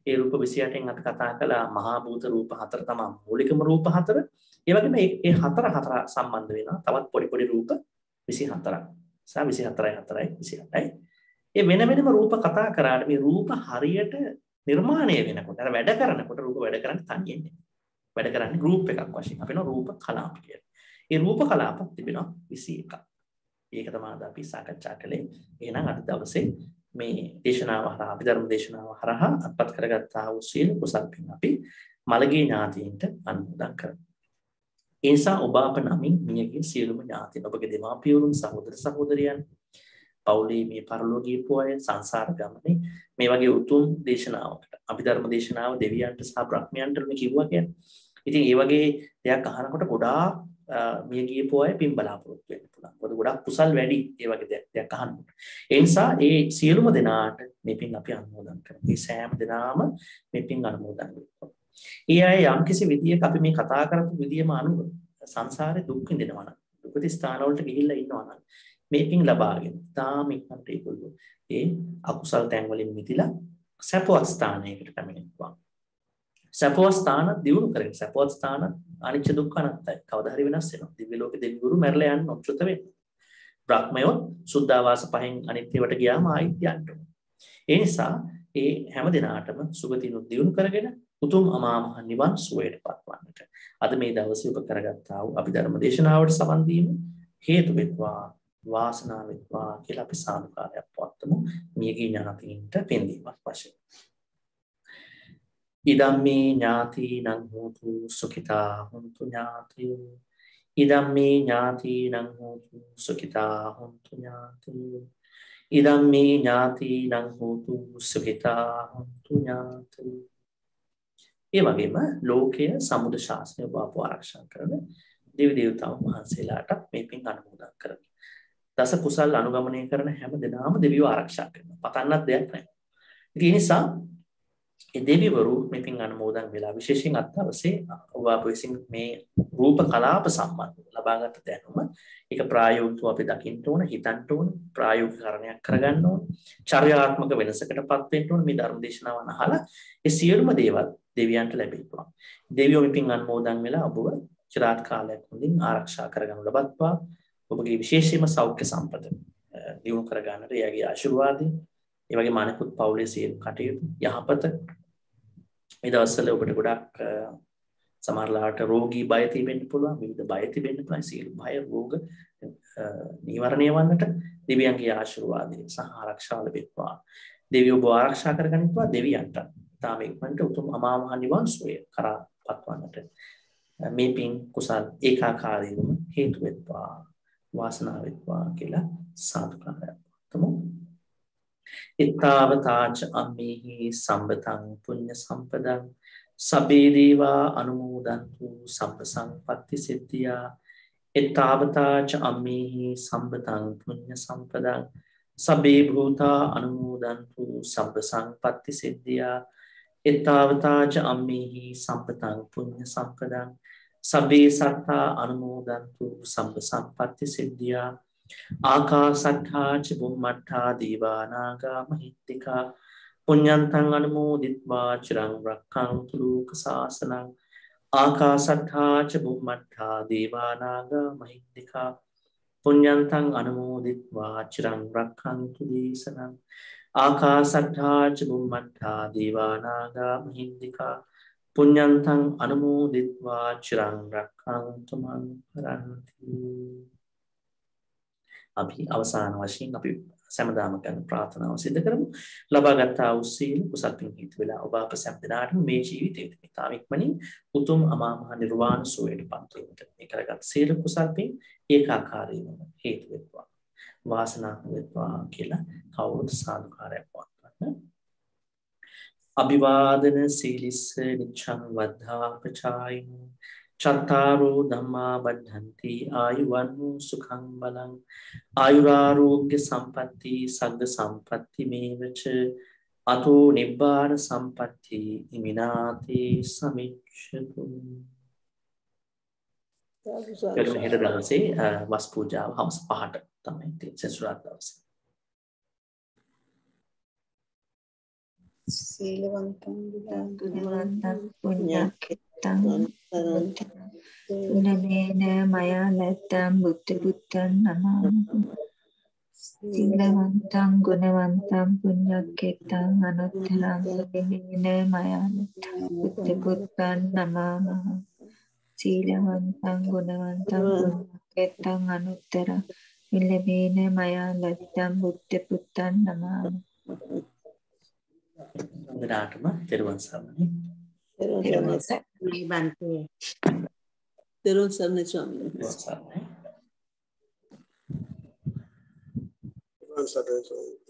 S1: ඒ රූප 28න් අපි කතා කළා මහා භූත රූප 4 තමයි මූලිකම රූප 4. ඒ වගේම මේ හතර සම්බන්ධ වෙනවා. තවත් පොඩි පොඩි රූප 24ක්. සහ 24යි 4යි 28යි. ඒ වෙන වෙනම රූප කතා කරාට මේ රූප හරියට නිර්මාණය වෙනකොට අර වැඩ කරනකොට රූප වැඩ කරන්නේ තනියෙන් නෙමෙයි. වැඩ කරන්නේ ගෲප් එකක් වශයෙන්. අපි නෝ රූප කලාප කියලා. ඒ රූප කලාප තිබෙනවා 21ක්. ඒක තමයි අද අපි සාකච්ඡා කළේ. එහෙනම් අද දවසේ මේ දේශනාව හරහා අභිධර්ම දේශනාව හරහා අත්පත් කරගත්තා වූ සියලු කුසල් පින් අපි මළගිය ඥාතීන්ට අනුමෝදන් කරමු. ඒ නිසා ඔබ අප නමින් මියගිය සියලුම ඥාතීන් ඔබගේ දෙමාපියවරුන් සහෝදර සහෝදරියන් පවුලේ මේ පරලෝකීය පොය සංසාර ගමනේ මේ වගේ උතුම් දේශනාවකට අභිධර්ම දේශනාව දෙවියන්ට සහ බ්‍රහ්මයන්ට මේ කිව්වා කියන්නේ. ඉතින් මේ වගේ දෙයක් අහනකොට ගොඩාක් මියගිය පොය පින් බලාපොරොත්තු වෙන්න පුළුවන්. මොකද ගොඩාක් කුසල් වැඩි මේ වගේ දෙයක් අහනකොට. ඒ නිසා ඒ සියලුම දෙනාට මේ පින් අපි අනුමෝදන් කරමු. මේ සෑම දෙනාම මේ පින් අනුමෝදන් වෙනවා. ඒ අය යම්කිසි විදියක අපි මේ කතා කරපු විදියම අනුව සංසාරේ දුක් විඳිනවා නම් දුකති ස්ථාන වලට ගිහිල්ලා ඉන්නවා නම් මේ පින් ලබාගෙන තාම ඉක්මනට ඒගොල්ලෝ ඒ අකුසල් තැන් වලින් මිදිලා සපවත් ස්ථානයකට පැමිණෙනවා. සපවත් ස්ථාන දියුණු කරගෙන සපවත් ස්ථාන අනිච්ච දුක්ඛ අනාත්තයි. කවදා හරි වෙනස් වෙනවා. දිව්‍ය ලෝකේ දෙවිවරු මැරලා යන්න උච්චත වෙනවා. බ්‍රහ්මයෝ සුද්ධාවාස පහෙන් අනිත්‍යවට ගියාම ආයිත් යන්න ඕනේ. ඒ නිසා ඒ හැම දිනාටම සුගතිනුත් දියුණු කරගෙන උතුම් අමා මහ නිවන් සුවයට පත්වන්නට අද මේ දවසේ ඔබ කරගත්තා වූ අභිධර්ම දේශනාවට සමන් දීම හේතු වෙත්වා වාසනාව වෙත්වා කියලා අපි සාදුකාරයක් පවත්වමු මියගිය ඥාතීන්ට පින්දීමක් වශයෙන්. ඉදම්මේ ඥාතිනං හෝතු සුඛිතා හොන්තු ඥාතියෝ ඉදම්මේ ඥාතිනං හෝතු සුඛිතා හොන්තු ඥාතියෝ ඉදම්මේ ඥාතිනං හෝතු සුඛිතා හොන්තු ඥාතියෝ. ඒ වගේම ලෝකයේ සමුද ශාසනය බව ආරක්ෂා කරන දෙවි දේවතාවුන් වහන්සේලාට මේ පින් අනුමෝදන් කරමි. දස කුසල් අනුගමනය කරන හැම දෙනාම දෙවියෝ ආරක්ෂා කරනවා. පතන්නත් දෙයක් නැහැ. ඒ නිසා ඒ දෙවිවරු මේ පින් අනුමෝදන් වෙලා විශේෂයෙන් අත්දවසේ ඔබ විසින් මේ රූප කලාප සම්බන්ධව ලබාගත් දැනුම ඒක ප්‍රායෝගිකව අපි දකින්න ඕන, හිතන්න ඕන, ප්‍රායෝගිකකරණයක් කරගන්න ඕන, චර්යාත්මක වෙනසකටපත් වෙන්න ඕන. මේ ධර්ම දේශනාවන් අහලා ඒ සියලුම දේවල් දෙවියන්ට ලැබෙනවා. දෙවියෝ මේ පින් අනුමෝදන් වෙලා ඔබව චිරාත් කාලයක් හොඳින් ආරක්ෂා කරගනු ලබත්වා. ඔබගේ විශේෂයෙන්ම සෞඛ්‍ය සම්පත දියුණු කරගන්නට එයාගේ ආශිර්වාදය, ඒ වගේම අනිකුත් පවුලේ සියලු කටයුතු යහපත. මේ දවස්වල ඔබට ගොඩක් සමහරලාට රෝගී බය තිබෙන්න පුළුවන්, විවිධ බය තිබෙන්න පුළුවන්. සියලු බය රෝග නිවාරණය වන්නට දෙවියන්ගේ ආශිර්වාදය සහ ආරක්ෂාව ලැබෙත්වා. දෙවියෝ ඔබ ආරක්ෂා කරගනිත්වා. දෙවියන්ට තාම ඉක්මනට උතුම් අමා මහ නිවන් සුවය කරා පත්වන්නට මේ පින් කුසල් ඒකාකාරීවම හේතු වෙත්වා, වාසනාව වෙත්වා කියලා සාදුකාරයක් පවත්වමු. ittavataච අම්මේහි සම්බතං පුඤ්ඤ සම්පදං සබ්බේ දේවා අනුමෝදන්තු සම්ප සංපත්ති සිද්ධියා. ittavataච අම්මේහි සම්බතං පුඤ්ඤ සම්පදං සබ්බේ භූතා අනුමෝදන්තු සම්ප සංපත්ති සිද්ධියා. ittavataච අම්මේහි සම්පතං පුඤ්ඤ සම්පදං සබ්බේ සත්තා අනුමෝදන්තු සම්ප සංපත්ති සිද්ධියා. ආකාසට්ඨා ච බුම්මට්ඨා දීවානාගා මහිත්‍තිකා පුඤ්ඤන්තං අනුමෝදිත්වා චිරං රක්ඛන්තු ලෝක සාසනං. ආකාසට්ඨා ච බුම්මට්ඨා දීවානාගා මහිත්‍තිකා පුඤ්ඤන්තං අනුමෝදිත්වා චිරං රක්ඛන්තු දේශනං. ආකාසට්ඨා ච බුම්මට්ඨා දීවානාගා මහිත්‍තිකා පුඤ්ඤන්තං අනුමෝදිත්වා චිරං රක්ඛන්තු මං පරන්ති. අපි අවසාන වශයෙන් අපි සෑමදාම කරන ප්‍රාර්ථනාව සිදු කරමු. ලබාගත් ආ වූ සීල කුසල් පින් හේතු වෙලා ඔබ අප සෑම දිනාටම මේ ජීවිතයේ මිතාම ඉක්මනින් උතුම් අමා මහ නිර්වාණ සුවයට පත් වීමට මේ කරගත් සීල කුසල් පින් ඒකාකාරීවම හේතු වෙත්වා, වාසනාව වෙත්වා කියලා කවුරුත් සාදුකාරයක් පවත්වන්න. අභිවාදන සීලිස්ස නිච්ඡං වද්ධා පචායිනු චත්තාරෝ ධම්මා වද්ධන්ති ආයුවන්නෝ සුඛං බලං ආයුරාෝග්‍ය සම්පatti සග්ග සම්පatti මේවච අතෝ නිබ්බාන සම්පatti ඉමිනාතේ සමිච්ඡතු. හෙට දවසේ වස් පූජාව හවස 5ට තමයි තියෙන්නේ සෙසුරාදා දවසේ.
S3: සීලවන්තං
S4: ගුණවන්තං පුඤ්ඤක්ඛිතං උනනේන මයා නැත්තම් බුද්ධ පුත්තං නමාමි. සීලවන්තං ගුණවන්තං පුඤ්ඤක්ඛිතං අනුත්තරං උනනේන මයා නැත්තම් බුද්ධ පුත්තං නමාමි. සීලවන්තං ගුණවන්තං පුඤ්ඤක්ඛිතං අනුත්තරං උනනේන මයා නැත්තම් බුද්ධ පුත්තං නමාමි.
S1: දිනාටම තෙරුවන් සරණයි.
S2: තෙරුවන් සරණයි.
S3: තෙරුවන් සරණයි ස්වාමීනි.
S1: තෙරුවන් සරණයි.
S5: One second.